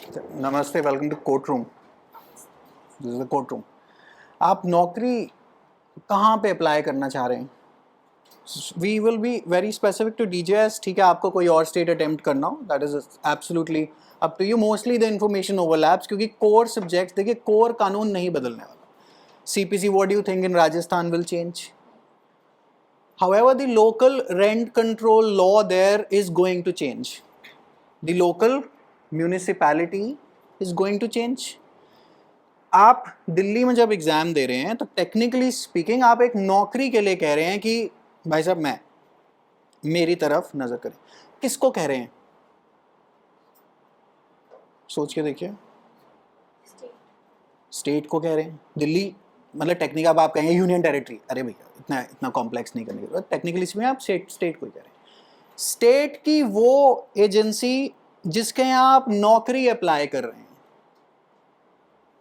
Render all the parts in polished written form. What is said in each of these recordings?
नमस्ते, welcome to court room. This is the court room. आप नौकरी कहाँ पे अप्लाई करना चाह रहे हैं? We will be very specific to DJS. ठीक है, आपको कोई और स्टेट अटेम्प्ट करना हो, that is absolutely up to you. Mostly the information overlaps, क्योंकि कोर सब्जेक्ट्स, देखिए कोर कानून नहीं बदलने वाला। CPC, what do you think in Rajasthan will change? However, the local rent control law there is going to change. The local municipality is going to change. आप दिल्ली में जब exam दे रहे हैं तो टेक्निकली स्पीकिंग आप एक नौकरी के लिए कह रहे हैं कि भाई साहब मैं, मेरी तरफ नजर करें। किसको कह रहे हैं? सोच के देखिए। स्टेट को कह रहे हैं। दिल्ली मतलब टेक्निक आप कहेंगे यूनियन टेरिटरी, अरे भैया इतना इतना कॉम्प्लेक्स नहीं करने की जरूरत। टेक्निकली इसमें आप स्टेट को ही कह रहे हैं। स्टेट की वो एजेंसी जिसके यहाँ आप नौकरी अप्लाई कर रहे हैं,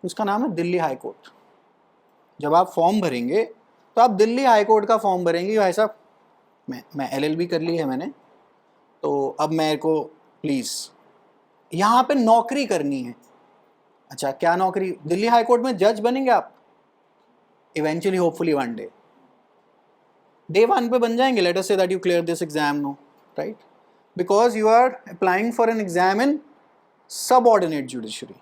उसका नाम है दिल्ली हाई कोर्ट। जब आप फॉर्म भरेंगे तो आप दिल्ली हाई कोर्ट का फॉर्म भरेंगे। भाई साहब मैं एलएलबी कर ली है मैंने, तो अब मेरे को प्लीज़ यहाँ पे नौकरी करनी है। अच्छा, क्या नौकरी? दिल्ली हाई कोर्ट में जज बनेंगे आप eventually, hopefully one day. Day one पे बन जाएंगे। Let us say that you clear this exam no, right? Because you are applying for an exam in subordinate judiciary.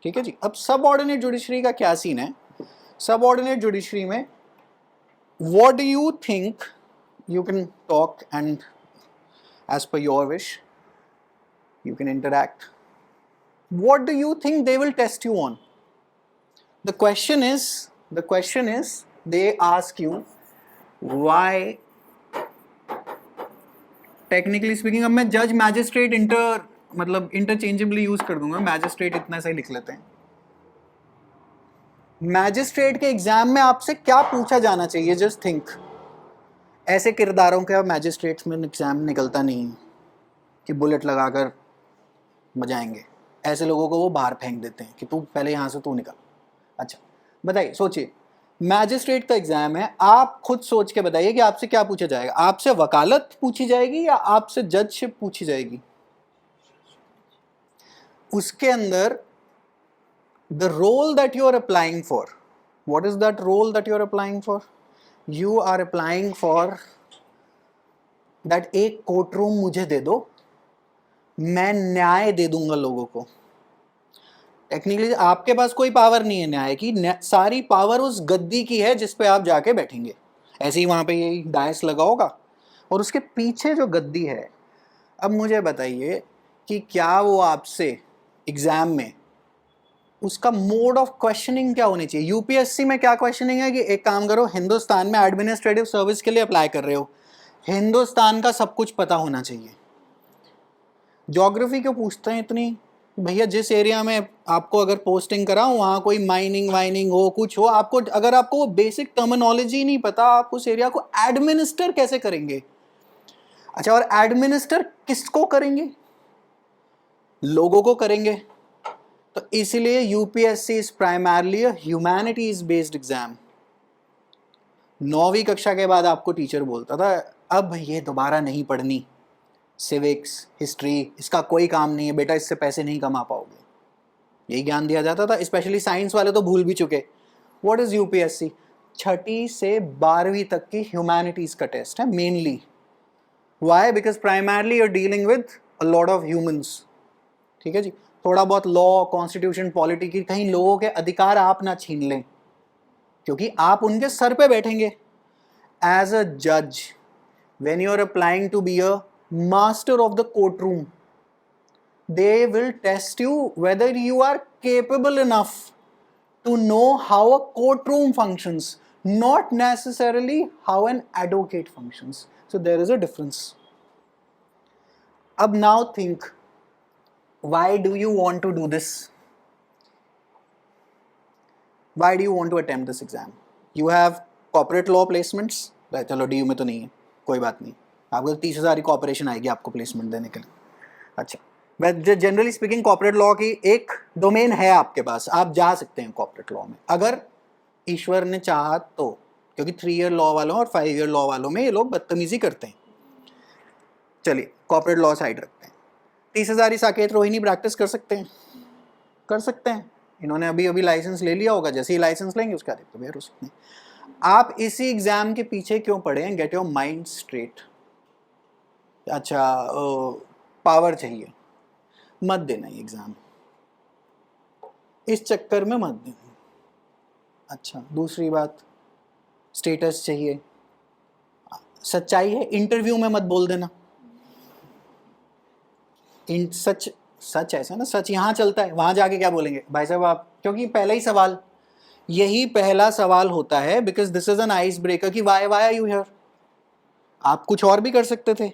ठीक है जी। अब सबऑर्डिनेट जुडिशरी का क्या सीन है? सबऑर्डिनेट जुडिशरी में what do you think, you can talk and as per your wish you can interact. What do you think they will test you on? The question is they ask you why, technically speaking, अब मैं जज magistrate मतलब interchangeably use कर दूंगा। Magistrate इतना सही लिख लेते हैं। मैजिस्ट्रेट के एग्जाम में आपसे क्या पूछा जाना चाहिए? Just think. ऐसे किरदारों का मैजिस्ट्रेट्स में एग्जाम निकलता नहीं कि बुलेट लगाकर बजाएंगे। ऐसे लोगों को वो बाहर फेंक देते हैं कि तू पहले यहाँ से तू निकल। अच्छा बताइए, सोचिए, मैजिस्ट्रेट का एग्जाम है। आप खुद सोच के बताइए कि आपसे क्या पूछा जाएगा। आपसे वकालत पूछी जाएगी या आपसे जजशिप पूछी जाएगी? उसके अंदर the role that you are applying for, what is that role that you are applying for? You are applying for that एक कोर्ट रूम मुझे दे दो, मैं न्याय दे दूंगा लोगों को। टेक्निकली आपके पास कोई पावर नहीं है न्याय की, सारी पावर उस गद्दी की है जिस पे आप जाके बैठेंगे। ऐसे ही वहां पे यही डायस लगा होगा और उसके पीछे जो गद्दी है। अब मुझे बताइए कि क्या वो आपसे एग्जाम में उसका मोड ऑफ क्वेश्चनिंग क्या होनी चाहिए? यूपीएससी में क्या क्वेश्चनिंग है कि एक काम करो, हिंदुस्तान में एडमिनिस्ट्रेटिव सर्विस के लिए अप्लाई कर रहे हो, हिंदुस्तान का सब कुछ पता होना चाहिए। ज्योग्राफी क्यों पूछते हैं इतनी? भैया जिस एरिया में आपको अगर पोस्टिंग कराऊं वहां कोई माइनिंग वाइनिंग हो, कुछ हो, आपको अगर आपको वो बेसिक टर्मिनोलॉजी नहीं पता, आप उस एरिया को एडमिनिस्टर कैसे करेंगे? अच्छा, और एडमिनिस्टर किसको करेंगे? लोगों को करेंगे। तो इसलिए UPSC is primarily humanities based exam. 9वीं कक्षा के बाद आपको टीचर बोलता था अब ये दोबारा नहीं पढ़नी, सिविक्स हिस्ट्री इसका कोई काम नहीं है बेटा, इससे पैसे नहीं कमा पाओगे। यही ज्ञान दिया जाता था। स्पेशली साइंस वाले तो भूल भी चुके। What is UPSC? 6ठी से 12वीं तक की ह्यूमैनिटीज का टेस्ट है mainly. Why? Because primarily you are dealing with a lot of humans. ठीक है जी। थोड़ा बहुत लॉ, कॉन्स्टिट्यूशन, पॉलिटी की कहीं लोगों के अधिकार आप ना छीन लें, क्योंकि आप उनके सर पे बैठेंगे। एज अ जज, when you are applying to be a master of the court room, they will test you whether you are capable enough to know how a courtroom functions, not necessarily how an advocate functions. So there is a difference. Ab now think, why do you want to do this? Why do you want to attempt this exam? You have corporate law placements. चलो DU में तो नहीं है, कोई बात नहीं, आपको 30,000 की कॉर्पोरेशन आएगी आपको प्लेसमेंट देने के लिए। अच्छा, जनरली स्पीकिंग कॉर्पोरेट लॉ की एक डोमेन है आपके पास, आप जा सकते हैं कॉर्पोरेट लॉ में अगर ईश्वर ने चाहा तो, क्योंकि 3 ईयर लॉ वालों और 5 ईयर लॉ वालों में ये लोग बदतमीजी करते हैं। चलिए कॉर्पोरेट लॉ साइड रखते हैं। 30,000 ही साकेत रोहिणी प्रैक्टिस कर सकते हैं। कर सकते हैं, इन्होंने अभी अभी लाइसेंस ले लिया होगा, जैसे ही लाइसेंस लेंगे उसके बाद प्रिपेयर हो सकते हैं। आप इसी एग्जाम के पीछे क्यों पड़े हैं? Get your mind straight. अच्छा पावर चाहिए, मत देना ये एग्जाम, इस चक्कर में मत देना। अच्छा दूसरी बात, स्टेटस चाहिए, सच्चाई है इंटरव्यू में मत बोल देना। सच सच ऐसा ना, सच यहाँ चलता है, वहां जाके क्या बोलेंगे भाई साहब आप, क्योंकि पहला ही सवाल, यही पहला सवाल होता है, because this is an ice breaker कि why why are you here. आप कुछ और भी कर सकते थे।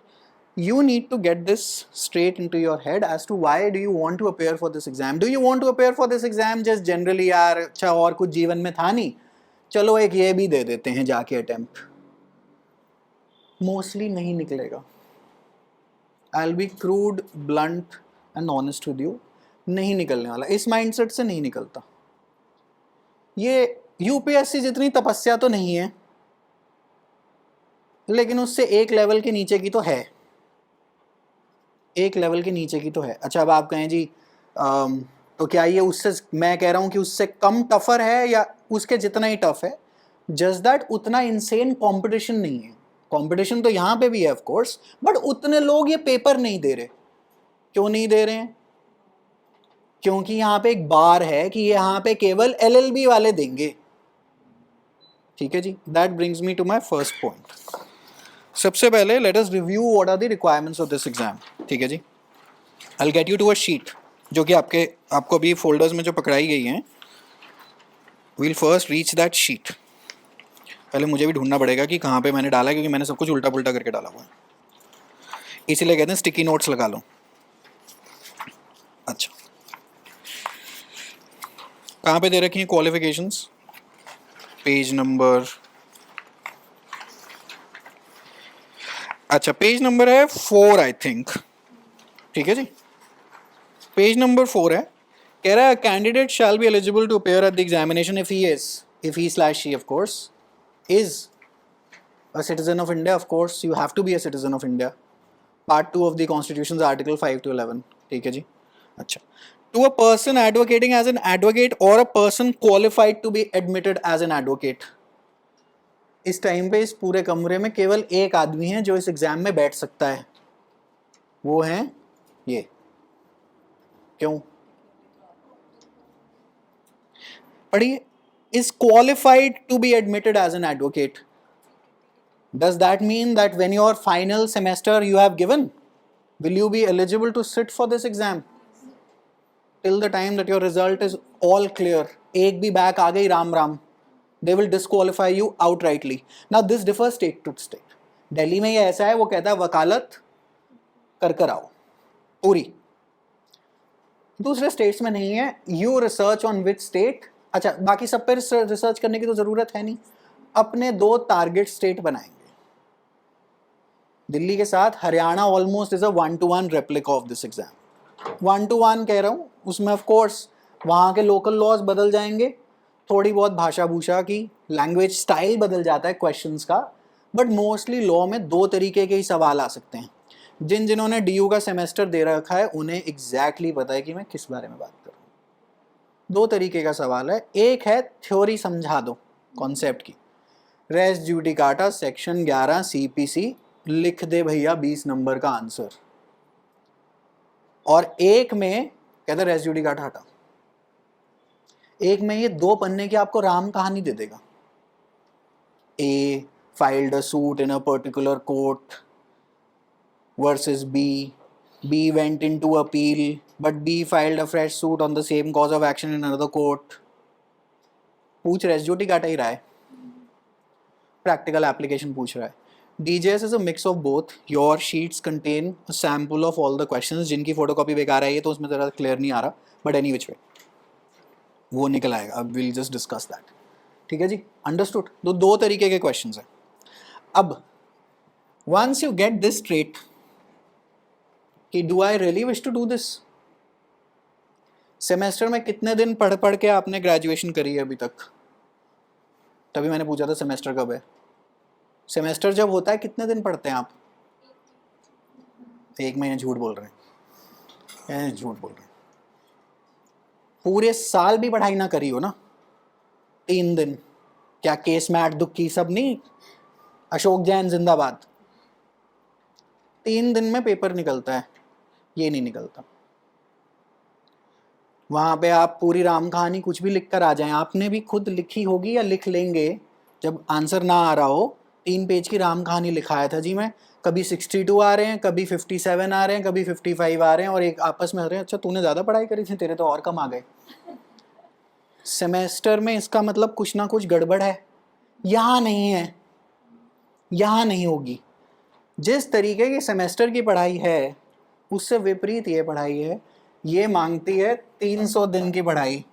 You need to get this straight into your head as to why do you want to appear for this exam. Do you want to appear for this exam just generally यार अच्छा और कुछ जीवन में था नहीं, चलो एक ये भी दे देते हैं जाके अटेम्प्ट। मोस्टली नहीं निकलेगा। I'll be crude, blunt and honest with you, नहीं निकलने वाला, इस माइंडसेट से नहीं निकलता। ये यूपीएससी जितनी तपस्या तो नहीं है, लेकिन उससे एक लेवल के नीचे की तो है, एक लेवल के नीचे की तो है। अच्छा अब आप कहें जी तो क्या ये उससे, मैं कह रहा हूँ कि उससे कम टफर है या उसके जितना ही टफ है, जस्ट दैट उतना इंसेन कंपटीशन नहीं है। कंपटीशन तो यहाँ पे भी है ऑफ कोर्स, बट उतने लोग ये पेपर नहीं दे रहे। क्यों नहीं दे रहे हैं? क्योंकि यहाँ पे एक बार है कि यहाँ पे केवल एलएलबी वाले देंगे। ठीक है जी, that brings me to my first point. सबसे पहले let us review what are the requirements of this exam. ठीक है जी, I will get you to a sheet जो कि आपको अभी फोल्डर्स में जो पकड़ाई गई हैं। We'll first reach that sheet. पहले मुझे भी ढूंढना पड़ेगा कि कहाँ पे मैंने डाला है, क्योंकि मैंने सब कुछ उल्टा पुल्टा करके डाला हुआ है, इसीलिए कहते हैं स्टिकी नोट्स लगा लो। अच्छा कहाँ पे दे रखी हैं क्वालिफिकेशंस? पेज नंबर, अच्छा पेज नंबर है 4 आई थिंक। ठीक है जी, पेज नंबर 4 है, कह रहा है candidate shall be eligible to appear at the examination if he slash she of course is a citizen of India. Of course you have to be a citizen of India. Part 2 of the constitution article 5 to 11। ठीक है जी। अच्छा, to a person advocating as an advocate और a person qualified to be admitted as an advocate. इस time पे इस पूरे कमरे में केवल एक आदमी है जो इस एग्जाम में बैठ सकता है, वो है ये। क्यों? पढ़िए, is qualified to be admitted as an advocate. Does that mean that when your final semester you have given, will you be eligible to sit for this exam? Till the time that your result is all clear, एक भी back आ गई Ram Ram, they will disqualify you outrightly. Now this differs state to state. Delhi में ये ऐसा है, वो कहता है वकालत कर आओ पूरी। दूसरे स्टेट्स में नहीं है। You research on which state. अच्छा बाकी सब पे रिसर्च करने की तो जरूरत है नहीं, अपने 2 टारगेट स्टेट बनाएंगे। दिल्ली के साथ Haryana almost is a 1-to-1 replica of this exam. 1-to-1 कह रहा हूँ, उसमें ऑफ कोर्स वहाँ के लोकल लॉज बदल जाएंगे, थोड़ी बहुत भाषा भूषा की, लैंग्वेज स्टाइल बदल जाता है क्वेश्चंस का, बट मोस्टली लॉ में 2 तरीके के ही सवाल आ सकते हैं। जिन्होंने डीयू का सेमेस्टर दे रखा है उन्हें एग्जैक्टली पता है कि मैं किस बारे में बात कर रहा हूँ। 2 तरीके का सवाल है, एक है थ्योरी समझा दो कॉन्सेप्ट की, रेस जुडिकाटा सेक्शन 11 सीपीसी लिख दे भैया 20 नंबर का आंसर, और एक में कहता रेस जुडिकाटा हटा, एक में ये 2 पन्ने की आपको राम कहानी दे देगा। A filed a suit in a particular court versus B. B went into appeal, but B filed a fresh suit on the same cause of action in another court. पूछ रेस जुडिकाटा ही रहा है, practical application पूछ रहा है। DJS is a mix of both. Your sheets contain a sample of all the questions. जिनकी photocopy बेकार है ये तो उसमें ज़रा क्लियर नहीं आ रहा, बट एनी विच वे वो निकल आएगा। अब विल जस्ट डिस्कस दैट। ठीक है जी, अंडरस्टूड। 2 तरीके के क्वेश्चंस हैं। अब once you get this straight कि do I really wish to do this, semester में कितने दिन पढ़ के आपने ग्रेजुएशन करी है अभी तक? तभी मैंने पूछा था सेमेस्टर कब है। सेमेस्टर जब होता है कितने दिन पढ़ते हैं आप? 1 महीने। झूठ बोल रहे हैं, झूठ बोल रहे हैं। पूरे साल भी पढ़ाई ना करी हो ना, 3 दिन, क्या केस मैट दुक्की सब नहीं, अशोक जैन जिंदाबाद, 3 दिन में पेपर निकलता है, ये नहीं निकलता। वहाँ पे आप पूरी राम कहानी कुछ भी लिख कर आ जाएं, आपने भी खुद लिखी होगी या लिख लेंगे, जब आंसर ना आ रहा हो 3 पेज की राम कहानी लिखाया था जी मैं, कभी 62 आ रहे हैं, कभी 57 आ रहे हैं, कभी 55 आ रहे हैं, और एक आपस में हो रहे हैं, अच्छा तूने ज़्यादा पढ़ाई करी थी, तेरे तो और कम आ गए। सेमेस्टर में इसका मतलब कुछ ना कुछ गड़बड़ है, यहाँ नहीं है, यहाँ नहीं होगी। जिस तरीके की सेमेस्टर की पढ़ाई है उससे विपरीत ये पढ़ाई है, ये मांगती है 300 दिन की पढ़ाई।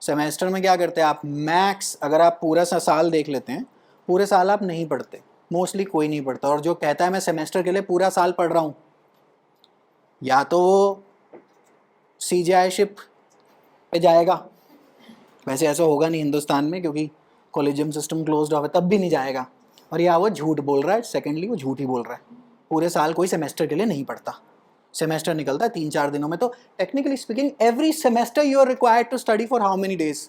सेमेस्टर में क्या करते हैं आप, मैक्स अगर आप पूरा सा साल देख लेते हैं, पूरे साल आप नहीं पढ़ते, मोस्टली कोई नहीं पढ़ता, और जो कहता है मैं सेमेस्टर के लिए पूरा साल पढ़ रहा हूँ, या तो वो CGI शिप पे जाएगा, वैसे ऐसा होगा नहीं हिंदुस्तान में क्योंकि कॉलेजियम सिस्टम क्लोज्ड है, तब भी नहीं जाएगा, और या वो झूठ बोल रहा है, सेकेंडली वो झूठ ही बोल रहा है, पूरे साल कोई सेमेस्टर के लिए नहीं पढ़ता। सेमेस्टर निकलता है 3-4 दिनों में, तो technically speaking every semester you are required to study for how many days,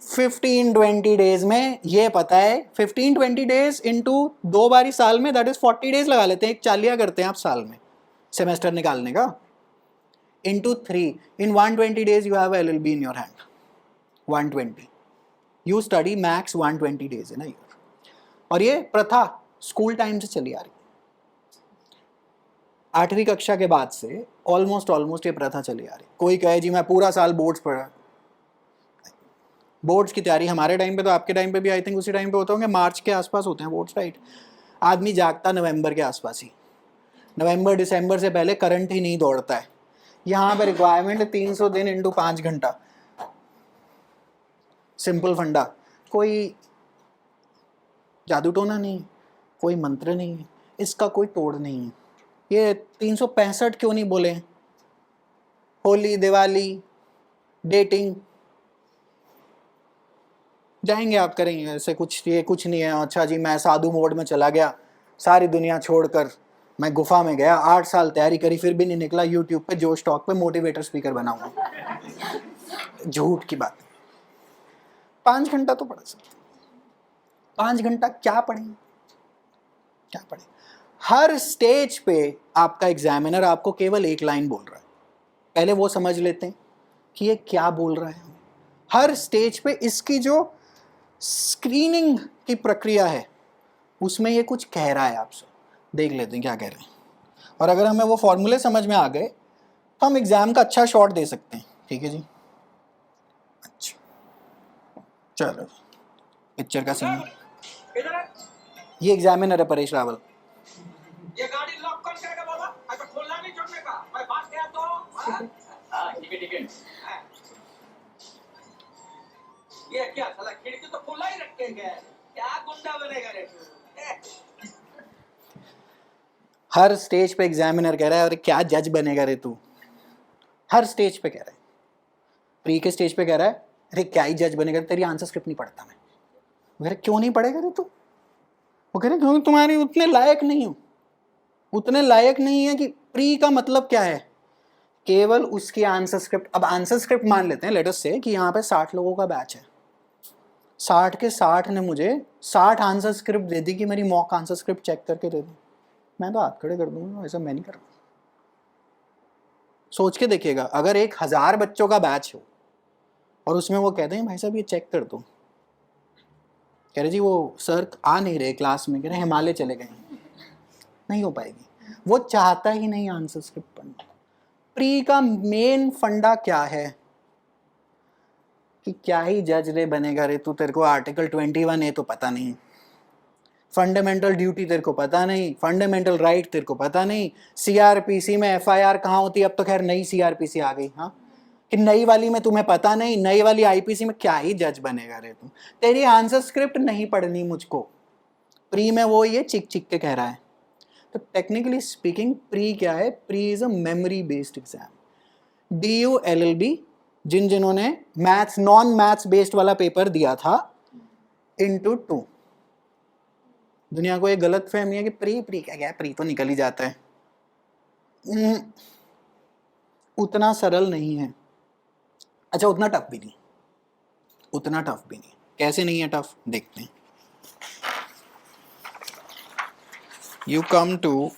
15-20 days में, ये पता है 15-20 डेज इनटू 2 बारी साल में, दैट इज 40 डेज लगा लेते हैं, एक चालिया करते हैं आप साल में सेमेस्टर निकालने का, into 3, in 120 days you have LLB in your hand, 120, you study max 120 days in a year. और ये प्रथा स्कूल टाइम से चली आ रही, 8वीं कक्षा के बाद से ऑलमोस्ट ये प्रथा चली आ रही। कोई कहे जी मैं पूरा साल बोर्ड्स पढ़ा, बोर्ड्स की तैयारी हमारे टाइम पे, तो आपके टाइम पे भी आई थिंक उसी टाइम पे होते होंगे, मार्च के आसपास होते हैं बोर्ड्स, राइट। आदमी जागता नवंबर के आसपास ही, नवंबर दिसंबर से पहले करंट ही नहीं दौड़ता है। यहाँ पे रिक्वायरमेंट 300 दिन इंटू 5 घंटा, सिंपल फंडा, कोई जादू टोना नहीं, कोई मंत्र नहीं है, इसका कोई तोड़ नहीं है। ये 365 क्यों नहीं बोले, होली दिवाली डेटिंग जाएंगे आप करेंगे, ऐसे कुछ ये कुछ नहीं है, अच्छा जी मैं साधु मोड में चला गया, सारी दुनिया छोड़कर मैं गुफा में गया, 8 साल तैयारी करी फिर भी नहीं निकला, यूट्यूब पे जोश टॉक पे मोटिवेटर स्पीकर बनाऊंगा, झूठ की बात। 5 घंटा तो पढ़ सकते, 5 घंटा क्या पढ़ें, क्या पढ़ें। हर स्टेज पे आपका एग्जामिनर आपको केवल एक लाइन बोल रहा है, पहले वो समझ लेते हैं कि ये क्या बोल रहा है। हर स्टेज पे इसकी जो स्क्रीनिंग की प्रक्रिया है उसमें ये कुछ कह रहा है आपसे, देख लेते हैं क्या कह रहे हैं, और अगर हमें वो फॉर्मूले समझ में आ गए तो हम एग्जाम का अच्छा शॉट दे सकते हैं। ठीक है जी, अच्छा चलो पिक्चर का सीन, ये एग्जामिनर है परेश रावल। ये गाड़ी लॉक कौन करेगा बाबा? अगर खोलना नहीं छोड़ने का, मैं बात किया तो हाँ ठीक है ये क्या साला खिड़की तो खुला ही रखेंगे, क्या गुंडा बनेगा रे तू? हर स्टेज पे एग्जामिनर कह रहा है, अरे क्या जज बनेगा रे तू, हर स्टेज पे कह रहा है। प्री के स्टेज पे कह रहा है अरे क्या ही जज बनेगा, तेरी आंसर स्क्रिप्ट नहीं पढ़ता मैं। वो कह रहे क्यों नहीं पढ़ेगा रे तू, वो कह रहे क्योंकि तुम्हारी उतने लायक नहीं हो, उतने लायक नहीं है। कि प्री का मतलब क्या है, केवल उसकी आंसर स्क्रिप्ट। अब आंसर स्क्रिप्ट मान लेते हैं, लेट अस से कि यहाँ पे 60 लोगों का बैच है, 60 के 60 ने मुझे 60 आंसर स्क्रिप्ट दे दी कि मेरी मॉक आंसर स्क्रिप्ट चेक करके दे दो, मैं तो हाथ खड़े कर दूंगा, ऐसा मैं नहीं कर रहा। सोच के देखिएगा, अगर 1000 बच्चों का बैच हो और उसमें वो कहते हैं भाई साहब ये चेक कर दो, कह रहे जी वो सर आ नहीं रहे क्लास में, कह रहे हिमालय चले गए, नहीं हो पाएगी, वो चाहता ही नहीं आंसर स्क्रिप्ट पढ़ना। प्री का मेन फंडा क्या है कि क्या ही जज रे बनेगा रे तू, तेरे को आर्टिकल 21A तो पता नहीं, फंडामेंटल ड्यूटी तेरे को पता नहीं, फंडामेंटल राइट तेरे को पता नहीं, CRPC में FIR कहाँ होती है, अब तो खैर नई CRPC आ गई, हाँ कि नई वाली में तुम्हें पता नहीं, नई वाली IPC में क्या ही जज बनेगा रे तुम, तेरी आंसर स्क्रिप्ट नहीं पढ़नी मुझको। प्री में वो ये चिक चिक के कह रहा है। तो टेक्निकली स्पीकिंग प्री क्या है, pre is a memory based exam. DU LLB जिन्होंने मैथ्स नॉन मैथ्स बेस्ड वाला पेपर दिया था इंटू 2, दुनिया को एक गलत फहमी है कि प्री क्या है, प्री तो निकल ही जाता है। उतना सरल नहीं है। अच्छा उतना टफ भी नहीं, उतना टफ भी नहीं। कैसे नहीं है टफ, देखते हैं। You come to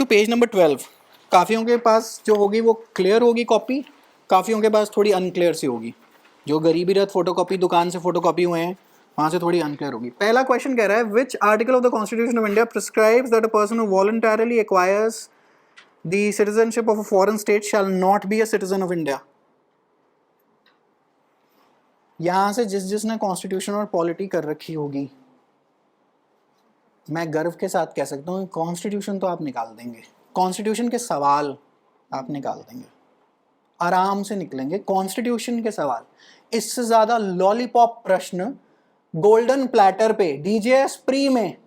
page number 12। काफ़ियों के पास जो होगी वो क्लियर होगी कॉपी, काफ़ियों के पास थोड़ी अनक्लियर सी होगी। जो गरीबी रथ फोटोकॉपी दुकान से फोटोकॉपी हुए हैं वहाँ से थोड़ी अनक्लियर होगी। पहला क्वेश्चन कह रहा है विच article of the constitution of India prescribes that a person who voluntarily acquires the citizenship of a foreign state shall not be a citizen of India. यहाँ से जिसने कॉन्स्टिट्यूशन और पॉलिटी कर रखी होगी, मैं गर्व के साथ कह सकता हूँ कॉन्स्टिट्यूशन तो आप निकाल देंगे, कॉन्स्टिट्यूशन के सवाल आप निकाल देंगे, आराम से निकलेंगे कॉन्स्टिट्यूशन के सवाल। इससे ज़्यादा लॉलीपॉप प्रश्न गोल्डन प्लेटर पे डीजेएस प्री में,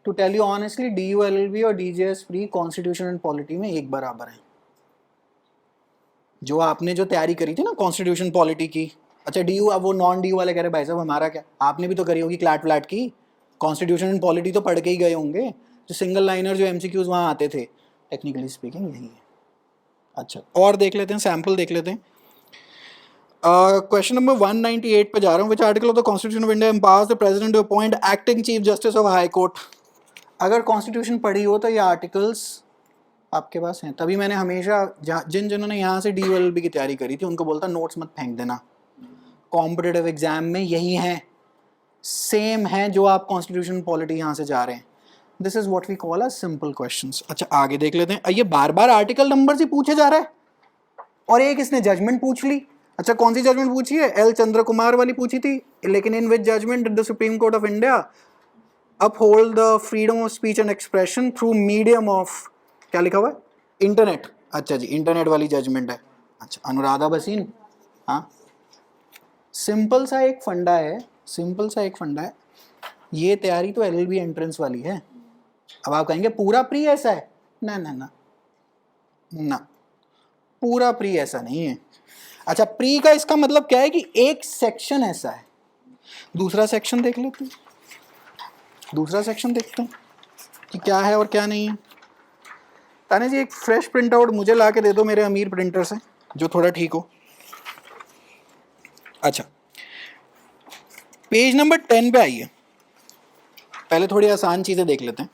to tell you honestly DULLB और DJS pre constitution and polity में एक बराबर है। जो आपने जो तैयारी करी थी ना कॉन्स्टिट्यूशन पॉलिटी की, अच्छा DU, अब वो नॉन DU वाले कह रहे भाई साहब हमारा क्या, आपने भी तो करी होगी क्लैट फ्लैट की, कॉन्स्टिट्यूशन एंड पॉलिटी तो पढ़ के ही गए होंगे। जो सिंगल लाइनर जो MCQs वहाँ आते थे, टेक्निकली स्पीकिंग यही है। अच्छा और देख लेते हैं, सैम्पल देख लेते हैं। क्वेश्चन नंबर 198 पे जा रहा हूँ। Which article of the constitution of India empowers the president to appoint acting chief justice of high court. अगर कॉन्स्टिट्यूशन पढ़ी हो तो ये आर्टिकल्स आपके पास हैं। तभी मैंने हमेशा जिन्होंने यहाँ से DULLB की तैयारी करी थी उनको बोलता नोट्स मत फेंक देना, कॉम्पिटिटिव एग्जाम में यही हैं, सेम है जो आप कॉन्स्टिट्यूशन पॉलिटी यहाँ से जा रहे हैं। This is what we call a simple questions. अच्छा आगे देख लेते हैं। ये बार बार आर्टिकल नंबर ही पूछे जा रहा है और एक इसने जजमेंट पूछ ली। अच्छा कौन सी जजमेंट पूछी है? L चंद्र कुमार वाली पूछी थी। लेकिन in which judgment did the Supreme Court of India uphold the freedom of speech and expression through medium of, क्या लिखा हुआ है? इंटरनेट। अच्छा जी इंटरनेट वाली जजमेंट है। अच्छा अनुराधा भसीन। हाँ सिंपल सा एक फंडा है, सिंपल सा एक फंडा है। ये तैयारी तो LLB एंट्रेंस वाली है। अब आप कहेंगे पूरा प्री ऐसा है, ना ना ना ना, पूरा प्री ऐसा नहीं है। अच्छा प्री का इसका मतलब क्या है कि एक सेक्शन ऐसा है। दूसरा सेक्शन देख लेते हैं, दूसरा सेक्शन देखते हैं कि क्या है और क्या नहीं है। ताने जी एक फ्रेश प्रिंट आउट मुझे ला के दे दो मेरे अमीर प्रिंटर से जो थोड़ा ठीक हो। अच्छा पेज नंबर 10 पे आइए, पहले थोड़ी आसान चीजें देख लेते हैं।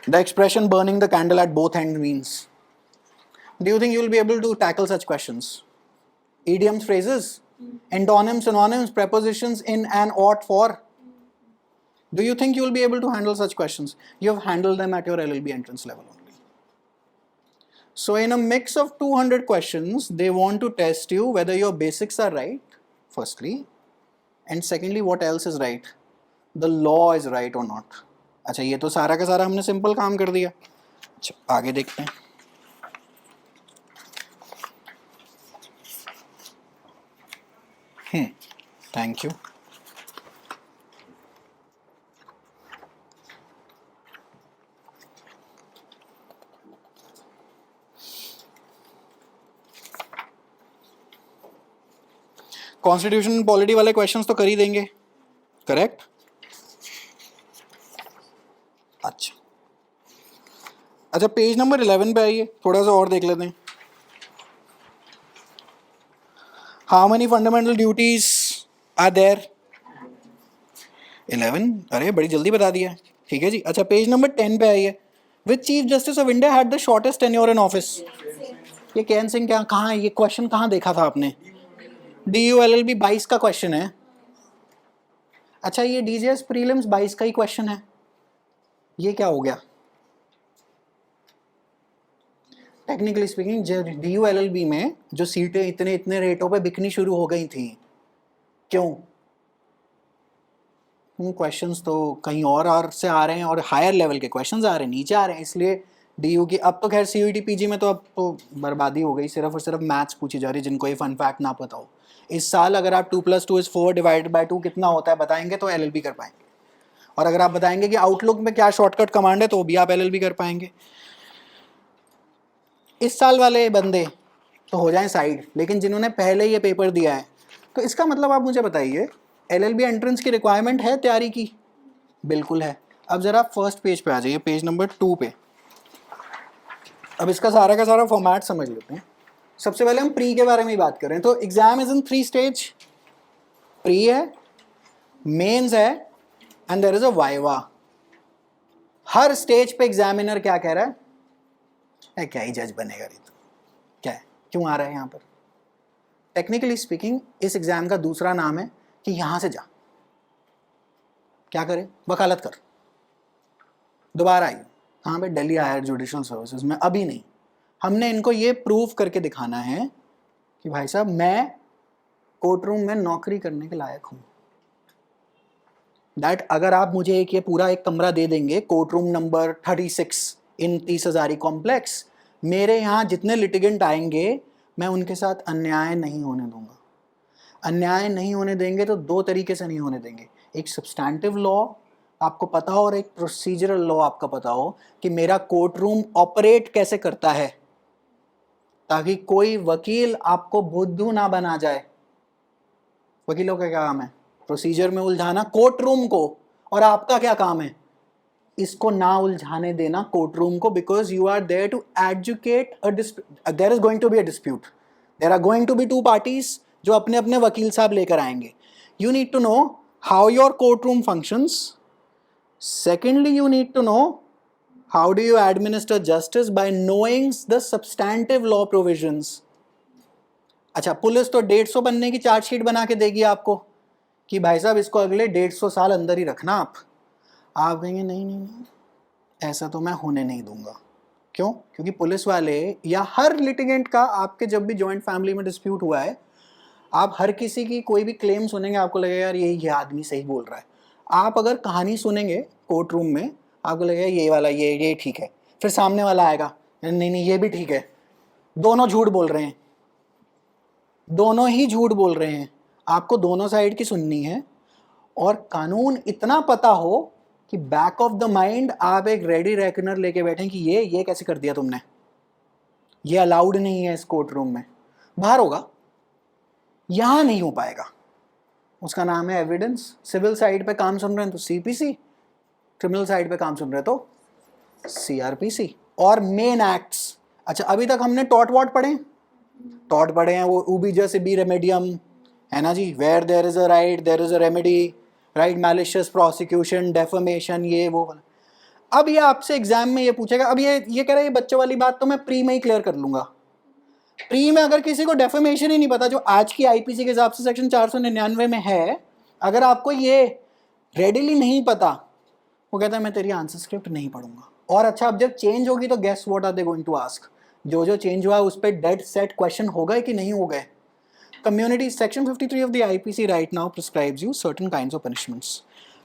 The expression burning the candle at both ends means. Do you think you will be able to tackle such questions? Idioms, phrases, antonyms, synonyms, prepositions in and ought for. Do you think you will be able to handle such questions? You have handled them at your LLB entrance level only. So in a mix of 200 questions, they want to test you whether your basics are right, firstly, and secondly, what else is right? The law is right or not. अच्छा ये तो सारा का सारा हमने simple काम कर दिया। अच्छा आगे देखते हैं। Thank you. कॉन्स्टिट्यूशन पॉलिटी वाले क्वेश्चंस तो कर ही देंगे, करेक्ट? अच्छा पेज नंबर 11 पे आइए, थोड़ा सा और देख लेते हैं। How many fundamental duties are there? 11। अरे बड़ी जल्दी बता दिया, ठीक है जी। अच्छा पेज नंबर 10 पे आइए। Which chief justice of India had the shortest tenure in office? ये कैन सिंह। क्या कहाँ है ये क्वेश्चन, कहाँ देखा था आपने? DULLB 22 का क्वेश्चन है। अच्छा ये DJS प्रीलिम्स 22 का ही क्वेश्चन है। ये क्या हो गया? टेक्निकली स्पीकिंग DULLB में जो सीटें इतने इतने रेटों पे बिकनी शुरू हो गई थी, क्यों? क्वेश्चंस तो कहीं और से आ रहे हैं और हायर लेवल के क्वेश्चंस आ रहे हैं, नीचे आ रहे हैं, इसलिए DU की। अब तो खैर CUET PG में तो अब तो बर्बादी हो गई, सिर्फ और सिर्फ मैथ्स पूछी जा रही है जिनको ये फन फैक्ट ना पता हो। इस साल अगर आप 2+2 = 4 डिवाइडेड बाय 2 कितना होता है बताएंगे तो LLB कर पाएंगे, और अगर आप बताएंगे कि आउटलुक में क्या शॉर्टकट कमांड है तो भी आप LLB कर पाएंगे। इस साल वाले बंदे तो हो जाएं साइड, लेकिन जिन्होंने पहले ये पेपर दिया है, तो इसका मतलब आप मुझे बताइए LLB एंट्रेंस की रिक्वायरमेंट है तैयारी की? बिल्कुल है। अब ज़रा फर्स्ट पेज पे आ जाइए, पेज नंबर 2 पे। अब इसका सारा का सारा फॉर्मेट समझ लेते हैं। सबसे पहले हम प्री के बारे में ही बात करें तो exam is in 3 stage. Pre है, मेंस है and there is a viva. हर स्टेज पे एग्जामिनर क्या कह रहा है, क्या ही जज बनेगा रे तू, क्या है, क्यों आ रहा है यहाँ पर? टेक्निकली स्पीकिंग इस एग्जाम का दूसरा नाम है कि यहां से जा, क्या करे, वकालत कर, दोबारा आई कहाँ पे, दिल्ली हायर जुडिशल सर्विसेज में, अभी नहीं। हमने इनको ये प्रूव करके दिखाना है कि भाई साहब मैं कोर्ट रूम में नौकरी करने के लायक हूं। दैट अगर आप मुझे ये पूरा एक कमरा दे देंगे, कोर्ट रूम नंबर 36 इन 30 हजारी कॉम्प्लेक्स, मेरे यहाँ जितने लिटिगेंट आएंगे मैं उनके साथ अन्याय नहीं होने दूंगा। अन्याय नहीं होने देंगे तो दो तरीके से नहीं होने देंगे, एक सब्सटैंटिव लॉ आपको पता हो और एक प्रोसीजरल लॉ आपका पता हो कि मेरा कोर्ट रूम ऑपरेट कैसे करता है, ताकि कोई वकील आपको बुद्धू ना बना जाए। वकीलों का क्या काम है? प्रोसीजर में उलझाना कोर्ट रूम को, और आपका क्या काम है? इसको ना उलझाने देना कोर्ट रूम को, because you are there to adjudicate a dispute. There is going to be a dispute, there are going to be 2 parties जो अपने अपने वकील साहब लेकर आएंगे। You need to know how your court room functions. Secondly, you need to know how do you administer justice by knowing the substantive law provisions. अच्छा, police तो 150 बनने की चार्जशीट बना के देगी आपको कि भाई साहब इसको अगले 150 साल अंदर ही रखना। आप कहेंगे नहीं नहीं नहीं, ऐसा तो मैं होने नहीं दूंगा। क्यों? क्योंकि पुलिस वाले या हर लिटिगेंट का, आपके जब भी जॉइंट फैमिली में डिस्प्यूट हुआ है, आप हर किसी की कोई भी क्लेम सुनेंगे आपको लगेगा यार ये आदमी सही बोल रहा है। आप अगर कहानी सुनेंगे कोर्ट रूम में आपको लगेगा ये वाला ये ठीक है, फिर सामने वाला आएगा नहीं नहीं ये भी ठीक है, दोनों झूठ बोल रहे हैं, दोनों ही झूठ बोल रहे हैं। आपको दोनों साइड की सुननी है और कानून इतना पता हो कि बैक ऑफ द माइंड आप एक रेडी रेकनर लेके बैठे कि ये कैसे कर दिया तुमने, ये अलाउड नहीं है इस कोर्ट रूम में। बाहर होगा, यहां नहीं हो पाएगा। उसका नाम है एविडेंस। सिविल साइड पे काम सुन रहे हैं तो CPC, क्रिमिनल साइड पे काम सुन रहे हैं तो CRPC। और मेन एक्ट्स, अच्छा अभी तक हमने टॉट वॉट पढ़े हैं, वो उबीजस इबी रेमेडियम है ना जी, where there is a right there is a remedy, right, malicious prosecution, defamation, ये वो वाला। अब ये आपसे एग्जाम में ये पूछेगा, अब ये कह रहा है ये बच्चों वाली बात तो मैं प्री में ही क्लियर कर लूंगा। प्री में अगर किसी को डेफमेशन ही नहीं पता, जो आज की IPC के हिसाब से सेक्शन 499 में है, अगर आपको ये रेडिली नहीं पता, वो कहता है मैं तेरी आंसर स्क्रिप्ट नहीं पढ़ूंगा। और अच्छा, अब जब चेंज होगी तो guess what are they going to ask? जो चेंज हुआ उस पर डेड सेट क्वेश्चन हो गए कि नहीं हो गए? Community section 53 of the IPC right now prescribes you certain kinds of punishments.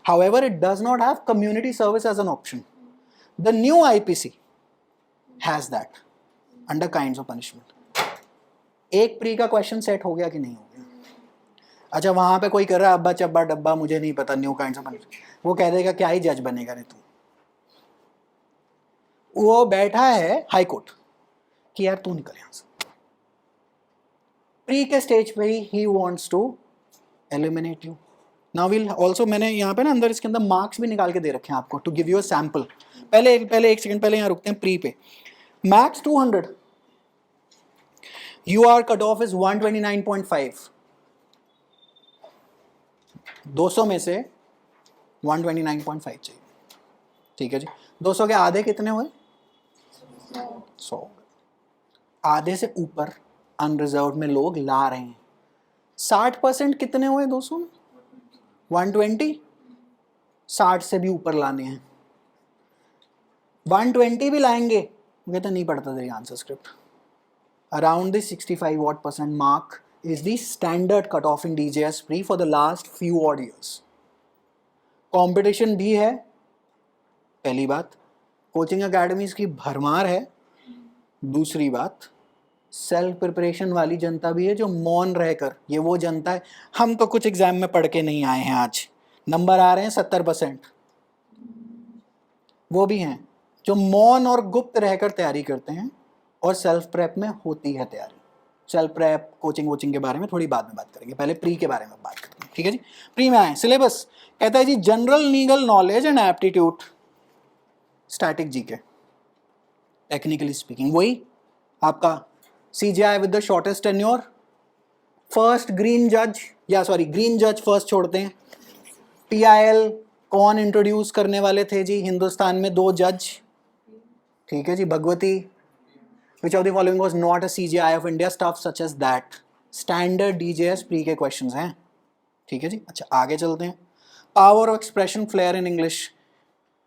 However, it does not have community service as an option. The new IPC has that under kinds of punishment. एक pre का question set हो गया कि नहीं हो गया? अच्छा, वहां पे कोई कर रहा है अब्बा चब्बा डब्बा मुझे नहीं पता न्यू काइंड्स ऑफ पनिशमेंट, वो कह देगा क्या ही जज बनेगा रे तू। वो बैठा है हाई कोर्ट कि यार तू निकल यहां से। प्री के स्टेज पे he wants to eliminate you. Now will also, मैंने यहाँ पे ना अंदर इसके अंदर मार्क्स भी निकाल के दे रखे हैं आपको to give you a sample. पहले एक सेकंड पहले यहाँ रुकते हैं प्री पे। Max 200, UR cut off is 129.5। 200 में से 129.5 चाहिए, ठीक है जी। 200 के आधे कितने हुए? 100। आधे से ऊपर अनरिजर्व में लोग ला रहे हैं। 60% कितने हुए 200 में? 120। 60 से भी ऊपर लाने हैं, 120 भी लाएंगे, कहते नहीं पड़ता तेरी answer script. Around the 65% mark is the standard cutoff in DJS Pre for the last few odd years. Competition भी है, पहली बात, कोचिंग अकेडमीज की भरमार है, दूसरी बात सेल्फ प्रिपरेशन वाली जनता भी है जो मौन रहकर, ये वो जनता है, हम तो कुछ एग्जाम में पढ़ के नहीं आए हैं, आज नंबर आ रहे हैं 70%, वो भी हैं जो मौन और गुप्त रहकर तैयारी करते हैं। और सेल्फ प्रेप में होती है तैयारी। सेल्फ प्रेप कोचिंग वोचिंग के बारे में थोड़ी बाद में बात करेंगे, पहले प्री के बारे में बात करते हैं, ठीक है जी। प्री में आए, सिलेबस कहता है जी general legal knowledge and aptitude, static GK, technically speaking वही आपका CGI with the shortest tenure, first green जज फर्स्ट छोड़ते हैं। PIL कौन इंट्रोड्यूस करने वाले थे जी हिंदुस्तान में, 2 जज, ठीक है जी, Bhagwati. Which of the following was not a CGI of India, stuff such as that, standard DJS pre के क्वेश्चंस हैं, ठीक है जी। अच्छा आगे चलते हैं, power of expression flair in English,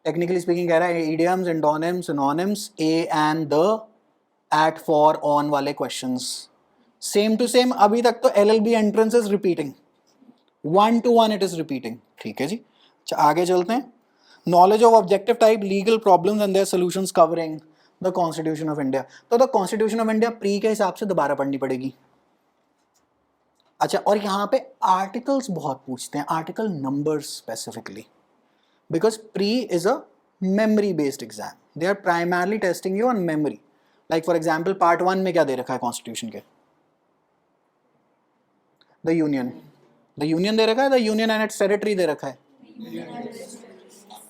technically speaking कह रहा है idioms, antonyms, synonyms, a and the, at, for, on वाले क्वेश्चंस सेम टू सेम। अभी तक तो LLB entrance is repeating, 1 to 1 it is repeating, ठीक है जी। अच्छा आगे चलते हैं, knowledge of objective type legal problems and their solutions covering the constitution of India. तो the constitution of India pre के हिसाब से दोबारा पढ़नी पड़ेगी। अच्छा और यहाँ पे आर्टिकल्स बहुत पूछते हैं, article numbers specifically, because pre is a memory based exam, they are primarily testing you on memory, like for example part 1 में क्या दे रखा है constitution के, the union दे रखा है, the union and its territory दे रखा है,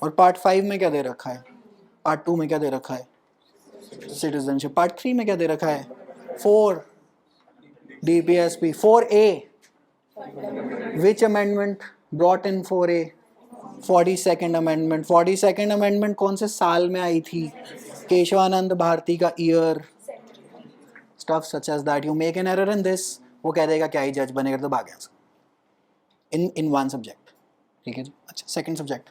और part 5 में क्या दे रखा है, part 2 में क्या दे रखा है, citizenship, part 3 में क्या दे रखा है, 4 DPSP, 4A which amendment brought in 4A, 42nd amendment. 42nd amendment कौन से साल में आई थी, केशवानंद भारती का year, stuff such as that. You make an error in this, वो कह देगा क्या ही जज बनेगा, तो भाग यहाँ इन 1 सब्जेक्ट, ठीक है जी। अच्छा second subject,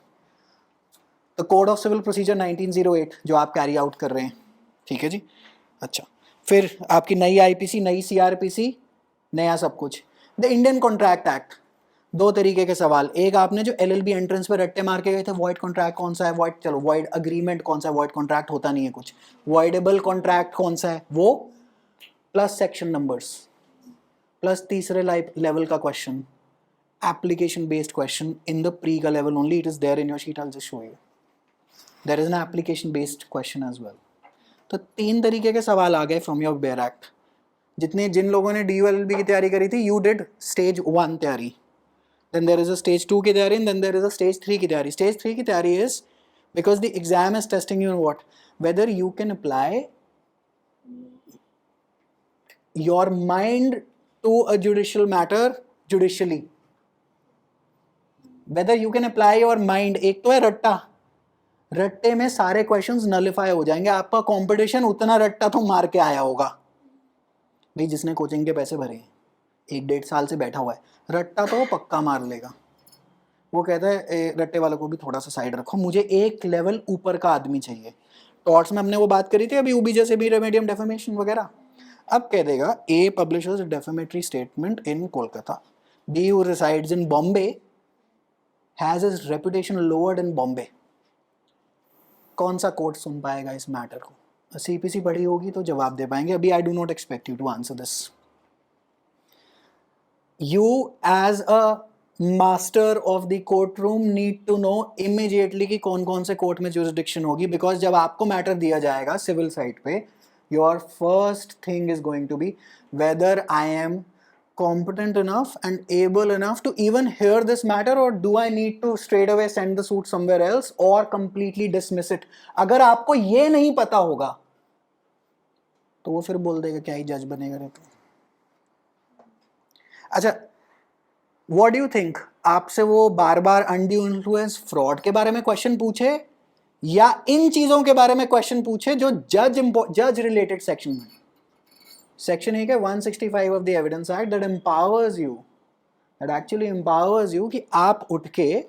the code of civil procedure 1908 जो आप कैरी आउट कर रहे हैं, ठीक है जी। अच्छा फिर आपकी नई IPC, नई CRPC, नया सब कुछ। द इंडियन कॉन्ट्रैक्ट एक्ट, 2 तरीके के सवाल, एक आपने जो LLB एंट्रेंस पे रट्टे मार के गए थे, वॉइड कॉन्ट्रैक्ट कौन सा है, वॉइड अग्रीमेंट कौन सा है, वॉइड कॉन्ट्रैक्ट होता नहीं है कुछ, वॉइडेबल कॉन्ट्रैक्ट कौन सा है वो, प्लस सेक्शन नंबर्स, प्लस तीसरे लेवल का question, application based question in the pre का level only, it is there in your sheet, I will just show you, there is an application based question as well. तो 3 तरीके के सवाल आ गए from your bare act. जिन लोगों ने DU LLB की तैयारी करी थी, यू डिड स्टेज 1 तैयारी, then there is a stage 2 की तैयारी, and then there is a stage 3 की तैयारी। Stage 3 की तैयारी is because the exam is testing you on what, whether you can apply your mind to a judicial matter judicially, whether you can apply your mind। एक तो है रट्टा, रट्टे में सारे क्वेश्चंस नलिफाई हो जाएंगे, आपका कंपटीशन उतना रट्टा तो मार के आया होगा भाई, जिसने कोचिंग के पैसे भरे हैं, 1-1.5 साल से बैठा हुआ है, रट्टा तो वो पक्का मार लेगा। वो कहता है रट्टे वालों को भी थोड़ा सा साइड रखो, मुझे एक लेवल ऊपर का आदमी चाहिए। टॉर्ट्स में हमने वो बात करी थी अभी, UBJ से भी रेमेडियम डेफेमेशन वगैरह। अब कह देगा A publishes a defamatory statement in Kolkata, B who resides in Bombay has his reputation lowered in Bombay। कौन सा कोर्ट सुन पाएगा इस मैटर को, CPC पढ़ी होगी तो जवाब दे पाएंगे। अभी I do not expect you to answer this. You as a master of the courtroom need to know immediately कि कौन कौन से कोर्ट में jurisdiction होगी, because जब आपको मैटर दिया जाएगा सिविल साइड पे, your first thing is going to be whether I am competent enough and able enough to even hear this matter, or do I need to straight away send the suit somewhere else or completely dismiss it। अगर आपको ये नहीं पता होगा तो वो फिर बोल देगा क्या ही जज बनेगा रे तू। अच्छा व्हाट डू यू थिंक, आपसे वो बार बार अनड्यू इन्फ्लुएंस फ्रॉड के बारे में क्वेश्चन पूछे या इन चीजों के बारे में क्वेश्चन पूछे जो जज रिलेटेड सेक्शन में, सेक्शन 1 है 165 of the evidence act that empowers you, that actually empowers you कि आप उठ के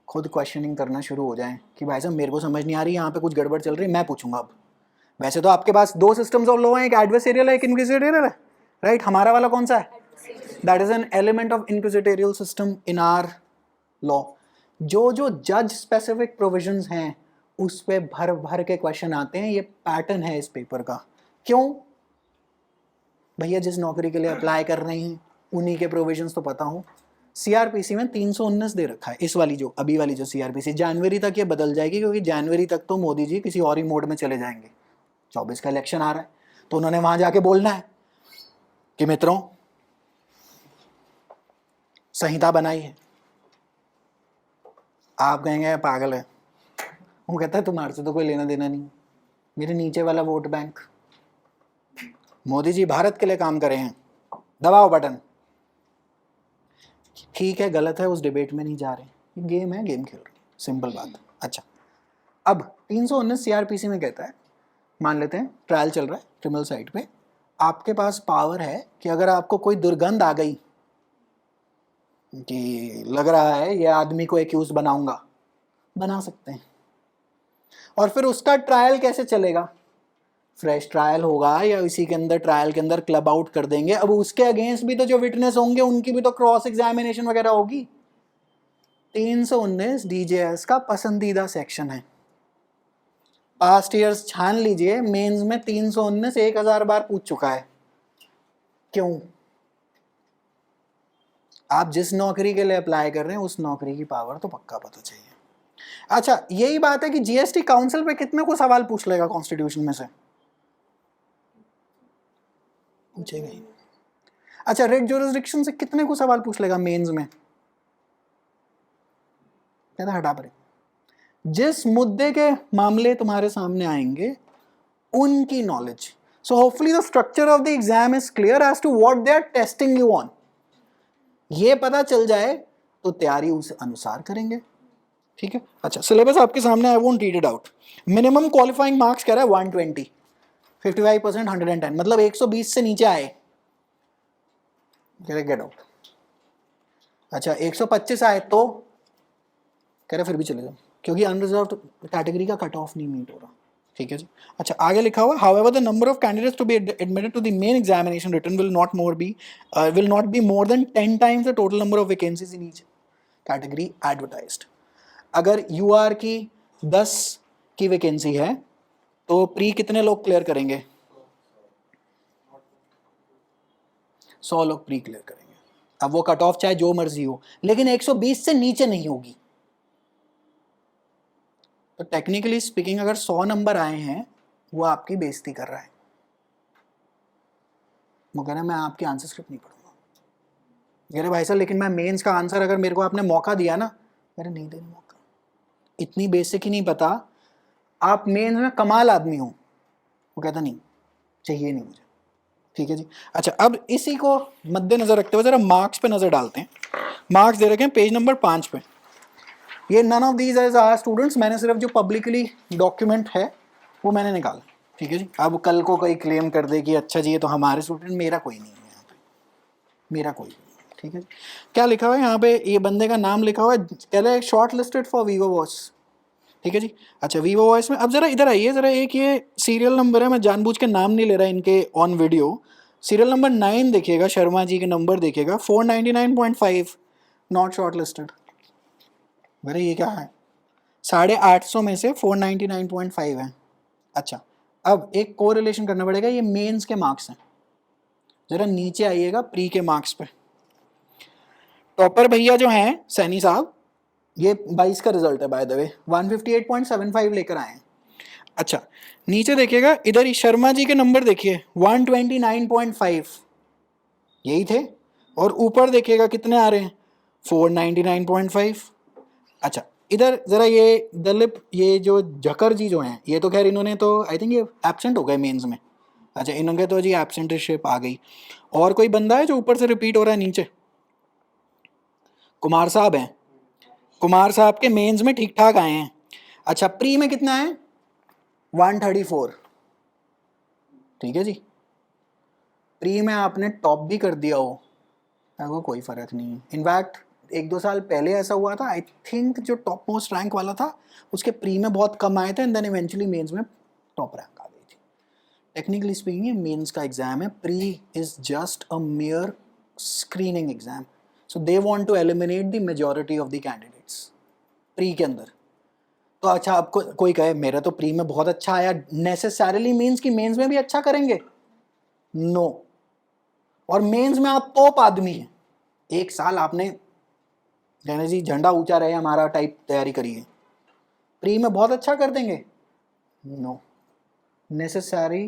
खुद क्वेश्चनिंग करना शुरू हो जाएं कि भाई साहब मेरे को समझ नहीं आ रही, यहाँ पे कुछ गड़बड़ चल रही है, मैं पूछूंगा। अब वैसे तो आपके पास 2 सिस्टम्स ऑफ लॉ हैं, एक एडवर्सेरियल है, एक इंक्विजिटोरियल है, राइट। हमारा वाला कौन सा है, that is an element of inquisitorial system in our law. जो जज स्पेसिफिक प्रोविजंस हैं उस पे भर भर के क्वेश्चन आते हैं, ये पैटर्न है इस पेपर का। क्यों भैया, जिस नौकरी के लिए अप्लाई कर रहे हैं उन्हीं के प्रोविजंस तो पता हो। CRPC में 319 दे रखा है, इस वाली जो अभी वाली जो CRPC, जनवरी तक ये बदल जाएगी क्योंकि जनवरी तक तो मोदी जी किसी और ही मोड में चले जाएंगे, 24 का इलेक्शन आ रहा है, तो उन्होंने वहां जाके बोलना है कि मित्रों संहिता बनाई है। आप कहेंगे पागल है, वो कहता है तुम्हारे से तो कोई लेना देना नहीं, मेरे नीचे वाला वोट बैंक। मोदी जी भारत के लिए काम करे हैं, दबाओ बटन। ठीक है, गलत है, उस डिबेट में नहीं जा रहे, ये गेम है, गेम खेल रहे, सिंपल बात। अच्छा, अब 319 सीआरपीसी में कहता है, मान लेते हैं ट्रायल चल रहा है क्रिमिनल साइट पे, आपके पास पावर है कि अगर आपको कोई दुर्गंध आ गई कि लग रहा है ये आदमी को एक्यूज बनाऊंगा, बना सकते हैं। और फिर उसका ट्रायल कैसे चलेगा? फ्रेश ट्रायल होगा या इसी के अंदर ट्रायल के अंदर क्लब आउट कर देंगे। अब उसके अगेंस्ट भी तो जो विटनेस होंगे उनकी भी तो क्रॉस एग्जामिनेशन वगैरह होगी। 319 डीजेएस का पसंदीदा सेक्शन है। पास्ट ईयर्स छान लीजिए, मेंस में 319 1000 बार पूछ चुका है। क्यों? आप जिस नौकरी के लिए अप्लाई कर रहे हैं उस नौकरी की पावर तो पक्का पता चाहिए। अच्छा, यही बात है कि जीएसटी काउंसिल पे कितने को सवाल पूछ लेगा कॉन्स्टिट्यूशन में से? पूछेगा ही। अच्छा, रेड ज्यूरिसडिक्शन से कितने को सवाल पूछ लेगा मेंस में? कहता हटा पड़े। जिस मुद्दे के मामले तुम्हारे सामने आएंगे उनकी knowledge. So hopefully the structure of the exam is clear as to what they are testing you on. ये पता चल जाए तो तैयारी उस अनुसार करेंगे। ठीक है। अच्छा, सिलेबस आपके सामने, I won't read it out. Minimum qualifying marks कह रहा है 120, 55%, 110, मतलब 120 से नीचे आए, कह रहे गेट आउट। अच्छा, 125 आए तो कह रहे फिर भी चले जाओ, क्योंकि अनरिजर्व्ड कैटेगरी का कट ऑफ नहीं मीट हो रहा। ठीक है जी। अच्छा, आगे लिखा हुआ, however the number of candidates to be admitted to the main examination written will not be more than 10 times the total number of vacancies in each category advertised. अगर यूआर की 10 की वैकेंसी है तो प्री कितने लोग clear करेंगे? 100 लोग pre clear करेंगे। अब वो कट ऑफ चाहे जो मर्जी हो, लेकिन 120 से नीचे नहीं होगी। तो टेक्निकली स्पीकिंग अगर 100 नंबर आए हैं, वो आपकी बेइज्जती कर रहा है। वो कह रहा है मैं आपकी आंसर स्क्रिप्ट नहीं पढ़ूंगा। कह रहे भाई साहब लेकिन मैं मेंस का आंसर अगर मेरे को आपने मौका दिया ना, मेरे नहीं देने मौका, इतनी बेसिक ही नहीं पता, आप मेंस में कमाल आदमी हो। वो कहता नहीं चाहिए नहीं मुझे। ठीक है जी। अच्छा, अब इसी को मद्देनजर रखते हुए जरा मार्क्स पे नजर डालते हैं। मार्क्स दे रखे हैं पेज नंबर 5 पे। ये none of these as are students, मैंने सिर्फ जो पब्लिकली डॉक्यूमेंट है वो मैंने निकाला। ठीक है जी। अब कल को कोई क्लेम कर दे कि अच्छा जी ये तो हमारे स्टूडेंट, मेरा कोई नहीं है यहाँ पे, मेरा कोई नहीं। ठीक है जी। क्या लिखा हुआ है यहाँ पे? ये बंदे का नाम लिखा हुआ है, कह रहे short listed for Vivo watch. ठीक है जी। अच्छा, वीवो वॉइस में अब जरा इधर आइए, जरा एक ये सीरियल नंबर है, मैं जानबूझ के नाम नहीं ले रहा इनके ऑन वीडियो। सीरियल नंबर 9 देखिएगा, शर्मा जी के नंबर देखिएगा, 499.5, नॉट शॉर्ट लिस्टेड। मेरे ये क्या है, 850 में से 499.5 है। अच्छा, अब एक कोरिलेशन करना पड़ेगा, ये मेंस के मार्क्स हैं। जरा नीचे आइएगा प्री के मार्क्स पे। टॉपर भैया जो हैं सैनी साहब, ये 22 का रिजल्ट है बाय द वे, 158.75 लेकर आए हैं। अच्छा, नीचे देखिएगा, इधर ही शर्मा जी के नंबर देखिए 129.5 यही थे, और ऊपर देखिएगा कितने आ रहे हैं, 499.5। अच्छा, इधर जरा ये दलीप, ये जो जकर जी जो हैं, ये तो खैर इन्होंने तो आई थिंक ये एब्सेंट हो गए मेंस में। अच्छा, इन्होंने तो जी एब्सेंटशिप आ गई। और कोई बंदा है जो ऊपर से रिपीट हो रहा है नीचे? कुमार साहब हैं, कुमार साहब के मेंस में ठीक ठाक आए हैं। अच्छा, प्री में कितना है? 134। ठीक है जी। प्री में आपने टॉप भी कर दिया हो, वो कोई फर्क नहीं है। इनफैक्ट 1-2 साल पहले ऐसा हुआ था, आई थिंक जो टॉप मोस्ट रैंक वाला था उसके प्री में बहुत कम आए थे, एंड देन इवेंचुअली मेंस में टॉप रैंक आ गई थी। टेक्निकली स्पीकिंग ये मेंस का एग्जाम है, pre is just a mere screening exam, so they want to eliminate the majority of the candidates pre के अंदर। तो अच्छा, आपको कोई कहे मेरा तो प्री में बहुत अच्छा आया, नेसेसरली मीन्स कि मेंस में भी अच्छा करेंगे? नो। और मेंस में आप टॉप आदमी हैं, 1 साल आपने कहना जी झंडा ऊंचा रहे हमारा टाइप तैयारी करिए, प्री में बहुत अच्छा कर देंगे? नो। नेसेसरी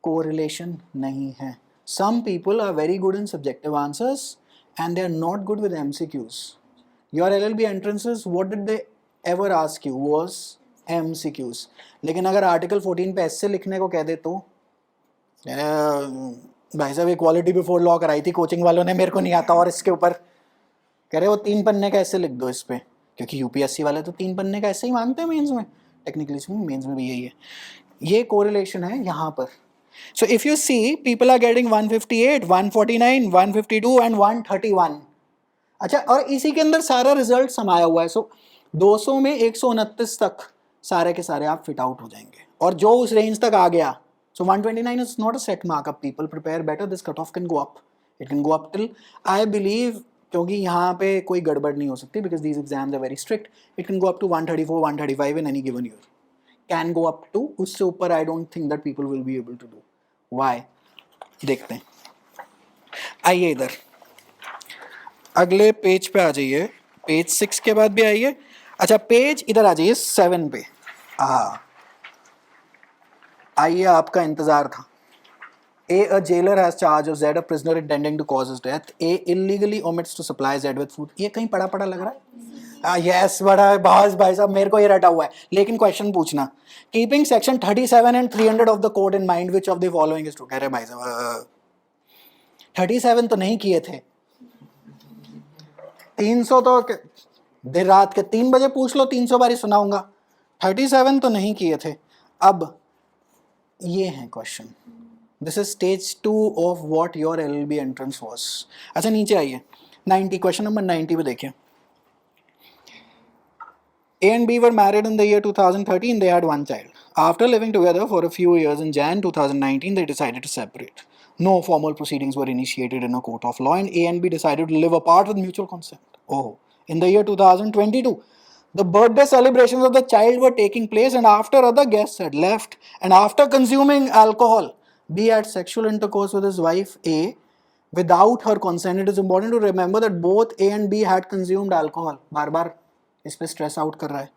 कोरिलेशन नहीं है. Some people are very good in subjective answers and they are not good with MCQs. Your LLB entrances, what did they ever ask you was MCQs. लेकिन अगर आर्टिकल 14 पे ऐसे लिखने को कह दे तो भाई साहब इक्वालिटी बिफोर लॉ कराई थी कोचिंग वालों ने, मेरे को नहीं आता, और इसके ऊपर कह रहे वो 3 पन्ने का ऐसे लिख दो इस पे, क्योंकि यूपीएससी वाले तो 3 पन्ने का ऐसे ही मानते हैं मेंस में, टेक्निकली मेंस में भी यही है. ये कोरिलेशन है यहाँ पर. So if you see, people are getting 158, 149, 152 and 131. अच्छा, और इसी के अंदर सारा रिजल्ट समाया हुआ है. सो 200 में 129 तक सारे के सारे आप फिट आउट हो जाएंगे, और जो उस रेंज तक आ गया, so 129 is not a set markup. People prepare better. This cutoff can go up. It can go up till, I believe, क्योंकि यहाँ पे कोई गड़बड़ नहीं हो सकती because these exams are very strict. It can go up to 134, 135 in any given year. Can go up to, उससे ऊपर I don't think that people will be able to do. Why? देखते हैं. आइए इधर अगले पेज पे आ जाइए. Page 6 के बाद भी आइए. अच्छा, पेज इधर आ जाइए 7 पे. आइए, आपका इंतजार था. A jailer has charge of Z, a prisoner intending to cause his death. A illegally omits to supply Z with food. ये कहीं पढ़ा पढ़ा लग रहा है? यस, बड़ा बॉस भाई साहब, मेरे को ये रटा हुआ है. लेकिन क्वेश्चन पूछना, keeping section 37 and 300 of the code in mind, which of the following is true. कह रहे भाई साहब 37 तो नहीं किए थे, 300 तो देर रात के 3 बजे पूछ लो, 300 बारी सुनाऊंगा. 37 तो नहीं किए थे. अब ये है question. This is stage 2 of what your LLB entrance was. अच्छा, नीचे आइए 90, क्वेश्चन नंबर 90 पे देखिए. A and B were married in the year 2013. They had one child. After living together for a few years, in Jan 2019, they decided to separate. No formal proceedings were initiated in a court of law, and A and B decided to live apart with mutual consent. Oh, in the year 2022, the birthday celebrations of the child were taking place, and after other guests had left, and after consuming alcohol, B had sexual intercourse with his wife A without her consent. It is important to remember that both A and B had consumed alcohol. बार-बार इस पे stress out कर रहा है.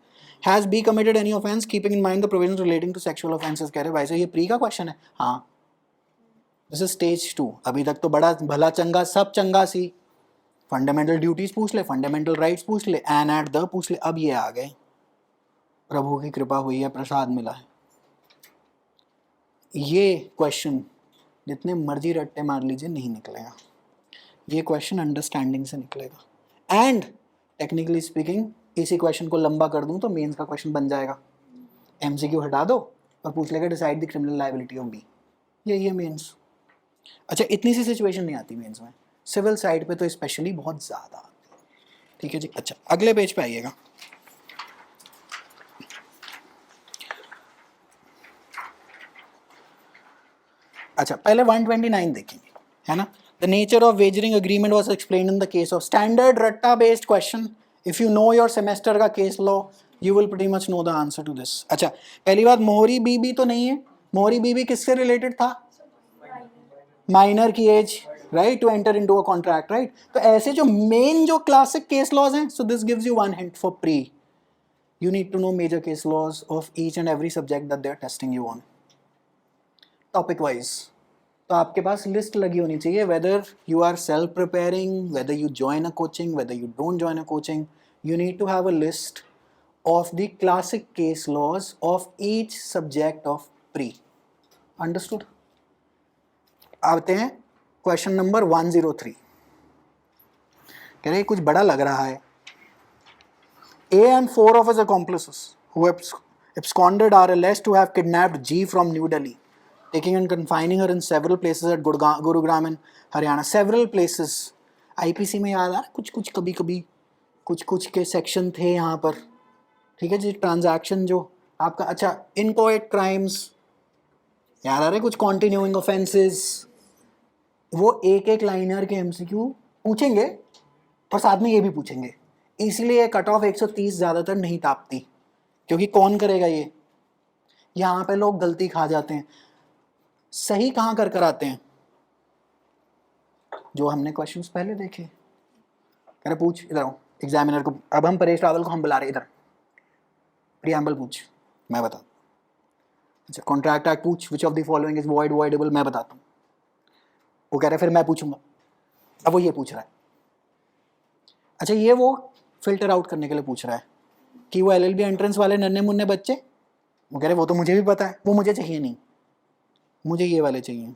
Has B committed any offense keeping in mind the provisions relating to sexual offenses? कह रहे भाई साहब ये प्री का क्वेश्चन है. हाँ, दिस इज स्टेज 2. अभी तक तो बड़ा भला चंगा, सब चंगा सी. फंडामेंटल ड्यूटीज पूछ ले, फंडामेंटल राइट्स पूछ ले, एन एट द पूछ ले. अब ये आ गए, प्रभु की कृपा हुई है, प्रसाद मिला है. ये क्वेश्चन जितने मर्जी रट्टे मार लीजिए नहीं निकलेगा. ये क्वेश्चन अंडरस्टैंडिंग से निकलेगा. एंड टेक्निकली स्पीकिंग, इसी क्वेश्चन को लंबा कर दूं तो मेंस का क्वेश्चन बन जाएगा. एमसीक्यू हटा दो और पूछ लेगा decide the criminal liability of B. यही है मेंस. अच्छा, इतनी सी सिचुएशन नहीं आती मेंस में, सिविल साइड पे तो स्पेशली बहुत ज़्यादा आती है. ठीक है जी. अच्छा, अगले पेज पे आइएगा. अच्छा, पहले 129 देखेंगे, है ना. The nature of wagering agreement was explained in the case of standard ratta based question. If you know your semester का case law, you will pretty much know the answer to this. अच्छा, पहली बात, मोहरी बीबी तो नहीं है. मोहरी बीबी किससे रिलेटेड था? माइनर की age, right, to enter into a contract, right. तो ऐसे जो मेन जो क्लासिक केस लॉज हैं, so this gives you one hint for pre. You need to know major case laws of each and every subject that they are testing you on. Topic wise, तो आपके पास list लगी होनी चाहिए. Whether you are self preparing, whether you join a coaching, whether you don't join a coaching, you need to have a list of the classic case laws of each subject of pre. Understood. आते हैं question number 103. कह रहे कुछ बड़ा लग रहा है. A and 4 of his accomplices who absconded are alleged to have kidnapped G from New Delhi, taking and confining her in several places at Gurugram in Haryana. Several places. IPC में याद आ रहा है कुछ कभी कुछ के सेक्शन थे यहाँ पर. ठीक है जी. ट्रांजैक्शन जो आपका, अच्छा, इनकोएट क्राइम्स याद आ रहे, कुछ कॉन्टिन्यूइंग ऑफेंसेस. वो एक लाइनर के MCQ पूछेंगे और साथ में ये भी पूछेंगे. इसलिए कट ऑफ 130 ज़्यादातर नहीं तापती, क्योंकि कौन करेगा ये. यहाँ पे लोग गलती खा जाते हैं. सही कहाँ कर आते हैं? जो हमने क्वेश्चंस पहले देखे. अरे पूछ, इधर आओ. एग्जामिनर को, अब हम परेश रावल को हम बुला रहे, इधर प्रियम्बल पूछ, मैं बता. अच्छा कॉन्ट्रैक्ट एक्ट पूछ, विच of the following is void voidable, मैं बताता हूँ। वो कह रहा है फिर मैं पूछूंगा, अब वो ये पूछ रहा है। अच्छा ये वो फिल्टर आउट करने के लिए पूछ रहा है कि वो एलएलबी एंट्रेंस वाले नन्हे मुन्ने बच्चे, वो कह रहे वो तो मुझे भी पता है, वो मुझे चाहिए नहीं, मुझे ये वाले चाहिए।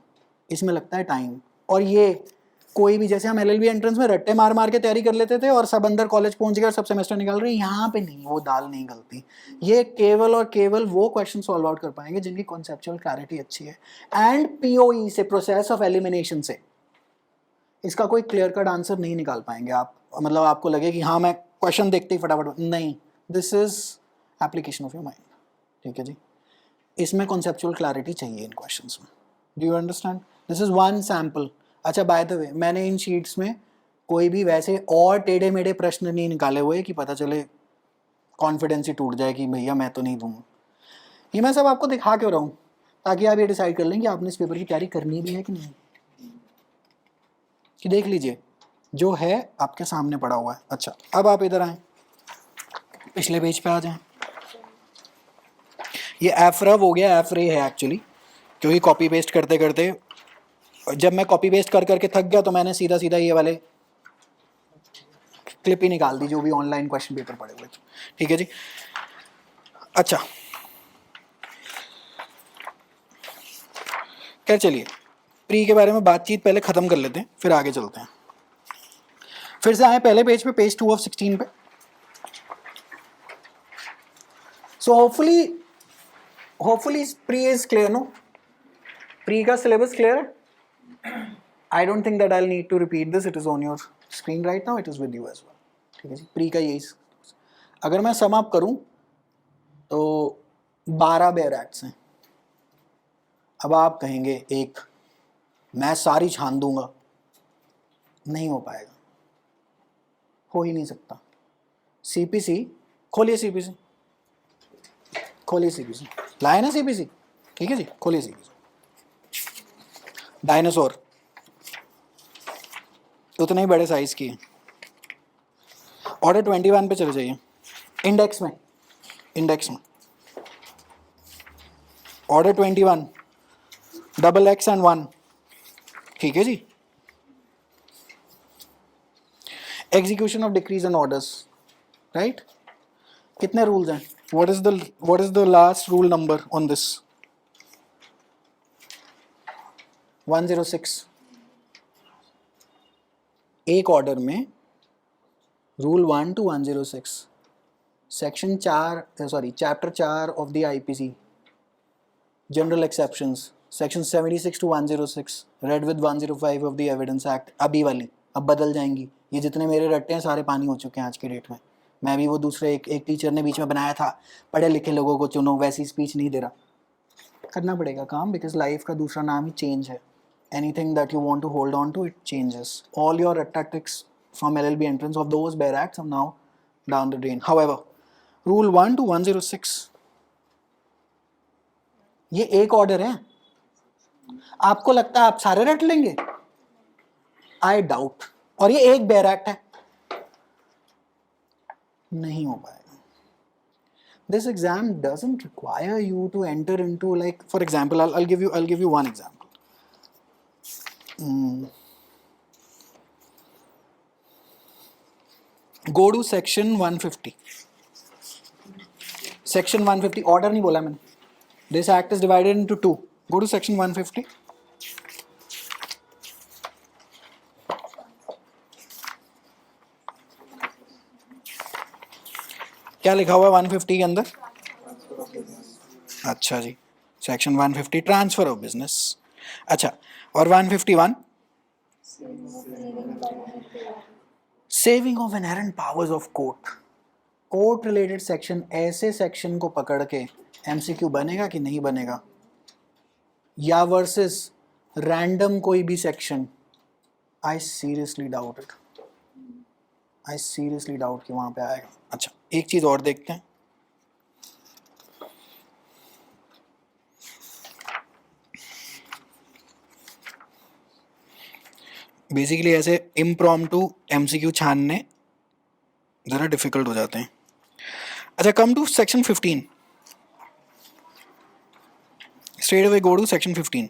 इसमें लगता है टाइम। और ये कोई भी, जैसे हम एलएलबी एंट्रेंस में रट्टे मार मार के तैयारी कर लेते थे और सब अंदर कॉलेज पहुंच गए और सब सेमेस्टर निकाल रहे हैं, यहाँ पे नहीं, वो दाल नहीं गलती। ये केवल और केवल वो क्वेश्चन सॉल्व आउट कर पाएंगे जिनकी कॉन्सेप्चुअल क्लैरिटी अच्छी है। एंड पीओई से, प्रोसेस ऑफ एलिमिनेशन से, इसका कोई क्लियर कट आंसर नहीं निकाल पाएंगे आप। मतलब आपको लगे कि हाँ मैं क्वेश्चन देखते ही फटाफट, नहीं, this is application of your mind. ठीक है जी, इसमें कॉन्सेप्चुअल क्लैरिटी चाहिए इन क्वेश्चंस में। Do you understand? This is one sample. अच्छा बाय द वे, मैंने इन शीट्स में कोई भी वैसे और टेढ़े मेढ़े प्रश्न नहीं निकाले हुए कि पता चले कॉन्फिडेंस ही टूट जाए कि भैया मैं तो नहीं दूंगा। ये मैं सब आपको दिखा क्यों रहा हूँ, ताकि आप ये डिसाइड कर लें कि आपने इस पेपर की तैयारी करनी भी है कि नहीं। कि देख लीजिए जो है आपके सामने पड़ा हुआ है। अच्छा अब आप इधर आए, पिछले पेज पे आ जाएं। ये एफरव हो गया, एफरे है एक्चुअली, क्योंकि कॉपी पेस्ट करते करते जब मैं कॉपी पेस्ट कर करके थक गया तो मैंने सीधा सीधा ये वाले क्लिप ही निकाल दी जो भी ऑनलाइन क्वेश्चन पेपर पड़े हुए थे। ठीक है जी। अच्छा क्या, चलिए प्री के बारे में बातचीत पहले खत्म कर लेते हैं, फिर आगे चलते हैं। फिर से आए पहले पेज पे, पेज 2 of 16 पे। So hopefully pre is clear, no? Pre का सिलेबस क्लियर है? I don't think that I need to repeat this, it is on your screen right now, it is with you as well. ठीक है जी, pre का यही। अगर मैं sum up करूं तो 12 बेयर एक्ट्स हैं। अब आप कहेंगे एक मैं सारी छान दूंगा, नहीं हो पाएगा, हो ही नहीं सकता। सीपीसी खोलिए, सीपीसी खोलिए, सीपीसी लाए ना सीपीसी। ठीक है जी, खोलिए सीपीसी। डायनासोर उतने ही बड़े साइज की है। ऑर्डर 21 पे चले जाइए, इंडेक्स में, इंडेक्स में ऑर्डर 21, डबल एक्स एंड 1। ठीक है जी। Execution of decrees and orders, right? कितने रूल्स हैं? What is the last rule number on this? 106। एक ऑर्डर में rule 1 to 106, section 4, sorry chapter 4 of the IPC, general exceptions, section 76 to 106, read with 105 of the evidence act. अभी वाली अब बदल जाएंगी। ये जितने मेरे रट्टे हैं सारे पानी हो चुके हैं आज के डेट में। मैं भी वो दूसरे एक टीचर ने बीच में बनाया था, पढ़े लिखे लोगों को चुनो, वैसी स्पीच नहीं दे रहा। करना पड़ेगा काम, बिकॉज लाइफ का दूसरा नाम ही चेंज है। Anything that you want to hold on to, it changes. All your tactics from LLB entrance of those bare acts are now down the drain. However, rule 1 to 106, ये एक order है। आपको लगता है आप सारे रट लेंगे? I doubt. और ये एक बेयर एक्ट है, नहीं हो पाएगा। This exam doesn't require you to enter into, like, for example, I'll give you one example. Go to section 150. Section 150, order नहीं बोला मैंने. This act is divided into 2. Go to section 150. क्या लिखा हुआ है 150 के अंदर? अच्छा जी, सेक्शन 150 ट्रांसफर ऑफ बिजनेस। अच्छा, और 151 saving of inherent powers of court. Court related section, ऐसे सेक्शन को पकड़ के एमसीक्यू बनेगा कि नहीं बनेगा, या वर्सेस रैंडम कोई भी section? I seriously doubt it, I seriously doubt कि वहां पे आएगा। अच्छा, एक चीज और देखते हैं। बेसिकली ऐसे इम्प्रॉम्प्टू एमसीक्यू छानने ज़रा डिफिकल्ट हो जाते हैं। अच्छा, come to section 15। straight away go to section 15.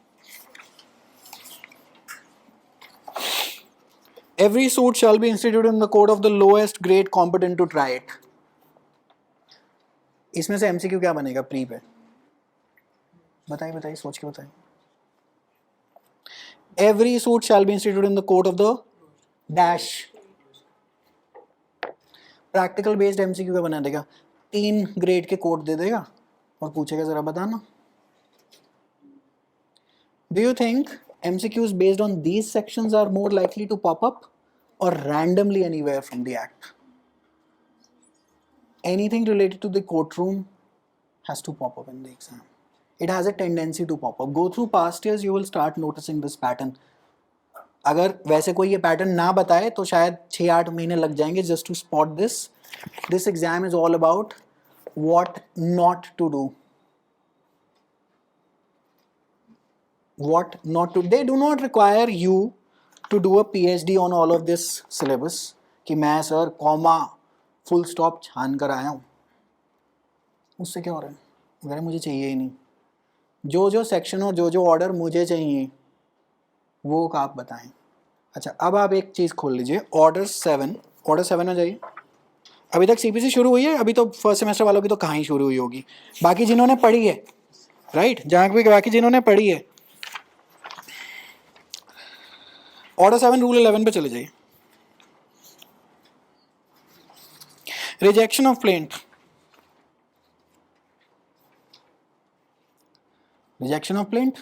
Every suit shall be instituted in the court of the lowest grade competent to try it. इसमें से MCQ क्या बनेगा प्री पे? बताइए सोच के बताइए. Every suit shall be instituted in the court of the dash. Practical based MCQ का बना देगा, 3 ग्रेड के कोड दे देगा और पूछेगा जरा बताना. Do you think MCQs based on these sections are more likely to pop up or randomly anywhere from the act? Anything related to the courtroom has to pop up in the exam. It has a tendency to pop up. Go through past years, you will start noticing this pattern. अगर वैसे कोई ये pattern ना बताए तो शायद 6-8 महीने लग जाएंगे just to spot this. This exam is all about what not to do. What not to. They do not require you to do a PhD on all of this syllabus. कि मैं sir comma full stop छान कर आया हूँ. उससे क्या हो रहा है? अगर मुझे चाहिए ही नहीं. जो सेक्शन और जो ऑर्डर मुझे चाहिए वो आप बताएं. अच्छा, अब आप एक चीज़ खोल लीजिए, ऑर्डर 7 में जाइए. अभी तक CPC शुरू हुई है, अभी तो फर्स्ट सेमेस्टर वालों की तो कहाँ ही शुरू हुई होगी. बाकी जिन्होंने पढ़ी है, राइट, जहाँ भी बाकी जिन्होंने पढ़ी है, ऑर्डर 7 रूल 11 पे चले जाइए. Rejection of plaint. Rejection of plaint.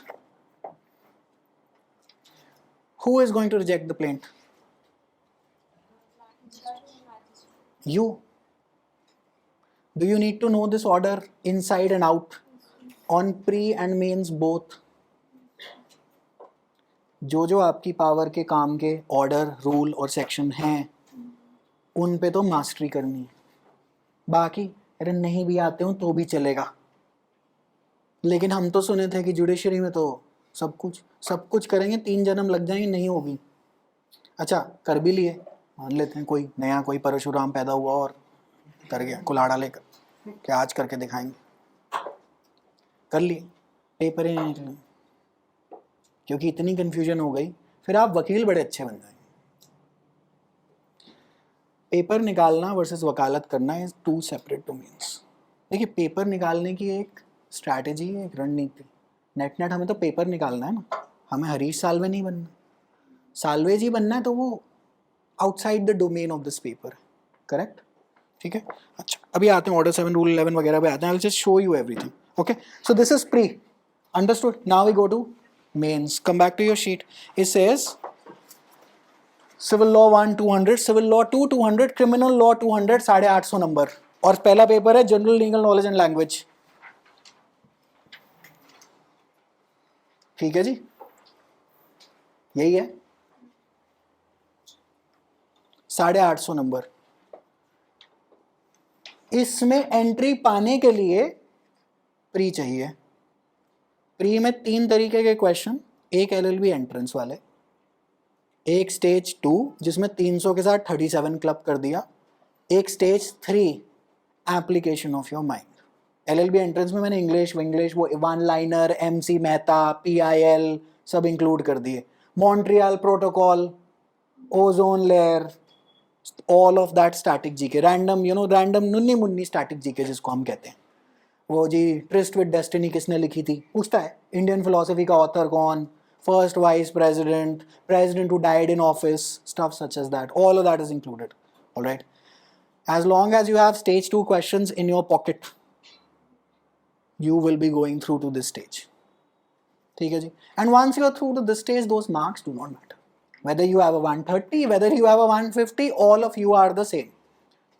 Who is going to reject the plaint? You. Do you need to know this order inside and out? On pre and mains both. जो आपकी power के काम के order, rule और section हैं, उन पे तो मास्टरी करनी है. बाकी अरे नहीं भी आते हो तो भी चलेगा. लेकिन हम तो सुने थे कि जुडिशरी में तो सब कुछ करेंगे, 3 जन्म लग जाएंगे, नहीं होगी. अच्छा, कर भी लिए, मान लेते हैं कोई नया कोई परशुराम पैदा हुआ और कर गया कुल्हाड़ा लेकर, क्या आज करके दिखाएंगे. कर लिए, पेपर ही नहीं निकले क्योंकि इतनी कन्फ्यूजन हो गई. फिर आप वकील बड़े अच्छे बन जाएंगे. पेपर निकालना वर्सेस वकालत करना इज 2 सेपरेट डोमेन्स. देखिए, पेपर निकालने की एक स्ट्रैटेजी है, एक रणनीति. नेट हमें तो पेपर निकालना है ना, हमें हरीश साल्वे नहीं बनना. साल्वे जी बनना है तो वो outside the domain of this paper. Correct, ठीक है. अच्छा, अभी आते हैं ऑर्डर 7 रूल 11 वगैरह पे आते हैं. I will just show you everything. Okay, so this is pre, understood. Now we go to mains. Come back to your sheet. It says civil law 1 200, civil law 2 200, criminal law 200, 850 number. और पहला paper है general legal knowledge and language. ठीक है जी, यही है. 850 number. इसमें entry पाने के लिए प्री चाहिए. प्री में 3 तरीके के क्वेश्चन, एक LLB एंट्रेंस वाले, एक स्टेज 2 जिसमें 300 के साथ 37 क्लब कर दिया, एक stage 3 application of your mind. LLB entrance में मैंने इंग्लिश वो 1 लाइनर, MC मेहता, PIL सब इंक्लूड कर दिए. Montreal protocol, ozone layer, all of that static GK. Random random नुन्नी मुन्नी स्टैटिक जीके जिसको हम कहते हैं. वो जी ट्रिस्ट विद डेस्टिनी किसने लिखी थी पूछता है. इंडियन फिलोसफी का ऑथर कौन, first vice president, president who died in office, stuff such as that. All of that is included. Alright, as long as you have stage 2 questions in your pocket, you will be going through to this stage. ठीक है जी. And once you are through to this stage, those marks do not matter. Whether you have a 130, whether you have a 150, all of you are the same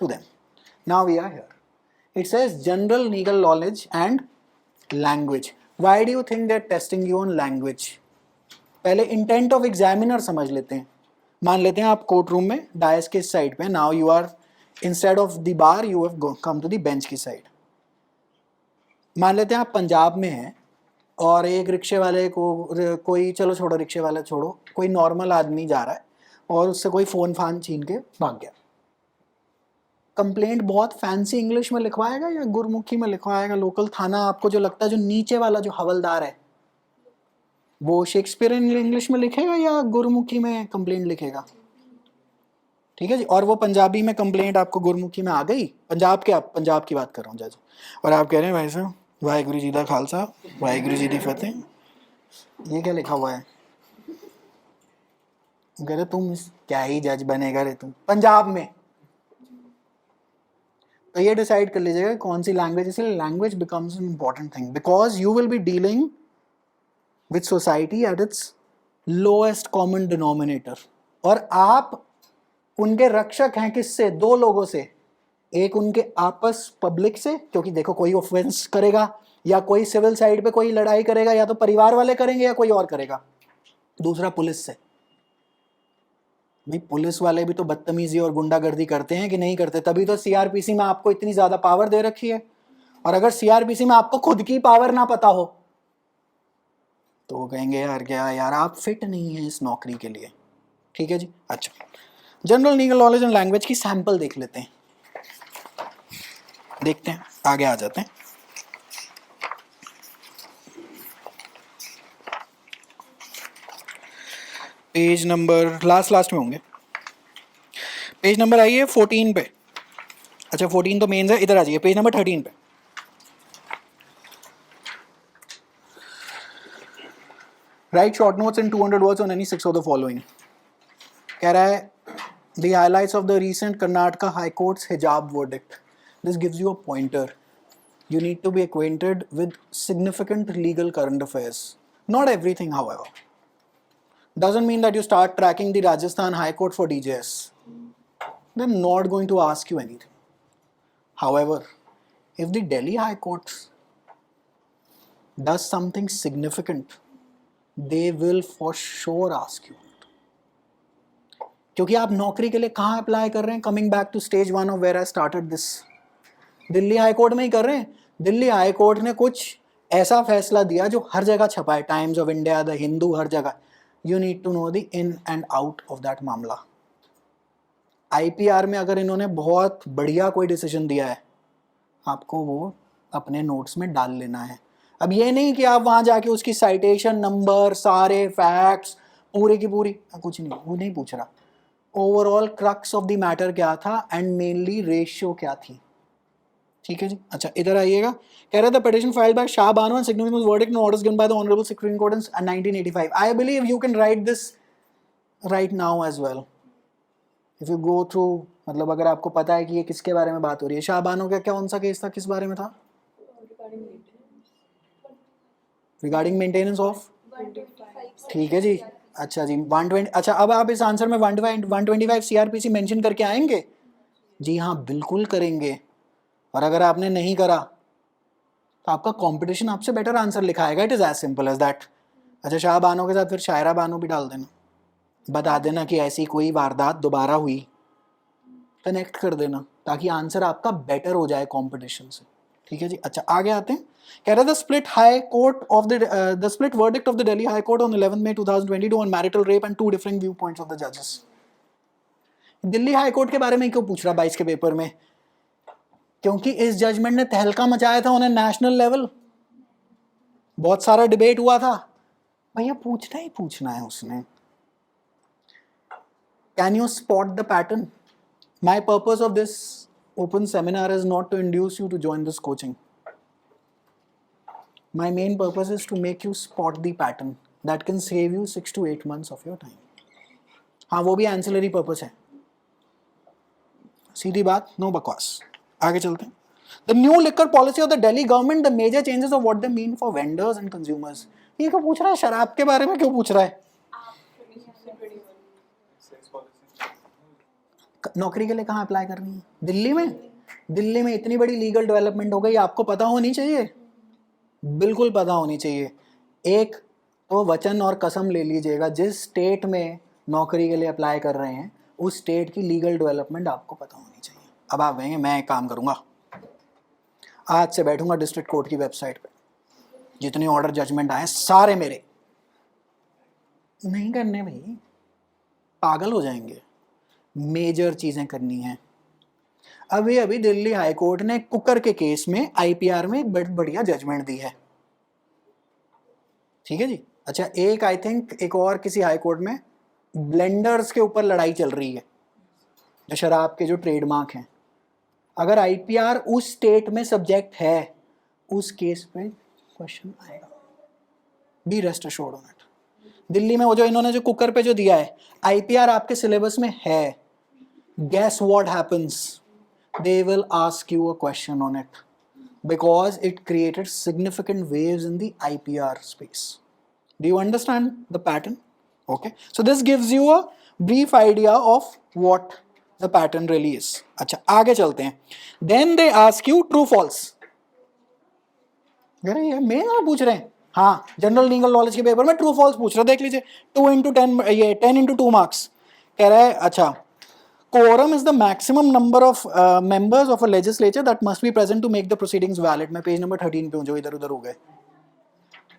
to them. Now we are here. It says general legal knowledge and language. Why do you think they're testing you on language? पहले intent of examiner समझ लेते हैं. मान लेते हैं आप court room में DISE के साइड पे. Now you are instead of the bar, you have come to the bench की साइड. मान लेते हैं आप पंजाब में हैं और एक रिक्शे वाले को कोई, चलो छोड़ो रिक्शे वाला छोड़ो, कोई नॉर्मल आदमी जा रहा है और उससे कोई फ़ोन फान छीन के भाग गया. कंप्लेंट बहुत फैंसी इंग्लिश में लिखवाएगा या गुरमुखी में लिखवाएगा? लोकल थाना आपको जो लगता है, जो नीचे वाला जो हवलदार है वो शेक्सपियरियन इंग्लिश में लिखेगा या गुरमुखी में कंप्लेंट लिखेगा? ठीक है जी। और वो पंजाबी में कंप्लेंट आपको गुरमुखी में आ गई, पंजाब की बात कर रहा हूँ जज, और आप कह रहे हैं भाई साहब वाहिगुरु जी दा खालसा वाहिगुरु जी दी फतेह, ये क्या लिखा हुआ है? कह रहे तुम क्या ही जज बनेगा रे तुम पंजाब में। तो ये डिसाइड कर लीजिएगा कौन सी लैंग्वेज, इसलिए language becomes an important thing because you will be dealing with society at its lowest common denominator, और आप उनके रक्षक हैं किससे? दो लोगों से, एक उनके आपस पब्लिक से, क्योंकि देखो कोई ऑफेंस करेगा या कोई सिविल साइड पे कोई लड़ाई करेगा या तो परिवार वाले करेंगे या कोई और करेगा, दूसरा पुलिस से। भाई पुलिस वाले भी तो बदतमीजी और गुंडागर्दी करते हैं कि नहीं करते? तभी तो सीआरपीसी में आपको इतनी ज्यादा पावर दे रखी है, और अगर सीआरपीसी में आपको खुद की पावर ना पता हो तो वो कहेंगे यार क्या यार आप फिट नहीं है इस नौकरी के लिए। ठीक है जी। अच्छा, general legal knowledge and language की सैंपल देख लेते हैं, देखते हैं, आगे आ जाते हैं। पेज नंबर लास्ट में होंगे, पेज नंबर आइए 14 पे। अच्छा 14 तो मेंस है, इधर आ जाइए पेज नंबर 13 पे। Right short notes in 200 words on any 6 of the following. कह रहा है the highlights of the recent Karnataka High Court's hijab verdict. This gives you a pointer. You need to be acquainted with significant legal current affairs. Not everything, however. Doesn't mean that you start tracking the Rajasthan High Court for DJS. They're not going to ask you anything. However, if the Delhi High Court does something significant, they will for sure ask you. क्योंकि आप नौकरी के लिए कहाँ apply कर रहे हैं? Coming back to stage 1 of where I started this, Delhi high court में ही कर रहे हैं। दिल्ली हाई कोर्ट ने कुछ ऐसा फैसला दिया जो हर जगह छपा है, Times of India, the Hindu, हर जगह। You need to know the in and out of that मामला। आईपीआर में अगर इन्होंने बहुत बढ़िया कोई डिसीजन दिया है, आपको वो अपने नोट्स में डाल लेना है। अब ये नहीं कि आप वहाँ जाके उसकी साइटेशन नंबर, सारे फैक्ट्स, पूरी की पूरी, कुछ नहीं, वो नहीं पूछ रहा। Overall crux of the matter क्या था एंड मेनली रेशियो क्या थी। ठीक है जी। अच्छा इधर आइएगा, कह रहा था petition filed by Shah Bano and significant verdict and orders given by the honourable supreme court in 1985। I believe you can write this right now as well if you go through, मतलब अगर आपको पता है कि ये किसके बारे में बात हो रही है। शाह बानो का कौन सा केस था, किस बारे में था? रिगार्डिंग मेंटेनेंस ऑफ, ठीक है जी। अच्छा जी 120। अच्छा अब आप इस आंसर में 125 सीआरपीसी मेंशन करके आएंगे? जी हाँ बिल्कुल करेंगे, और अगर आपने नहीं करा तो आपका कंपटीशन आपसे बेटर आंसर लिखाएगा। It is as simple as that. अच्छा शाह बानो के साथ फिर शायरा बानो भी डाल देना, बता देना कि ऐसी कोई वारदात दोबारा हुई, कनेक्ट कर देना ताकि आंसर आपका बेटर हो जाए कंपटीशन से। ठीक है जी। अच्छा आगे आते हैं, कह रहा था split high court of the split verdict of the Delhi high court on 11 May 2022 on marital rape and 2 different view points of the जजेस। दिल्ली हाई कोर्ट के बारे में क्यों पूछ रहा 22 के पेपर में? क्योंकि इस जजमेंट ने तहलका मचाया था उन्हें नेशनल लेवल, बहुत सारा डिबेट हुआ था। भैया पूछना ही पूछना है उसने। Can you spot the pattern? My purpose of this open seminar is not to induce you to join this coaching. My main purpose is to make you spot the pattern that can save you 6 to 8 months of your time. हाँ वो भी ancillary purpose है, सीधी बात, no बकवास। आगे चलते हैं। The new liquor policy of the Delhi government, the major changes of what they mean for vendors and consumers. ये क्यों पूछ रहा है? शराब के बारे में क्यों पूछ रहा है? नौकरी के लिए कहाँ अप्लाई करनी है? दिल्ली में। दिल्ली में इतनी बड़ी लीगल डेवलपमेंट हो गई, आपको पता होनी चाहिए, बिल्कुल पता होनी चाहिए। एक तो वचन और कसम ले लीजिएगा, जिस स्टेट में नौकरी के लिए अप्लाई कर रहे हैं उस स्टेट की लीगल डेवलपमेंट आपको पता होनी चाहिए। अब आप कहेंगे मैं एक काम करूँगा, आज से बैठूंगा डिस्ट्रिक्ट कोर्ट की वेबसाइट पे, जितने ऑर्डर जजमेंट आए सारे मेरे। नहीं करने भाई, पागल हो जाएंगे। मेजर चीज़ें करनी हैं। अभी दिल्ली हाई कोर्ट ने कुकर के केस में आईपीआर में एक बढ़िया जजमेंट दी है। ठीक है जी। अच्छा एक आई थिंक एक और किसी हाई कोर्ट में ब्लेंडर्स के ऊपर लड़ाई चल रही है, जो शराब के जो ट्रेडमार्क हैं, अगर आईपीआर उस स्टेट में सब्जेक्ट है उस केस में क्वेश्चन आएगा, be rest assured on it. Delhi में वो जो इन्होंने जो कुकर पे जो दिया है, आईपीआर आपके सिलेबस में है, guess what happens, they will ask you a question on it because it created significant waves in the IPR space. Do you understand the pattern? Okay, so this gives you a brief idea of what the pattern really is. अच्छा आगे चलते हैं। Then they ask you true false. अरे ये main आप पूछ रहे हैं, हाँ जनरल लीगल नॉलेज के पेपर में ट्रू फॉल्स पूछ रहे हो, देख लीजिए 2 into 10 ये 10 into 2 मार्क्स कह रहा है। अच्छा quorum is the maximum number of members of a legislature that must be present to make the proceedings valid। मैं पेज नंबर 13 पे हूँ जो इधर उधर हो गए।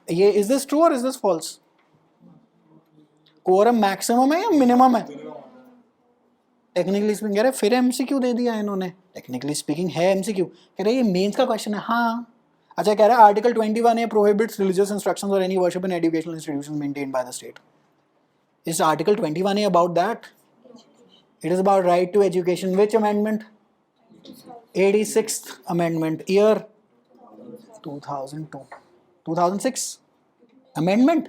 ये is this true or is this false? quorum maximum है या minimum है? टेक्निकली स्पीकिंग कह रहे फिर एमसीक्यू दे दिया इन्होंने, टेक्निकली स्पीकिंग है एमसीक्यू, कह रहे ये मेंस का क्वेश्चन है। हाँ अच्छा कह रहा है article 21 A prohibits religious instructions और any worship in educational institutions maintained by the state. इस article 21 A about that? It is about right to education. Which amendment? 86th amendment. Year 2002. 2006 amendment.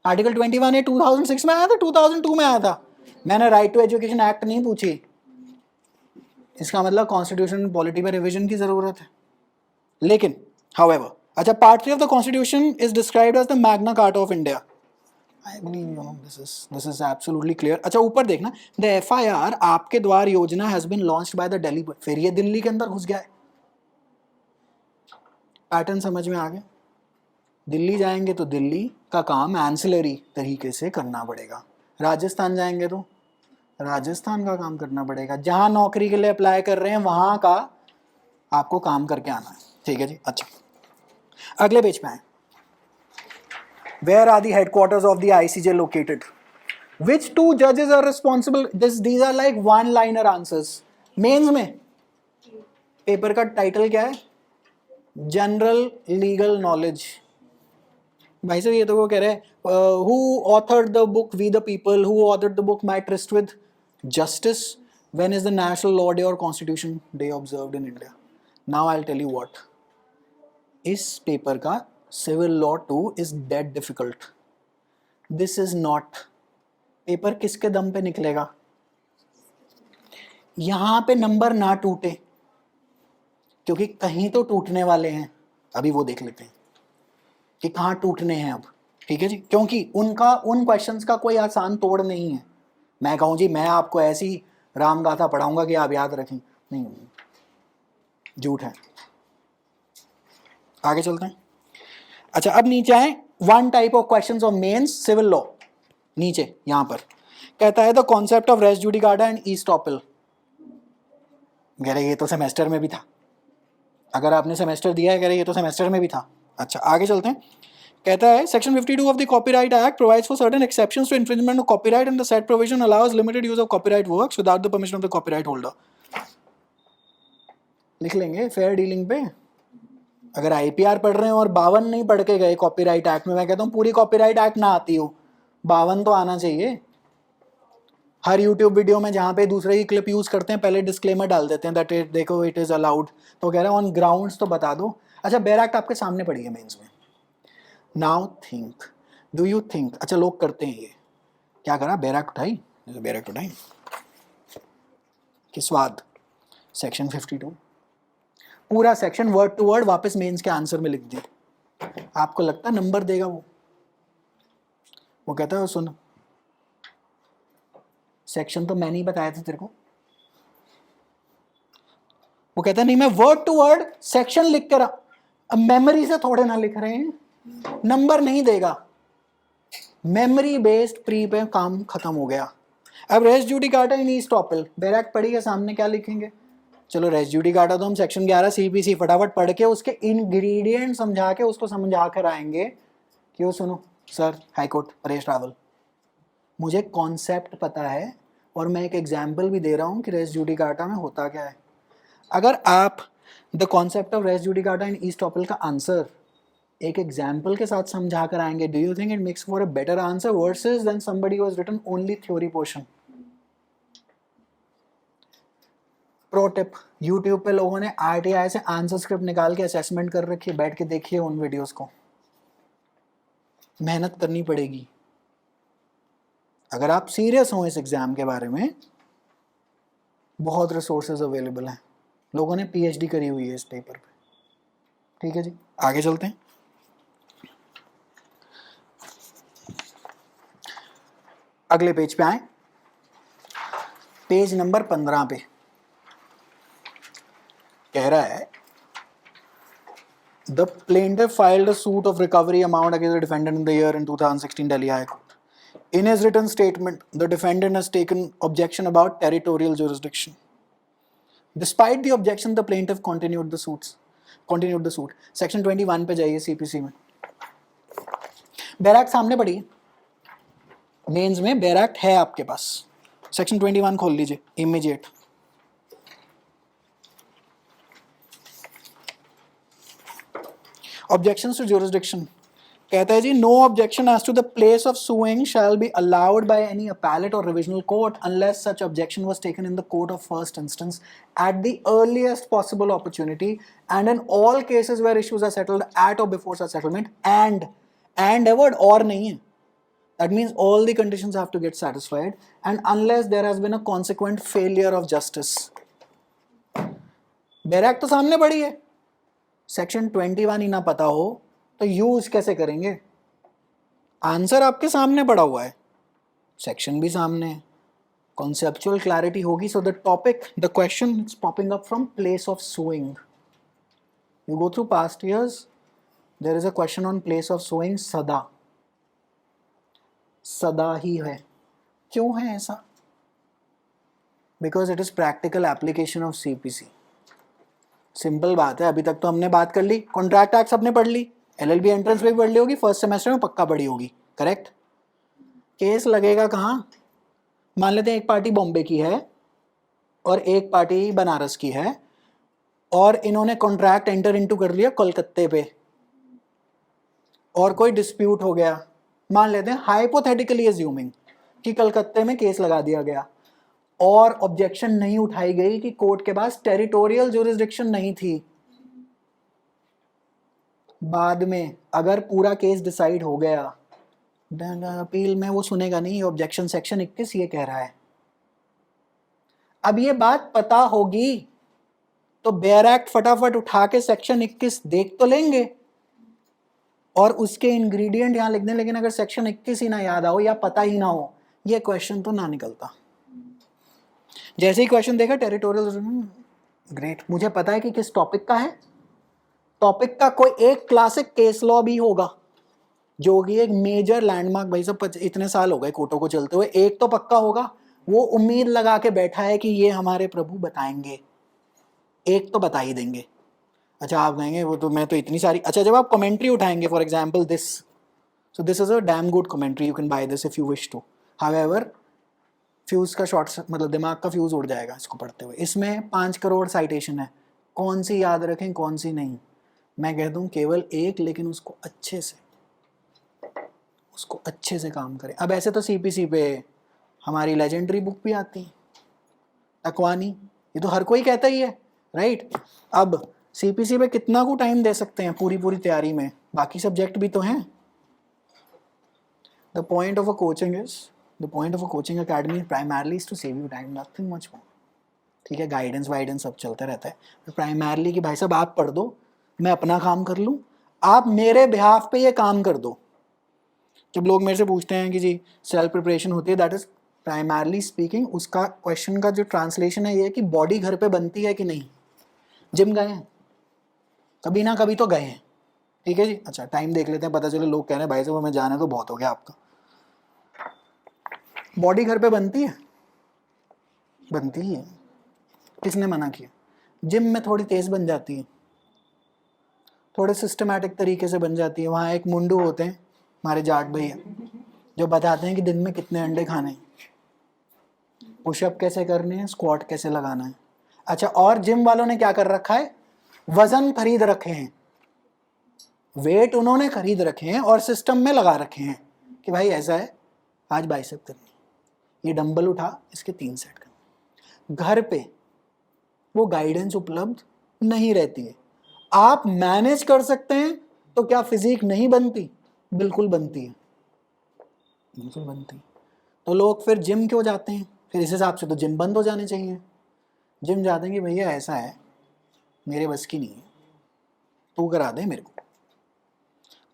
Article 21 2006 में आया था, 2002 में आया था। मैंने right to education act नहीं पूछी, इसका मतलब कॉन्स्टिट्यूशन पॉलिटी में रिवीजन की जरूरत है। लेकिन however, अच्छा part 3 of the constitution is described as the Magna Carta of India. I believe this is absolutely clear. अच्छा ऊपर देखना, the FIR आपके द्वार योजना has been launched by the Delhi, फिर ये दिल्ली के अंदर घुस गया है। पैटर्न समझ में आ गया? दिल्ली जाएंगे तो दिल्ली का काम एंसिलरी तरीके से करना पड़ेगा, राजस्थान जाएंगे तो राजस्थान का काम करना पड़ेगा, जहां नौकरी के लिए अप्लाई कर रहे हैं वहां का आपको काम करके आना है। ठीक है जी। अच्छा अगले पेज पे आए। Where are the headquarters of the ICJ located? Which two judges are responsible? These are like one-liner answers. Mains में पेपर का टाइटल क्या है? General legal knowledge. भाई साहब ये तो वो कह रहे हैं who authored the book We the People? Who authored the book My Tryst with Justice? When is the National Law Day or Constitution Day observed in India? Now I'll tell you what. इस paper का civil law 2 is dead difficult. This is not paper किसके दम पे निकलेगा? यहां पे number ना टूटे, क्योंकि कहीं तो टूटने वाले हैं, अभी वो देख लेते हैं कि कहाँ टूटने हैं अब। ठीक है जी, क्योंकि उनका उन क्वेश्चंस का कोई आसान तोड़ नहीं है। मैं कहूँ जी मैं आपको ऐसी राम गाथा पढ़ाऊंगा कि आप याद रखें, नहीं, झूठ है। आगे चलते हैं। अच्छा अब नीचे आए, one type of questions of mains civil law. नीचे यहां पर कहता है the concept of res judicata and estoppel. कह रहे ये तो सेमेस्टर में भी था, अगर आपने सेमेस्टर दिया है कह रहे ये तो सेमेस्टर में भी था। अच्छा आगे चलते हैं। कहता है section 52 of the copyright act provides for certain exceptions to infringement of copyright and the set provision allows limited use of copyright works without the permission of the copyright holder. लिख लेंगे फेयर डीलिंग पे। अगर IPR पढ़ रहे हो और 52 नहीं पढ़ के गए कॉपीराइट एक्ट में, मैं कहता हूँ पूरी कॉपीराइट एक्ट ना आती हो, 52 तो आना चाहिए। हर यूट्यूब वीडियो में जहाँ पे दूसरे की क्लिप यूज करते हैं पहले डिस्क्लेमर डाल देते हैं दैट इट देखो इट इज अलाउड, तो कह रहे हैं ऑन ग्राउंड्स तो बता दो। अच्छा बेयर एक्ट आपके सामने पड़ी है मेंस में। Now think, do you think, अच्छा लोग करते हैं ये क्या करा, बेयर एक्ट उठाई, बेयर एक्ट उठाई किस बात, सेक्शन 52 पूरा सेक्शन वर्ड टू वर्ड वापस मेंस के आंसर में लिख दिया। आपको लगता है नंबर देगा वो कहता है सुन सेक्शन तो मैंने ही बताया था तेरे को। वो कहता है नहीं मैं वर्ड टू वर्ड सेक्शन लिख कर, अब मेमोरी से थोड़े ना लिख रहे हैं, नंबर नहीं देगा। मेमोरी बेस्ड प्री पे काम खत्म हो गया। अब race judicata in ईस्टॉपल, bare act पढ़ी है सामने, क्या लिखेंगे? चलो रेस जुडिकाटा तो हम सेक्शन 11 सीपीसी फटाफट पढ़ के उसके इंग्रेडिएंट समझा के उसको समझा कर आएंगे कि वो सुनो sir high court Paresh Rawal, मुझे कॉन्सेप्ट पता है और मैं एक एग्जाम्पल भी दे रहा हूँ कि रेस जुडिकाटा में होता क्या है। अगर आप the concept of res judicata in estoppel का आंसर एक एग्जाम्पल के साथ समझा कर आएंगे, do you think it makes for a better answer versus then somebody who has written only theory portion? Pro tip, YouTube पे लोगों ने आरटीआई से आंसर स्क्रिप्ट निकाल के असेसमेंट कर रखी है, बैठ के देखिए उन वीडियोस को, मेहनत करनी पड़ेगी अगर आप सीरियस हो इस एग्जाम के बारे में। बहुत रिसोर्सेज अवेलेबल हैं, लोगों ने पीएचडी करी हुई है इस पेपर पे। ठीक है जी, आगे चलते हैं। अगले पेज पे आए, पेज नंबर 15 पे कह रहा है the plaintiff filed a suit of recovery amount against the defendant in the year in 2016 Delhi high court. In his written statement, the defendant has taken objection about territorial jurisdiction. Despite the objection, the plaintiff continued the suit. Section 21 पे जाइए CPC में, barrack सामने पढ़िए, mains में barrack है आपके पास, section 21 खोल लीजिए इमीडिएट। ऑब्जेक्शंस टू जुरिसडिक्शन कहता है जी, no objection as to the place of suing shall be allowed by any appellate और revisional court unless such objection was taken in the court of first instance at the earliest possible opportunity and in all cases where issues are settled at और before such settlement. And word और नहीं है, that means all the conditions have to get satisfied and unless there has been a consequent failure of justice. Barrack तो सामने पड़ी है, section 21 ही ना पता हो तो यूज कैसे करेंगे? आंसर आपके सामने पड़ा हुआ है, सेक्शन भी सामने है, कॉन्सेप्चुअल क्लैरिटी होगी। So the topic, the question is popping up from place of suing. You go through past years, there is a question on place of suing सदा ही है। क्यों है ऐसा? Because it is practical application of CPC. Simple बात है, अभी तक तो हमने बात कर ली, कॉन्ट्रैक्ट एक्ट सबने पढ़ ली, एलएलबी एंट्रेंस में भी पढ़ ली होगी, फर्स्ट सेमेस्टर में पक्का पढ़ी होगी, करेक्ट। केस लगेगा कहाँ? मान लेते हैं एक पार्टी बॉम्बे की है और एक पार्टी बनारस की है और इन्होंने कॉन्ट्रैक्ट एंटर इनटू कर लिया कोलकाता पे और कोई डिस्प्यूट हो गया, मान लेते हैं हाइपोथेटिकली अज्यूमिंग कि कलकत्ते में केस लगा दिया गया और ऑब्जेक्शन नहीं उठाई गई कि कोर्ट के पास टेरिटोरियल जुरिसडिक्शन नहीं थी। बाद में अगर पूरा केस डिसाइड हो गया, अपील में वो सुनेगा नहीं, ऑब्जेक्शन सेक्शन 21 ये कह रहा है। अब ये बात पता होगी तो बेयर एक्ट फटाफट उठा के सेक्शन 21 देख तो लेंगे और उसके इंग्रेडिएंट यहां लिख दें, लेकिन अगर सेक्शन 21 ही ना याद आओ या पता ही ना हो, ये क्वेश्चन तो ना निकलता। जैसे ही क्वेश्चन देखा टेरिटोरियल, ग्रेट, मुझे पता है कि किस टॉपिक का है, टॉपिक का कोई एक क्लासिक केस लॉ भी होगा जो कि एक मेजर लैंडमार्क, भाई सब इतने साल हो गए कोर्टों को चलते हुए, एक तो पक्का होगा, वो उम्मीद लगा के बैठा है कि ये हमारे प्रभु बताएंगे, एक तो बता ही देंगे। अच्छा आप कहेंगे वो तो मैं तो इतनी सारी, अच्छा जब आप कमेंट्री उठाएंगे for example this, so this is a damn good commentary, you can buy this if you wish to, however fuse का शॉर्ट, मतलब दिमाग का फ्यूज उड़ जाएगा इसको पढ़ते हुए। इसमें 5 करोड़ साइटेशन है, कौन सी याद रखें कौन सी नहीं, मैं कह दूं केवल एक, लेकिन उसको अच्छे से काम करें। अब ऐसे तो सीपीसी पे हमारी लेजेंडरी बुक भी आती है, अकवानी, ये तो हर कोई कहता ही है, राइट। अब सीपीसी पे कितना को टाइम दे सकते हैं पूरी तैयारी में, बाकी सब्जेक्ट भी तो हैं। The point of a coaching academy primarily is to save you time, nothing much more. ठीक है, गाइडेंस वाइडेंस सब चलता रहता है, प्राइमरली कि भाई साहब आप पढ़ दो, मैं अपना काम कर लूँ, आप मेरे बिहाफ पे ये काम कर दो। जब लोग मेरे से पूछते हैं कि जी सेल्फ प्रिपरेशन होती है, दैट इज प्राइमरली स्पीकिंग, उसका क्वेश्चन का जो ट्रांसलेशन है ये कि बॉडी घर पे बनती है कि नहीं। जिम गए हैं कभी ना कभी तो गए हैं, ठीक है जी। अच्छा टाइम देख लेते हैं, पता चले लोग कह रहे हैं भाई साहब हमें जाना तो बहुत हो गया आपका। बॉडी घर पे बनती है, बनती है, किसने मना किया? जिम में थोड़ी तेज बन जाती है, थोड़े सिस्टमैटिक तरीके से बन जाती है। वहाँ एक मुंडू होते हैं हमारे जाट भैया जो बताते हैं कि दिन में कितने अंडे खाने हैं, पुशअप कैसे करने हैं, स्क्वाट कैसे लगाना है। अच्छा, और जिम वालों ने क्या कर रखा है, वजन खरीद रखे हैं, वेट उन्होंने खरीद रखे हैं और सिस्टम में लगा रखे हैं कि भाई ऐसा है, आज बाइसेप करनी, ये डंबल उठा, इसके 3 सेट करने। घर पे वो गाइडेंस उपलब्ध नहीं रहती है। आप मैनेज कर सकते हैं तो क्या फिजिक नहीं बनती? बिल्कुल बनती है, बिल्कुल बनती है। तो लोग फिर जिम क्यों जाते हैं? फिर इस हिसाब से तो जिम बंद हो जाने चाहिए। जिम जाते हैं कि भैया ऐसा है, मेरे बस की नहीं है, तू करा दे मेरे को।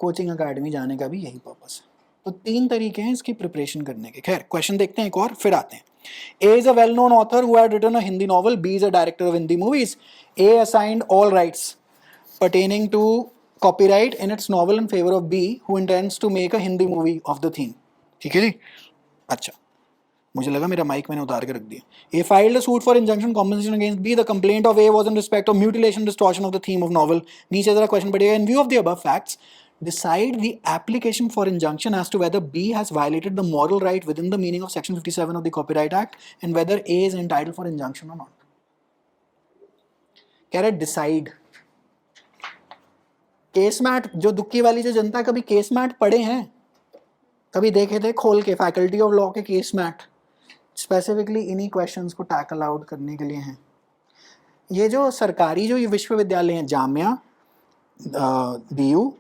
कोचिंग अकेडमी जाने का भी यही पर्पस है। तो 3 तरीके हैं इसकी प्रिपरेशन करने के। खैर क्वेश्चन देखते हैं एक और, फिर आते हैं। A is a well-known author who had written a Hindi novel. B is a director of Hindi movies. A assigned all rights pertaining to copyright in its novel in favor of B, who intends to make a Hindi movie of the theme. ठीक है जी? अच्छा, मुझे लगा मेरा mic मैंने उतार के रख दिया। A filed a suit for injunction compensation against B. The complaint of A was in respect of mutilation, distortion of the theme of novel. नीचे जरा क्वेश्चन पढ़िएगा। In view of the above facts, decide the application for injunction as to whether B has violated the moral right within the meaning of Section 57 of the Copyright Act and whether A is entitled for injunction or not. कह रहे decide. Case mat, जो दुक्की वाली जो जनता, कभी case mat पढ़े हैं? कभी देखे थे खोल के फैकल्टी ऑफ लॉ के केस मैट? स्पेसिफिकली इन्हीं क्वेश्चंस को टैकल आउट करने के लिए हैं। ये जो सरकारी जो ये विश्वविद्यालय हैं, Jamia, DU,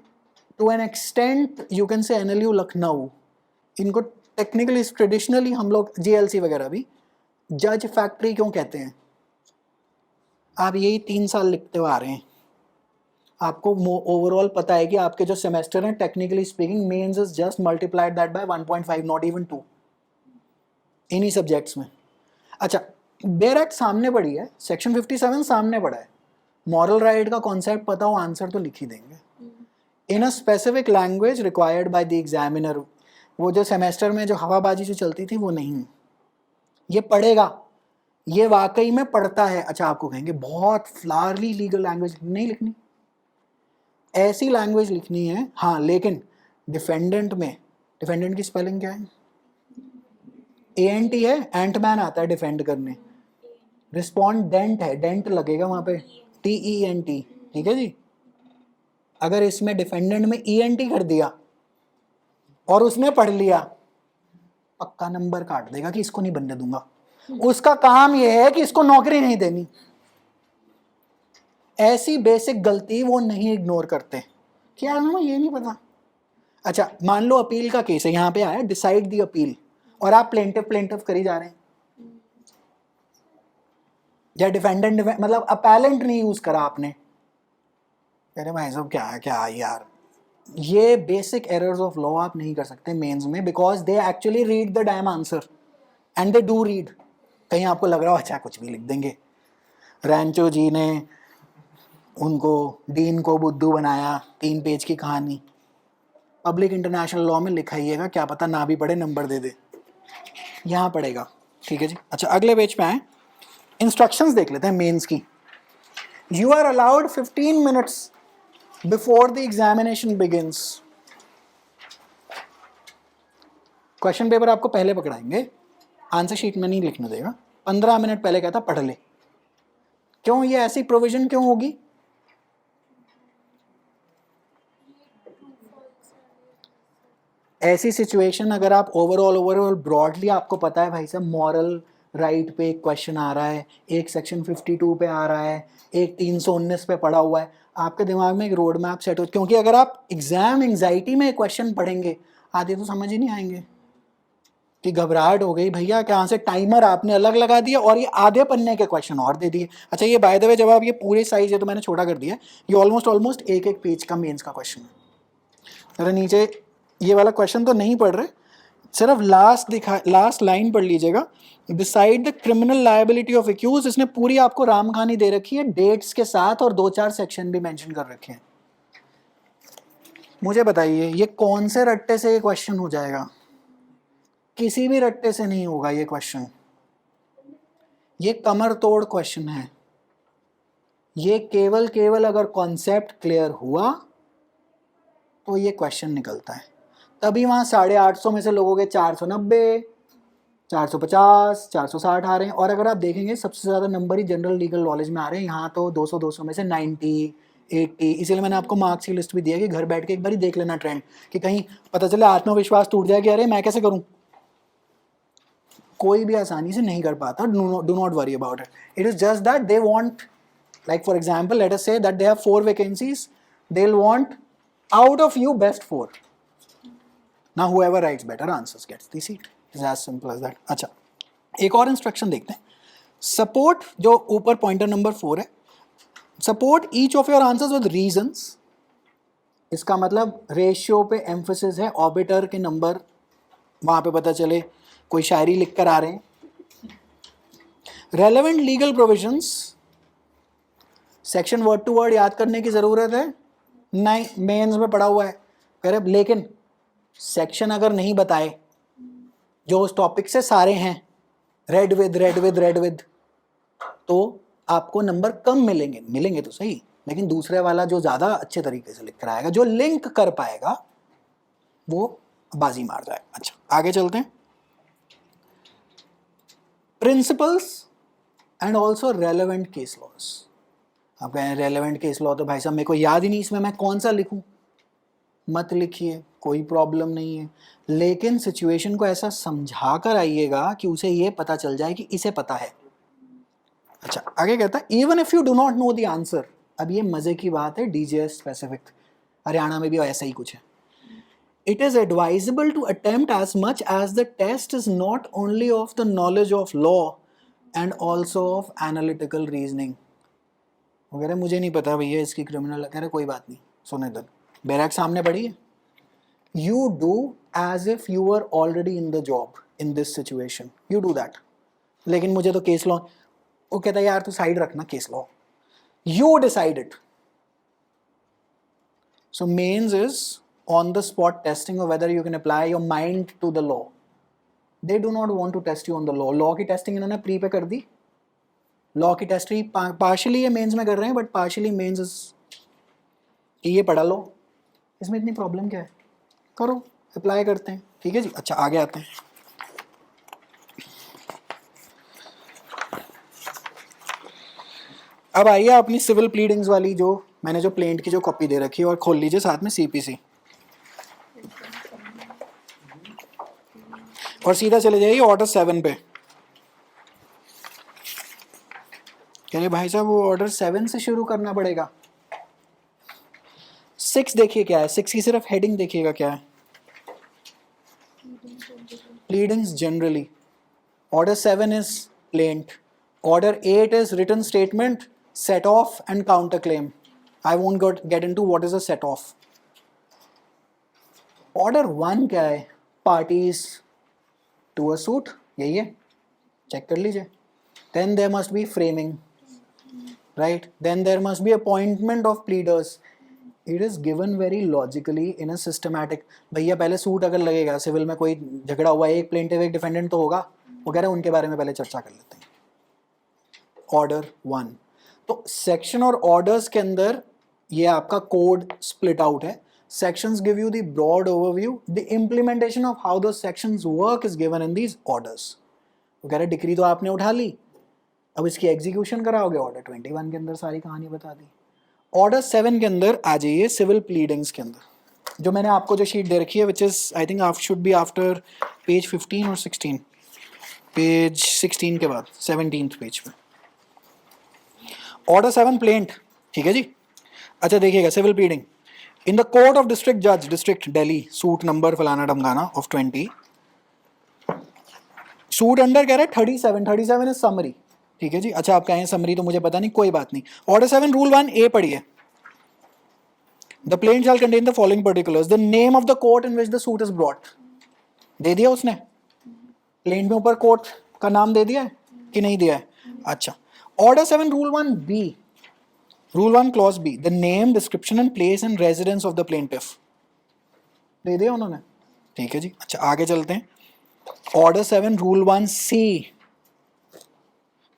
to an extent you can say NLU Lucknow, इनको टेक्निकली ट्रेडिशनली हम लोग JLC वगैरह भी जज फैक्ट्री क्यों कहते हैं? आप यही 3 साल लिखते हुए आ रहे हैं। आपको ओवरऑल पता है कि आपके जो सेमेस्टर हैं, technically speaking, mains is just multiplied that by 1.5, not even 2 इन्हीं सब्जेक्ट्स में। अच्छा, बेयर एक्ट सामने पड़ी है, सेक्शन 57 सामने पड़ा है, मॉरल राइट का कॉन्सेप्ट पता हो, आंसर तो लिख ही देंगे in a specific language required by the examiner. वो जो सेमेस्टर में जो हवाबाजी जो चलती थी वो नहीं, ये पढ़ेगा, ये वाकई में पढ़ता है। अच्छा, आपको कहेंगे बहुत फ्लावरली लीगल लैंग्वेज नहीं लिखनी, ऐसी लैंग्वेज लिखनी है हाँ, लेकिन डिफेंडेंट में, डिफेंडेंट की स्पेलिंग क्या है? ANT है, एंटमैन आता है डिफेंड करने। रिस्पॉन्डेंट है, डेंट लगेगा वहां पे, TENT, ठीक है जी। अगर इसमें डिफेंडेंट में ENT कर दिया और उसने पढ़ लिया, पक्का नंबर काट देगा कि इसको नहीं बनने दूंगा। उसका काम यह है कि इसको नौकरी नहीं देनी। ऐसी बेसिक गलती वो नहीं इग्नोर करते। क्या ना, ये नहीं पता। अच्छा, मान लो अपील का केस है, यहां पे आया डिसाइड दी अपील, और आप प्लेंटिव करी जा रहे हैं, या डिफेंडेंट मतलब अपैलेंट नहीं यूज करा आपने। अरे भाई साहब क्या यार, ये बेसिक एरर्स ऑफ लॉ आप नहीं कर सकते मेंस में, because they actually read the dam answer and they do read. कहीं आपको लग रहा हो अच्छा कुछ भी लिख देंगे, रैंचो जी ने उनको डीन को बुद्धू बनाया, 3 पेज की कहानी, पब्लिक इंटरनेशनल लॉ में लिखाइएगा, क्या पता ना भी पढ़े नंबर दे दे, यहाँ पढ़ेगा। ठीक है जी। अच्छा, अगले पेज पे आए, इंस्ट्रक्शंस देख लेते हैं मेंस की। You are allowed 15 minutes before the examination begins. Question paper आपको पहले पकड़ाएंगे, आंसर शीट में नहीं लिखने देगा, 15 मिनट पहले कहता पढ़ ले। क्यों, ये ऐसी प्रोविजन क्यों होगी? ऐसी सिचुएशन अगर आप ओवरऑल ब्रॉडली आपको पता है भाई साहब मॉरल राइट पे एक क्वेश्चन आ रहा है, एक सेक्शन 52 पे आ रहा है, एक 319 पे पड़ा हुआ है, आपके दिमाग में एक रोड मैप सेट हो। क्योंकि अगर आप एग्जाम एंग्जाइटी में क्वेश्चन पढ़ेंगे, आधे तो समझ ही नहीं आएंगे कि घबराहट हो गई भैया, कहाँ से टाइमर आपने अलग लगा दिया और ये आधे पन्ने के क्वेश्चन और दे दिए। अच्छा, ये बाय द वे जब आप ये पूरे साइज है तो मैंने छोटा कर दिया, ये ऑलमोस्ट एक पेज का मेंस का क्वेश्चन है। अरे नीचे ये वाला क्वेश्चन तो नहीं पढ़ रहे, सिर्फ लास्ट लाइन पढ़ लीजिएगा। Decide the criminal liability of accused. इसने पूरी आपको राम कहानी दे रखी है डेट्स के साथ, और 2-4 सेक्शन भी मेंशन कर रखे हैं। मुझे बताइए ये कौन से रट्टे से ये क्वेश्चन हो जाएगा? किसी भी रट्टे से नहीं होगा ये क्वेश्चन, ये कमर तोड़ क्वेश्चन है। ये केवल अगर कॉन्सेप्ट क्लियर हुआ तो ये क्वेश्चन निकलता है। तभी वहाँ 850 में से लोगों के 490, 450, 460 आ रहे हैं। और अगर आप देखेंगे सबसे ज़्यादा नंबर ही जनरल लीगल नॉलेज में आ रहे हैं। यहाँ तो 200 में से 90, 80, इसीलिए मैंने आपको मार्क्स की लिस्ट भी दिया कि घर बैठ के एक बार देख लेना ट्रेंड, कि कहीं पता चले आत्मविश्वास टूट जाए कि अरे मैं कैसे करूं। कोई भी आसानी से नहीं कर पाता, do not worry about it, it is just that they want, like for example let us say that they have 4 vacancies, they'll want out of you best 4. Now whoever writes better answers gets the seat. It's as simple as that. अच्छा, एक और instruction देखते हैं। Support, जो ऊपर pointer number 4 है, support each of your answers with reasons. इसका मतलब रेशियो पे एम्फोसिस है, ऑर्बिटर के नंबर वहां पे पता चले कोई शायरी लिख कर आ रहे हैं। Relevant legal provisions, section word to word याद करने की ज़रूरत है नहीं, मेंस में पढ़ा हुआ है कह रहे, लेकिन सेक्शन अगर नहीं बताए जो उस टॉपिक से सारे हैं, रेड विद, तो आपको नंबर कम मिलेंगे तो सही, लेकिन दूसरे वाला जो ज़्यादा अच्छे तरीके से लिख कर आएगा, जो लिंक कर पाएगा, वो बाजी मार जाएगा। अच्छा, आगे चलते हैं। Principles and also relevant case laws. आप कहें रेलेवेंट केस लॉ तो भाई साहब मेरे को याद ही नहीं, इसमें मैं कौन सा लिखूं। मत लिखिए, कोई प्रॉब्लम नहीं है, लेकिन सिचुएशन को ऐसा समझा कर आइएगा कि उसे ये पता चल जाए कि इसे पता है। अच्छा, आगे कहता है even if you do not know the answer. अब ये मजे की बात है, डीजीएस स्पेसिफिक, हरियाणा में भी ऐसा ही कुछ है। It is advisable to attempt as much as the test is not only of the knowledge of law and also of analytical reasoning. वो कह रहे मुझे नहीं पता भैया इसकी क्रिमिनल, कह रहे कोई बात नहीं, सुने इधर, बैरक सामने पड़ी है। You do as if you are already in the job in this situation, you do that. लेकिन मुझे तो केस लॉ, वो कहता है यार तू साइड रखना case law, you decide it. So mains is on the spot testing of whether you can apply your mind to the law. They do not want to test you on the law. Law की testing इन्होंने pre पे कर दी, law की test partially ये mains में कर रहे हैं, बट पार्शली मेंस कि ये पढ़ा लो, इसमें इतनी प्रॉब्लम क्या है, करो, अप्लाई करते हैं, ठीक है जी। अच्छा, आगे आते हैं। अब आइए अपनी सिविल प्लीडिंग्स वाली, जो मैंने जो प्लेंट की जो कॉपी दे रखी है, और खोल लीजिए साथ में सीपीसी, और सीधा चले जाइए ऑर्डर 7 पे। कह रहे भाई साहब वो ऑर्डर 7 से शुरू करना पड़ेगा। 6 देखिए क्या है, 6 की सिर्फ हेडिंग देखिएगा क्या है, pleadings generally. Order 7 is plaint, order 8 is written statement, set off and counter claim. I won't get into what is a set off. Order 1 क्या है, पार्टीज टू अ सूट, यही है, चेक कर लीजिए। Then there must be framing, right, then there must be appointment of pleaders. It is given very logically in a systematic। भैया पहले suit अगर लगेगा, सिविल में कोई झगड़ा हुआ है, एक प्लेंटिव एक डिफेंडेंट तो होगा, वो कह रहे हैं उनके बारे में पहले चर्चा कर लेते हैं। ऑर्डर 1, तो सेक्शन और ऑर्डर्स के अंदर ये आपका कोड स्प्लिट आउट है। Sections give you the broad overview, the implementation of how the sections work is given in these orders. वो कह रहे डिक्री तो आपने उठा ली, अब इसकी एग्जीक्यूशन कराओगे। ऑर्डर 21 के अंदर सारी कहानी बता दी। ऑर्डर 7 के अंदर आ जाइए सिविल प्लीडिंग्स के अंदर, जो मैंने आपको जो शीट दे रखी है, विच इज आई थिंक आप शुड बी आफ्टर पेज 15 और 16, पेज 16 के बाद 17th पेज पे ऑर्डर 7 प्लेंट, ठीक है जी। अच्छा देखिएगा, civil pleading in the court of district जज, डिस्ट्रिक्ट दिल्ली, सूट नंबर फलाना ढमकाना ऑफ 20, सूट अंडर कह रहे 37 इज समरी, ठीक है जी। अच्छा आप कहें समरी तो मुझे पता नहीं, कोई बात नहीं। ऑर्डर 7 रूल 1 ए पढ़िए। The plaint shall contain the following particulars, the name of the court in which the suit is brought. दे दिया उसने, प्लेंट में ऊपर कोर्ट का नाम दे दिया है कि नहीं दिया है। अच्छा, order 7 rule 1 B, rule 1 clause B, the name, description and place and residence of the plaintiff, दे दिया उन्होंने, ठीक है जी। अच्छा आगे चलते हैं। Order 7 rule 1 C,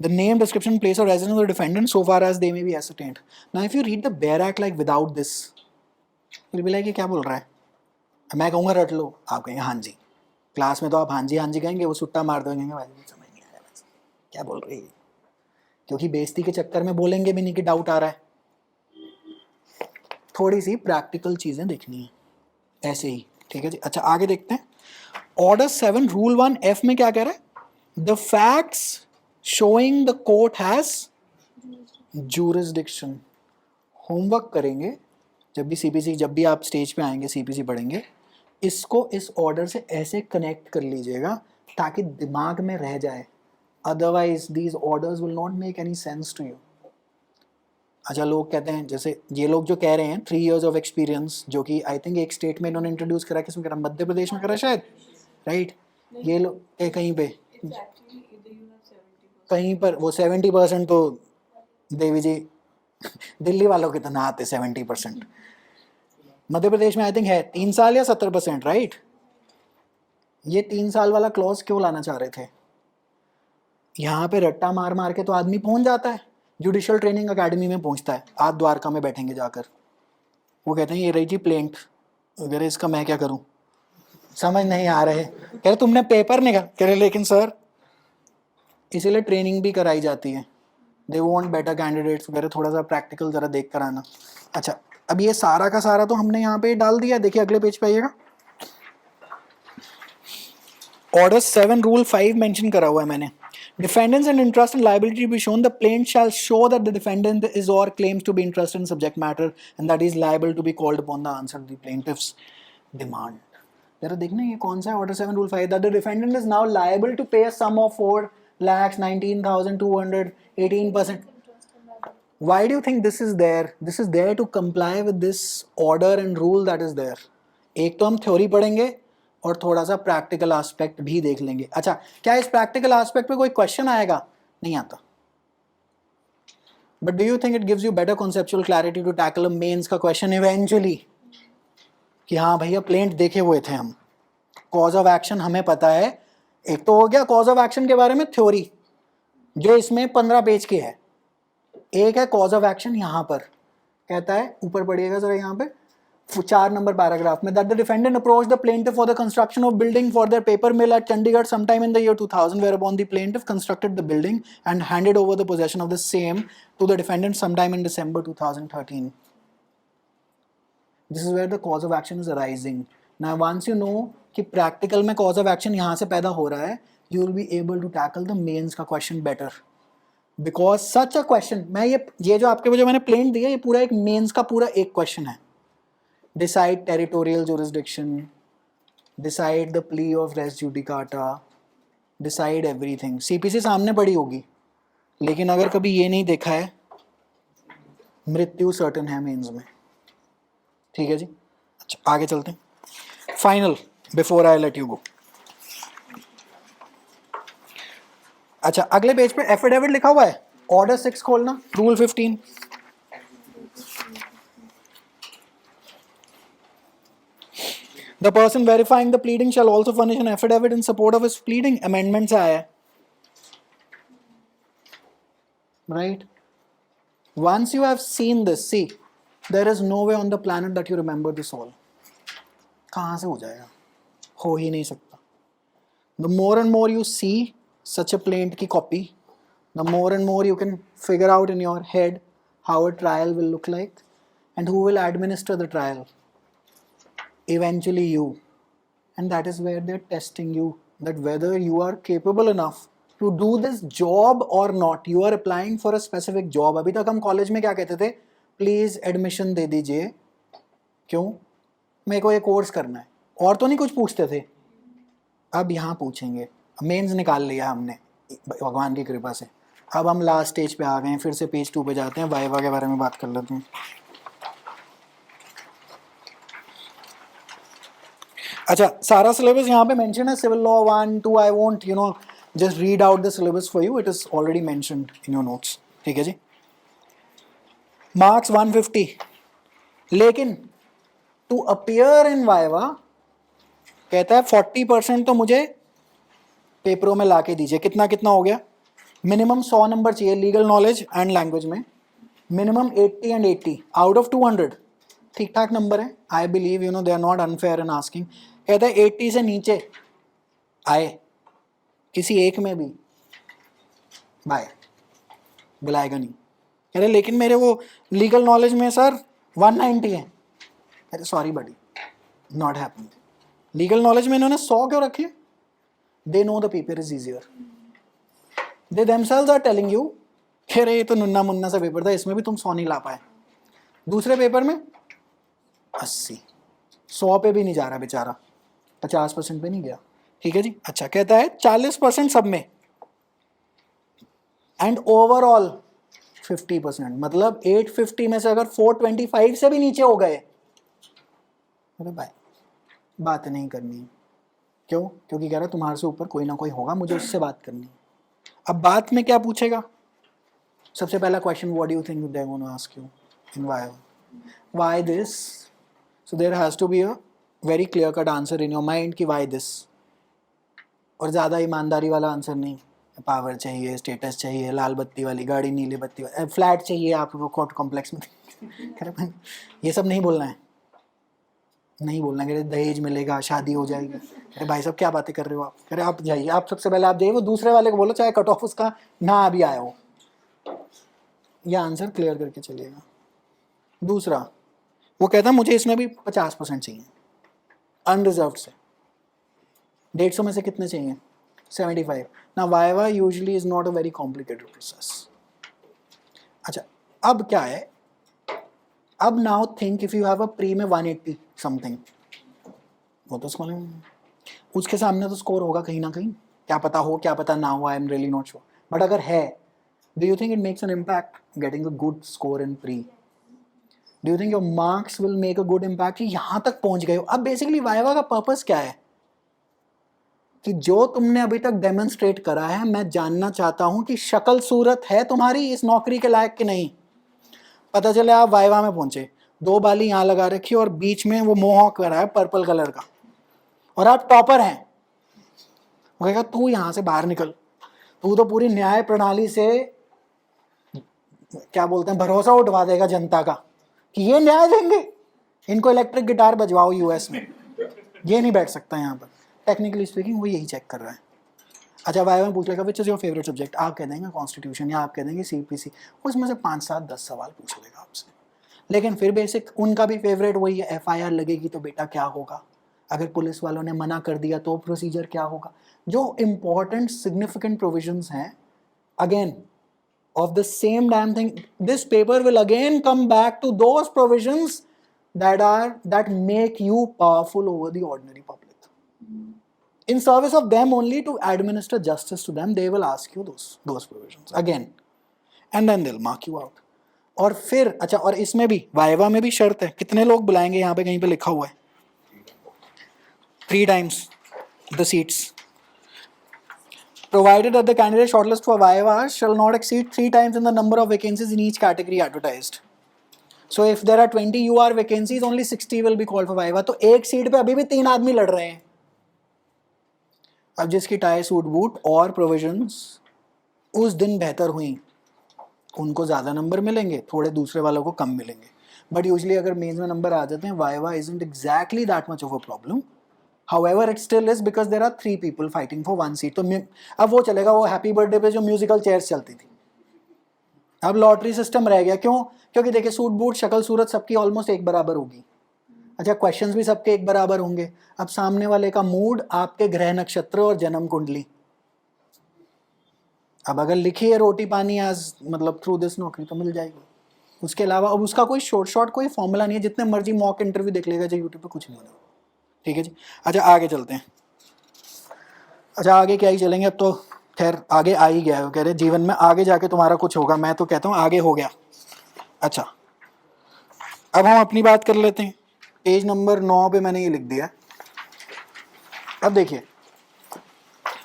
the name, description, place or residence of the defendant so far as they may be ascertained. Now if you read the bare act like without this, you'll be like ये क्या बोल रहा है। मैं कहूँगा रट लो, आप कहेंगे हाँ जी। क्लास में तो आप हाँ जी कहेंगे, वो सुट्टा मार देंगे, भाई समझ नहीं आया क्या बोल रही है, क्योंकि बेइज्जती के चक्कर में बोलेंगे भी नहीं कि डाउट आ रहा है। थोड़ी सी प्रैक्टिकल चीज़ें देखनी है ऐसे ही, ठीक है जी। अच्छा आगे देखते हैं। ऑर्डर 7 रूल 1 एफ में क्या कह रहा है? The facts showing the court has जूरिसडिक्शन। Homework करेंगे जब भी सीपीसी, जब भी आप स्टेज पे आएंगे सीपीसी पढ़ेंगे, इसको इस ऑर्डर से ऐसे कनेक्ट कर लीजिएगा ताकि दिमाग में रह जाए, otherwise these orders will not make any sense to you. अच्छा लोग कहते हैं, जैसे ये लोग जो कह रहे हैं 3 years ऑफ एक्सपीरियंस, जो कि आई थिंक एक स्टेट में इन्होंने इंट्रोड्यूस करा, किसमें करा, मध्य प्रदेश में करा शायद, राइट? ये लोग कहीं पे कहीं पर वो 70% तो देवी जी दिल्ली वालों के तो ना आते 70%। मध्य प्रदेश में आई थिंक है 3 साल या 70%, राइट? ये 3 साल वाला क्लॉज क्यों लाना चाह रहे थे? यहाँ पे रट्टा मार मार के तो आदमी पहुंच जाता है, जुडिशियल ट्रेनिंग अकेडमी में पहुंचता है, आप द्वारका में बैठेंगे जाकर, वो कहते हैं ये रही जी प्लेंट वगैरह, इसका मैं क्या करूं, समझ नहीं आ रहे, कह रहे तुमने पेपर निकाल, कह रहे लेकिन सर, इसीलिए ट्रेनिंग भी कराई जाती है, दे वांट बेटर कैंडिडेट्स वगैरह, थोड़ा सा प्रैक्टिकल जरा देख कर आना। अच्छा अब ये सारा का सारा तो हमने यहाँ पे डाल दिया, देखिए अगले पेज पे आइएगा। ऑर्डर 7 रूल 5 मेंशन करा हुआ है मैंने। Defendants and interest and liability to be shown, the plaintiff shall show that the defendant is or claims to be interested in subject matter and that he is liable to be called upon the answer to the plaintiff's demand. जरा देखना ये कौन सा है order 7 rule 5, that the defendant is now liable to pay a sum of 4,19,200, 18%. Why do you think this is there? This is there to comply with this order and rule that is there. एक तो हम theory पढ़ेंगे और थोड़ा सा practical aspect भी देख लेंगे। अच्छा क्या इस प्रैक्टिकल एस्पेक्ट पे कोई क्वेश्चन आएगा? नहीं आता। But do you think it gives you better conceptual clarity to tackle a mains का क्वेश्चन इवेंचुअली, कि हाँ भैया प्लेंट देखे हुए थे हम, कॉज ऑफ एक्शन हमें पता है। एक तो हो गया कॉज ऑफ एक्शन के बारे में थ्योरी, जो इसमें 15 पेज की है। एक है कॉज ऑफ एक्शन, यहाँ पर कहता है, ऊपर पढ़िएगा जरा, यहाँ पे 4 नंबर पैराग्राफ में, that the defendant approached the plaintiff for the construction of building for their paper mill at Chandigarh sometime in the year 2000, whereupon the plaintiff constructed the building and handed over the possession of the same to the defendant sometime in December 2013. This is where the cause of action is arising. Now once you know कि practical में cause of action यहाँ से पैदा हो रहा है, you will be able to tackle the mains का question better. Because such a question, मैं ये जो आपके जो मैंने plaint दिया, ये पूरा एक mains का पूरा एक question है। Decide territorial jurisdiction, decide the plea of res judicata, decide everything. CPC सामने पड़ी होगी, लेकिन अगर कभी ये नहीं देखा है, मृत्यु सर्टेन है मेंस में। ठीक है जी। अच्छा आगे चलते हैं। Final before I let you go. अच्छा अगले पेज पे एफिडेविट लिखा हुआ है, ऑर्डर 6 खोलना, rule 15। The person verifying the pleading shall also furnish an affidavit in support of his pleading. Amendment से आया है, right? Once you have seen this, see, there is no way on the planet that you remember this all. कहाँ से हो जाएगा? हो ही नहीं सकता। The more and more you see such a plaint की copy, the more and more you can figure out in your head how a trial will look like and who will administer the trial. Eventually you, and that is where they're testing you, that whether you are capable enough to do this job or not. You are applying for a specific job. अभी तक हम college में क्या कहते थे? Please admission दे दीजिए। क्यों? मेरे को ये कोर्स करना है, और तो नहीं कुछ पूछते थे। अब यहाँ पूछेंगे। मेंस निकाल लिया हमने भगवान की कृपा से। अब हम लास्ट स्टेज पे आ गए हैं, फिर से पेज 2 पे जाते हैं, वाइवा के बारे में बात कर लेते हैं। अच्छा सारा सिलेबस यहाँ पे मेंशन है, civil law 1, 2, I won't just read out the syllabus for you, it is already mentioned in your notes. ठीक है जी। मार्क्स 150, लेकिन टू अपीयर इन वाइवा कहता है 40% तो मुझे पेपरों में ला के दीजिए। कितना कितना हो गया? मिनिमम 100 नंबर चाहिए लीगल नॉलेज एंड लैंग्वेज में, मिनिमम 80 एंड 80 आउट ऑफ 200। ठीक ठाक नंबर है, I believe they are not unfair in asking. कहता है 80 से नीचे आए किसी एक में भी, बाय, बुलाएगा नहीं। कह रहे लेकिन मेरे वो लीगल नॉलेज में सर 190 है। अरे sorry buddy, not happening. Legal knowledge में इन्होंने 100 क्यों रखे? They know the paper is easier, they themselves are telling you कि अरे ये तो नन्ना मुन्ना सा पेपर था, इसमें भी तुम 100 नहीं ला पाए। दूसरे पेपर में 80, 100 पे भी नहीं जा रहा बेचारा, 50% पे नहीं गया। ठीक है जी। अच्छा, कहता है 40% सब में एंड ओवरऑल 50%, मतलब 850 में से अगर 425 से भी नीचे हो गए, अरे भाई बात नहीं करनी है। क्यों? क्योंकि कह रहा है तुम्हारे से ऊपर कोई ना कोई होगा, मुझे उससे बात करनी है। अब बात में क्या पूछेगा? सबसे पहला question, what do you think they gonna ask you in why this? So there has to be a very clear cut answer in your mind कि व्हाई दिस, और ज़्यादा ईमानदारी वाला आंसर नहीं। पावर चाहिए, स्टेटस चाहिए, लाल बत्ती वाली गाड़ी, नीली बत्ती वाली फ्लैट चाहिए आपको कोर्ट कॉम्प्लेक्स में। ये सब नहीं बोलना है, नहीं बोलना कि दहेज मिलेगा, शादी हो जाएगी। अरे भाई साहब क्या बातें कर रहे हो आप? अरे आप जाइए, आप सबसे पहले आप जाइए, वो दूसरे वाले को बोलो चाहे कट ऑफ उसका ना अभी आया हो, यह आंसर क्लियर करके चलिएगा। दूसरा, वो कहता है मुझे इसमें भी 50% चाहिए अनरिजर्व से। 150 में से कितने चाहिए? 75। ना viva usually is not a very complicated process. अच्छा, अब क्या है? अब now think if you have a pre में 180 समथिंग, वो तो उसके सामने तो स्कोर होगा कहीं ना कहीं, क्या पता हो क्या पता ना हो, I am really not sure. But अगर है, do you think it makes an impact getting a good score in pre? Do you think your marks will make a good impact कि यहाँ तक पहुँच गए हो? अब बेसिकली वाइवा का पर्पस क्या है कि जो तुमने अभी तक डेमोन्स्ट्रेट करा है, मैं जानना चाहता हूँ कि शक्ल सूरत है तुम्हारी इस नौकरी के लायक कि नहीं। पता चले आप वाइवा में पहुंचे, 2 बाली यहाँ लगा रखी और बीच में वो मोहॉक करा है पर्पल कलर का, और आप टॉपर हैं। वो कहेगा तू यहाँ से बाहर निकल, तू तो पूरी न्याय प्रणाली से क्या बोलते हैं भरोसा उठवा देगा जनता का कि ये न्याय देंगे, इनको इलेक्ट्रिक गिटार बजवाओ यूएस में, ये नहीं बैठ सकता यहाँ पर। टेक्निकली स्पीकिंग वो यही चेक कर रहा है। अच्छा, वाइवा में पूछ लेगा which is your favourite subject, आप कह देंगे कॉन्स्टिट्यूशन या आप कह देंगे सीपीसी, उसमें से 5, 7, 10 सवाल पूछ लेगा आपसे। लेकिन फिर बेसिक उनका भी फेवरेट वही है, एफआईआर लगेगी तो बेटा क्या होगा, अगर पुलिस वालों ने मना कर दिया तो प्रोसीजर क्या होगा। जो इम्पॉर्टेंट सिग्निफिकेंट प्रोविजंस हैं, again of the same damn thing, this paper will again come back to those provisions that make you powerful over the ordinary public. In service of them only, to administer justice to them, they will ask you those provisions again, and then they'll mark you out. और फिर अच्छा, और इसमें भी viva में भी शर्त है, कितने लोग बुलाएंगे, यहाँ पे कहीं पे लिखा हुआ है 3 times the seats, provided that the candidate shortlist for Viva shall not exceed 3 times in the number of vacancies in each category advertised. So if there are 20 UR vacancies, only 60 will be called for Viva. तो एक seat पे अभी भी 3 आदमी लड़ रहे हैं। अब जिसकी टाई सूट बूट और प्रोविजंस उस दिन बेहतर हुई, उनको ज़्यादा नंबर मिलेंगे, थोड़े दूसरे वालों को कम मिलेंगे। बट यूजली अगर मेंस में नंबर आ जाते हैं, viva isn't exactly that much of a problem. However, it still is because there are 3 people fighting for 1 seat. तो अब वो चलेगा, वो हैप्पी बर्थडे पे जो म्यूजिकल चेयर्स चलती थी, अब लॉटरी सिस्टम रह गया। क्यों? क्योंकि देखिए सूट बूट शक्ल सूरत सबकी ऑलमोस्ट एक बराबर होगी। अच्छा, क्वेश्चंस भी सबके एक बराबर होंगे। अब सामने वाले का मूड, आपके ग्रह नक्षत्र और जन्म कुंडली, अब अगर लिखी है रोटी पानी आज मतलब थ्रू दिस नौकरी तो मिल जाएगी। उसके अलावा अब उसका कोई शॉर्ट कोई फॉर्मूला नहीं है, जितने मर्जी मॉक इंटरव्यू देख लेगा जो यूट्यूब पे, कुछ नहीं होगा। ठीक है जी। अच्छा, आगे चलते हैं। अच्छा, आगे क्या ही चलेंगे, अब तो खैर आगे आ ही गया है। कह रहे जीवन में आगे जाके तुम्हारा कुछ होगा, मैं तो कहता हूँ आगे हो गया। अच्छा, अब हम अपनी बात कर लेते हैं। पेज नंबर 9 पे मैंने ये लिख दिया। अब देखिए,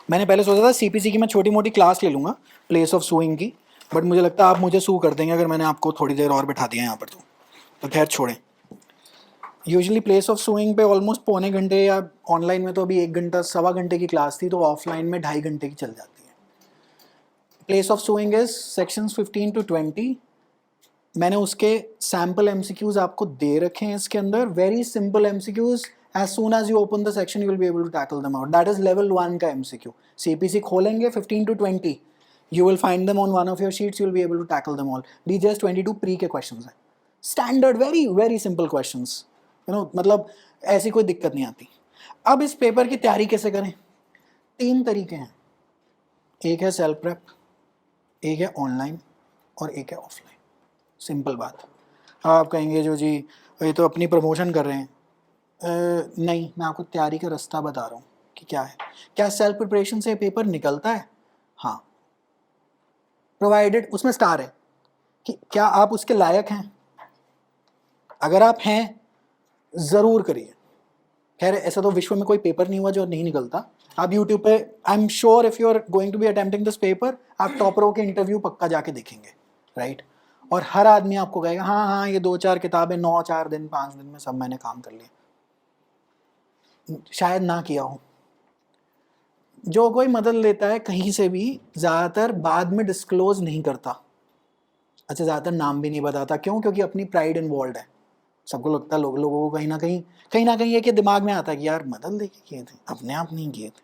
मैंने पहले सोचा था सीपीसी की मैं छोटी मोटी क्लास ले लूँगा प्लेस ऑफ सूइंग की, बट मुझे लगता है आप मुझे सू कर देंगे अगर मैंने आपको थोड़ी देर और बैठा दिया यहाँ पर। तो खैर छोड़ें। यूजुअली प्लेस ऑफ सूइंग पे ऑलमोस्ट पौने घंटे, या ऑनलाइन में तो अभी 1 घंटा 1.25 घंटे की क्लास थी, तो ऑफलाइन में 2.5 घंटे की चल जाती है। Place of sewing is sections 15 to 20। मैंने उसके सैम्पल एमसीक्यूज आपको दे रखे हैं इसके अंदर, very simple MCQs. As soon as you open the section you will be able to tackle them out. That is level 1 का एमसीक्यू। सीपीसी खोलेंगे 15 to 20, you will find them on one of your sheets, you will be able to tackle them all. these just 22 pre के questions हैं, standard very very simple questions, you know, मतलब ऐसी कोई दिक्कत नहीं आती। अब इस पेपर की तैयारी कैसे करें? 3 तरीके हैं, एक है सेल्फ प्रेप, एक है ऑनलाइन और एक है ऑफलाइन। सिंपल बात। आप कहेंगे जो जी ये तो अपनी प्रमोशन कर रहे हैं। नहीं, मैं आपको तैयारी का रास्ता बता रहा हूँ कि क्या है। क्या सेल्फ प्रिपरेशन से पेपर निकलता है? हाँ, प्रोवाइडेड उसमें स्टार है कि क्या आप उसके लायक हैं। अगर आप हैं ज़रूर करिए। खैर ऐसा तो विश्व में कोई पेपर नहीं हुआ जो नहीं निकलता। आप यूट्यूब पे, I am sure if you are going to be attempting this paper, आप टॉपरों के इंटरव्यू पक्का जाके देखेंगे, राइट? और हर आदमी आपको कहेगा हाँ हाँ ये 2-4 किताबें 4 दिन 5 दिन में सब मैंने काम कर लिया। शायद ना किया हो। जो कोई मदद लेता है कहीं से भी, ज़्यादातर बाद में डिस्क्लोज नहीं करता। अच्छा, ज़्यादातर नाम भी नहीं बताता। क्यों? क्योंकि अपनी प्राइड इन्वॉल्व है। सबको लगता है, लोगों को कहीं ना कहीं ये कि दिमाग में आता है कि यार मदद लेके किए थे, अपने आप नहीं किए थे।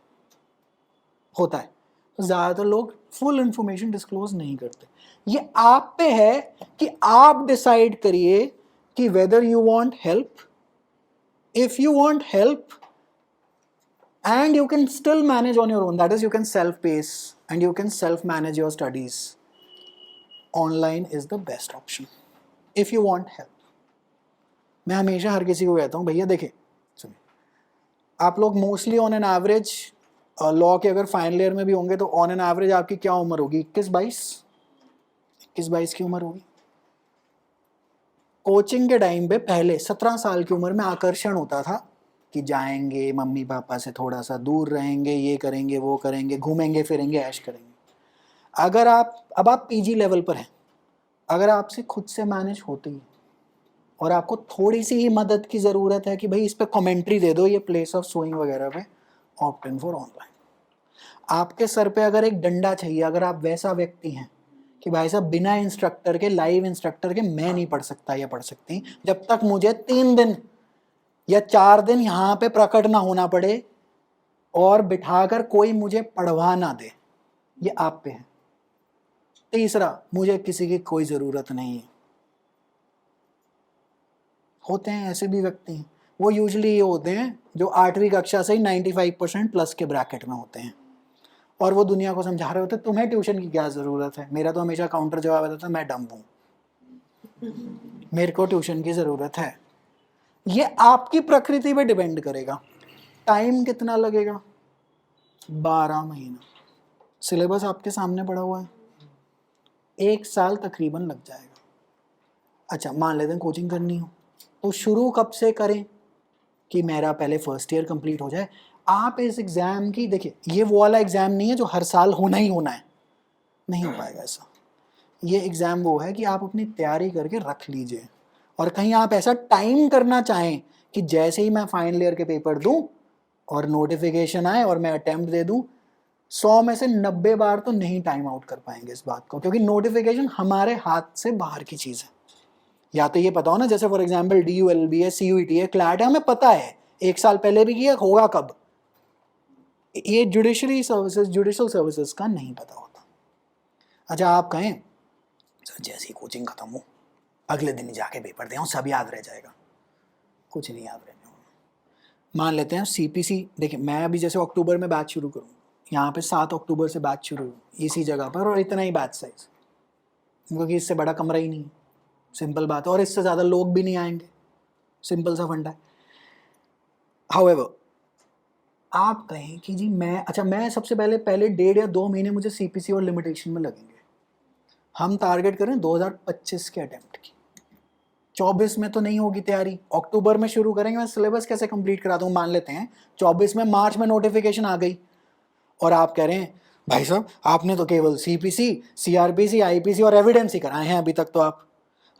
होता है। तो ज़्यादातर लोग फुल इंफॉर्मेशन डिस्क्लोज नहीं करते। ये आप पे है कि आप डिसाइड करिए कि whether you want help. If you want help and you can still manage on your own, that is you can self pace and you can self manage your studies, online is the best option if you want help। मैं हमेशा हर किसी को कहता हूँ भैया देखिए सुनिए, आप लोग mostly on an average law के अगर फाइनल ईयर में भी होंगे तो ऑन एन एवरेज आपकी क्या उम्र होगी? 21-22 की उम्र होगी। कोचिंग के टाइम पे पहले 17 साल की उम्र में आकर्षण होता था कि जाएंगे, मम्मी पापा से थोड़ा सा दूर रहेंगे, ये करेंगे वो करेंगे, घूमेंगे फिरेंगे, ऐश करेंगे। अगर आप पीजी लेवल पर हैं, अगर आपसे खुद से मैनेज होती है और आपको थोड़ी सी ही मदद की ज़रूरत है कि भाई इस पे कमेंट्री दे दो, ये प्लेस ऑफ सोइंग वगैरह पे, ऑप्ट इन फॉर ऑनलाइन। आपके सर पे अगर एक डंडा चाहिए, अगर आप वैसा व्यक्ति हैं कि भाई साहब बिना इंस्ट्रक्टर के, लाइव इंस्ट्रक्टर के मैं नहीं पढ़ सकता या पढ़ सकती जब तक मुझे 3 दिन या 4 दिन यहाँ पे प्रकट ना होना पड़े और बिठाकर कोई मुझे पढ़वा ना दे, ये आप पे है। तीसरा, मुझे किसी की कोई ज़रूरत नहीं है। होते हैं ऐसे भी व्यक्ति हैं, वो यूजुअली ये होते हैं जो 8वीं कक्षा से ही 95% प्लस के ब्रैकेट में होते हैं और वो दुनिया को समझा रहे होते हैं तुम्हें ट्यूशन की क्या ज़रूरत है। मेरा तो हमेशा काउंटर जवाब आता था, मैं डम्ब हूँ, मेरे को ट्यूशन की ज़रूरत है। ये आपकी प्रकृति पे डिपेंड करेगा। टाइम कितना लगेगा? 12 महीना। सिलेबस आपके सामने पड़ा हुआ है, 1 साल तकरीबन लग जाएगा। अच्छा, मान लेते हैं कोचिंग करनी हो तो शुरू कब से करें कि मेरा पहले फर्स्ट ईयर कंप्लीट हो जाए। आप इस एग्ज़ाम की, देखिए ये वो वाला एग्ज़ाम नहीं है जो हर साल होना ही होना है, नहीं हो पाएगा ऐसा। ये एग्ज़ाम वो है कि आप अपनी तैयारी करके रख लीजिए और कहीं आप ऐसा टाइम करना चाहें कि जैसे ही मैं फाइनल ईयर के पेपर दूं और नोटिफिकेशन आए और मैं अटेम्प्ट दे दूं, 100 में से 90 बार तो नहीं टाइम आउट कर पाएंगे इस बात को, क्योंकि नोटिफिकेशन हमारे हाथ से बाहर की चीज़ है। या तो ये पता हो ना, जैसे फॉर एग्जाम्पल DULB है, CUET है, क्लैट है, हमें पता है 1 साल पहले भी किया, होगा कब। ये जुडिशरी सर्विसेज, जुडिशल सर्विसेज का नहीं पता होता। अच्छा, आप कहें सर जैसे ही कोचिंग खत्म हो अगले दिन ही जाके पेपर दें, सब याद रह जाएगा। कुछ नहीं याद रहने वाला। मान लेते हैं CPC, देखिए मैं अभी जैसे अक्टूबर में बैच शुरू करूँ, यहाँ पे 7 अक्टूबर से बैच शुरू इसी जगह पर, और इतना ही बैच साइज, क्योंकि इससे बड़ा कमरा ही नहीं है, सिंपल बात है, और इससे ज़्यादा लोग भी नहीं आएंगे, सिंपल सा फंडा है। हाउएवर, आप कहें कि जी मैं सबसे पहले 1.5 या 2 महीने मुझे CPC और लिमिटेशन में लगेंगे। हम टारगेट करें 2025 के अटेम्प्ट की। 24 में तो नहीं होगी तैयारी, अक्टूबर में शुरू करेंगे, मैं सिलेबस कैसे कंप्लीट करा दूँ। मान लेते हैं 24 में, मार्च में नोटिफिकेशन आ गई और आप कह रहे हैं भाई साहब आपने तो केवल CPC, CRPC, IPC और एविडेंस ही कराए हैं अभी तक तो आप।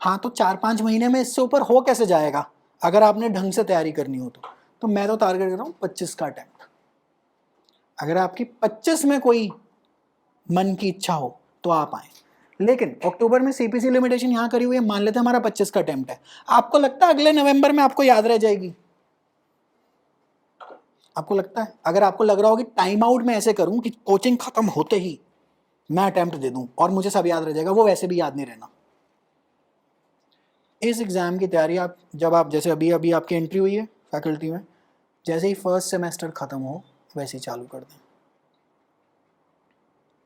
हाँ, तो 4-5 महीने में इससे ऊपर हो कैसे जाएगा अगर आपने ढंग से तैयारी करनी हो तो मैं तो टारगेट कर रहा हूँ 25 का अटेम्प्ट। अगर आपकी 25 में कोई मन की इच्छा हो तो आप आए। लेकिन अक्टूबर में CPC लिमिटेशन यहाँ करी हुई है, मान लेते हैं हमारा 25 का अटेम्प्ट है, आपको लगता है अगले नवंबर में आपको याद रह जाएगी? आपको लगता है? अगर आपको लग रहा हो कि टाइम आउट में ऐसे करूं कि कोचिंग खत्म होते ही मैं अटेम्प्ट दे दूं और मुझे सब याद रह जाएगा, वो वैसे भी याद नहीं रहना। इस एग्ज़ाम की तैयारी आप जब आप जैसे अभी अभी आपकी एंट्री हुई है फैकल्टी में, जैसे ही फर्स्ट सेमेस्टर ख़त्म हो वैसे ही चालू कर दें।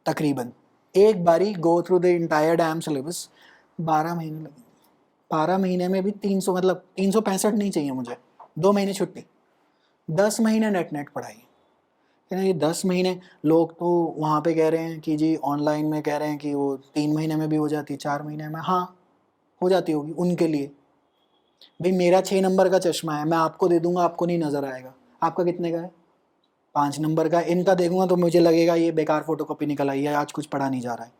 तकरीबन एक बारी go through the entire dam syllabus 12 महीने लगेंगे। 12 महीने में भी 300 मतलब 365 नहीं चाहिए मुझे, 2 महीने छुट्टी, 10 महीने नेट नेट पढ़ाई है ना। ये 10 महीने लोग तो वहाँ पे कह रहे हैं कि जी ऑनलाइन में कह रहे हैं कि वो 3 महीने में भी हो जाती है, 4 महीने में, हाँ हो जाती होगी उनके लिए। भाई मेरा 6 नंबर का चश्मा है, मैं आपको दे दूंगा, आपको नहीं नज़र आएगा। आपका कितने का है? 5 नंबर का। इनका देखूंगा तो मुझे लगेगा ये बेकार फोटोकॉपी निकल आई है, आज कुछ पढ़ा नहीं जा रहा है।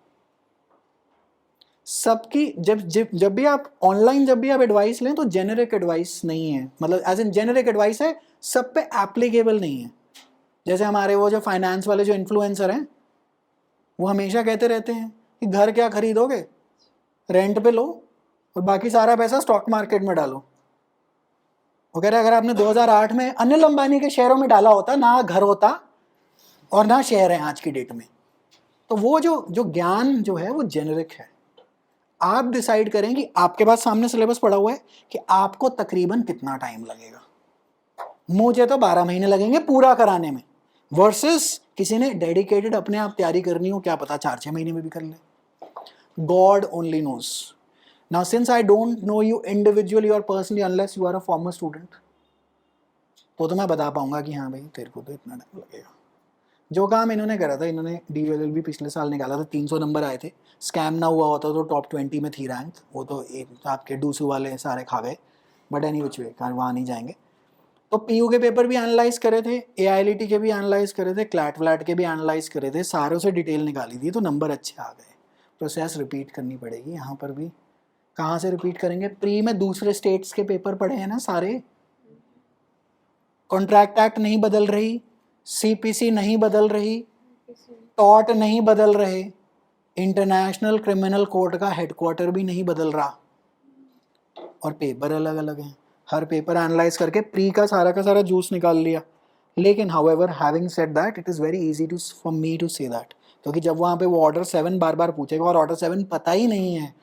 सबकी जब जब जब भी आप ऑनलाइन जब भी आप एडवाइस लें तो जेनेरिक एडवाइस नहीं है, मतलब एज इन जेनेरिक एडवाइस है, सब पे एप्लीकेबल नहीं है। जैसे हमारे वो जो फाइनेंस वाले जो इन्फ्लुएंसर हैं वो हमेशा कहते रहते हैं कि घर क्या खरीदोगे, रेंट पे लो और बाकी सारा पैसा स्टॉक मार्केट में डालो। वो कह रहे अगर आपने 2008 में अनिल अंबानी के शेयरों में डाला होता, ना घर होता और ना शेयर है आज की डेट में। तो वो जो ज्ञान जो है वो जेनेरिक है। आप डिसाइड करें कि आपके पास सामने सिलेबस पड़ा हुआ है कि आपको तकरीबन कितना टाइम लगेगा। मुझे तो 12 महीने लगेंगे पूरा कराने में, वर्सेस किसी ने डेडिकेटेड अपने आप तैयारी करनी हो, क्या पता 4-6 महीने में भी कर ले। God only knows. Now since I don't know you individually और personally unless you are a former student, तो मैं बता पाऊंगा कि हाँ भाई तेरे को तो इतना टाइम लगेगा। जो काम इन्होंने करा था, इन्होंने DLLB पिछले साल निकाला था, 300 नंबर आए थे। स्कैम ना हुआ होता तो टॉप 20 में थी रैंक, वो तो एक आपके डूसू वाले सारे खा गए, बट एनी विच वे वहाँ नहीं जाएंगे। तो PU के पेपर भी एनालाइज करे थे, AILT के भी एनालाइज करे थे, क्लैट व्लैट के भी एनालाइज करे थे, सारों से डिटेल निकाली थी, तो नंबर अच्छे आ गए। प्रोसेस रिपीट करनी पड़ेगी यहाँ पर भी। कहाँ से रिपीट करेंगे? प्री में दूसरे स्टेट्स के पेपर पढ़े हैं ना सारे। कॉन्ट्रैक्ट एक्ट नहीं बदल रही, CPC नहीं बदल रही, टॉट नहीं बदल रहे, इंटरनेशनल क्रिमिनल कोर्ट का हेडक्वार्टर भी नहीं बदल रहा, और पेपर अलग अलग हैं। हर पेपर एनालाइज करके प्री का सारा जूस निकाल लिया। लेकिन however having said that, it is very easy to for me to say that, क्योंकि जब वहाँ पे वो ऑर्डर 7 बार बार पूछेगा और ऑर्डर 7 पता ही नहीं है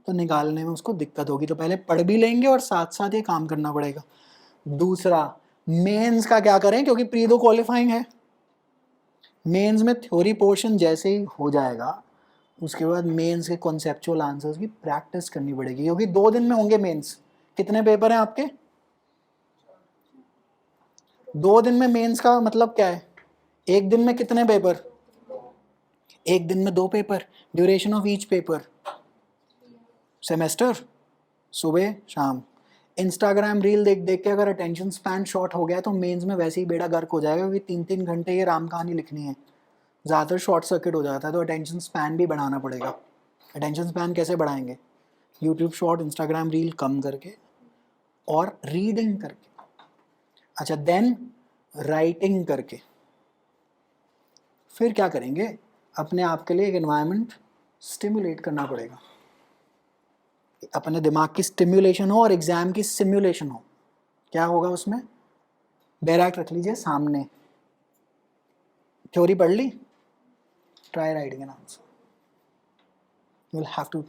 तो निकालने में उसको दिक्कत होगी। तो पहले पढ़ भी लेंगे और साथ साथ ये काम करना पड़ेगा। दूसरा, मेंस का क्या करें, क्योंकि प्री तो क्वालिफाइंग है। मेंस में थ्योरी पोर्शन जैसे ही हो जाएगा उसके बाद मेंस के कॉन्सेप्चुअल आंसर्स की प्रैक्टिस करनी पड़ेगी, क्योंकि 2 दिन में होंगे मेंस। कितने पेपर हैं आपके? 2 दिन में मेंस का मतलब क्या है? एक दिन में कितने पेपर? एक दिन में 2 paper. Duration of each paper semester, सुबह शाम। इंस्टाग्राम रील देख देख के अगर अटेंशन स्पैन शॉर्ट हो गया तो मेंस में वैसे ही बेड़ा गर्क हो जाएगा, क्योंकि 3-3 घंटे ये राम कहानी लिखनी है, ज़्यादातर शॉर्ट सर्किट हो जाता है। तो अटेंशन स्पैन भी बढ़ाना पड़ेगा। अटेंशन स्पैन कैसे बढ़ाएंगे? यूट्यूब शॉर्ट, इंस्टाग्राम रील कम करके और रीडिंग करके। अच्छा, देन राइटिंग करके। फिर क्या करेंगे? अपने आप के लिए एक एनवायरनमेंट स्टिमुलेट करना पड़ेगा, अपने दिमाग की स्टिमुलेशन हो और एग्जाम की सिमुलेशन हो। क्या होगा उसमें? बैराक रख लीजिए सामने, थ्योरी पढ़ ली, try writing an answer. You will have to,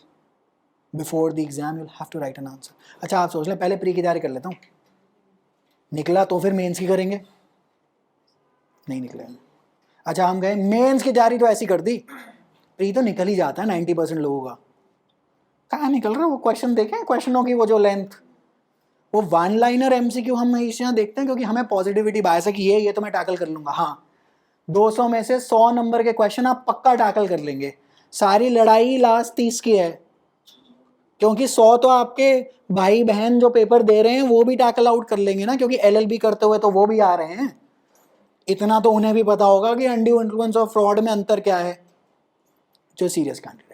before the exam you will have to write an answer. अच्छा आप सोच लें पहले प्री की तैयारी कर लेता हूँ, निकला तो फिर मेंस की करेंगे, नहीं निकलेगा। अच्छा हम गए मेंस की तैयारी तो ऐसी कर दी, प्री तो निकल ही जाता है 90% लोगों का। कहाँ निकल रहा है? वो क्वेश्चन देखें, क्वेश्चनों की वो जो लेंथ, वो 1 लाइनर MCQ हम हमेशा देखते हैं क्योंकि हमें पॉजिटिविटी बायस है कि ये तो मैं टैकल कर लूंगा। हाँ, 200 में से 100 नंबर के क्वेश्चन आप पक्का टैकल कर लेंगे। सारी लड़ाई लास्ट 30 की है, क्योंकि 100 तो आपके भाई बहन जो पेपर दे रहे हैं वो भी टैकल आउट कर लेंगे ना, क्योंकि LLB करते हुए तो वो भी आ रहे हैं। इतना तो उन्हें भी पता होगा कि अनड्यू इन्फ्लुएंस और फ्रॉड में अंतर क्या है, जो सीरियस कैंडिडेट।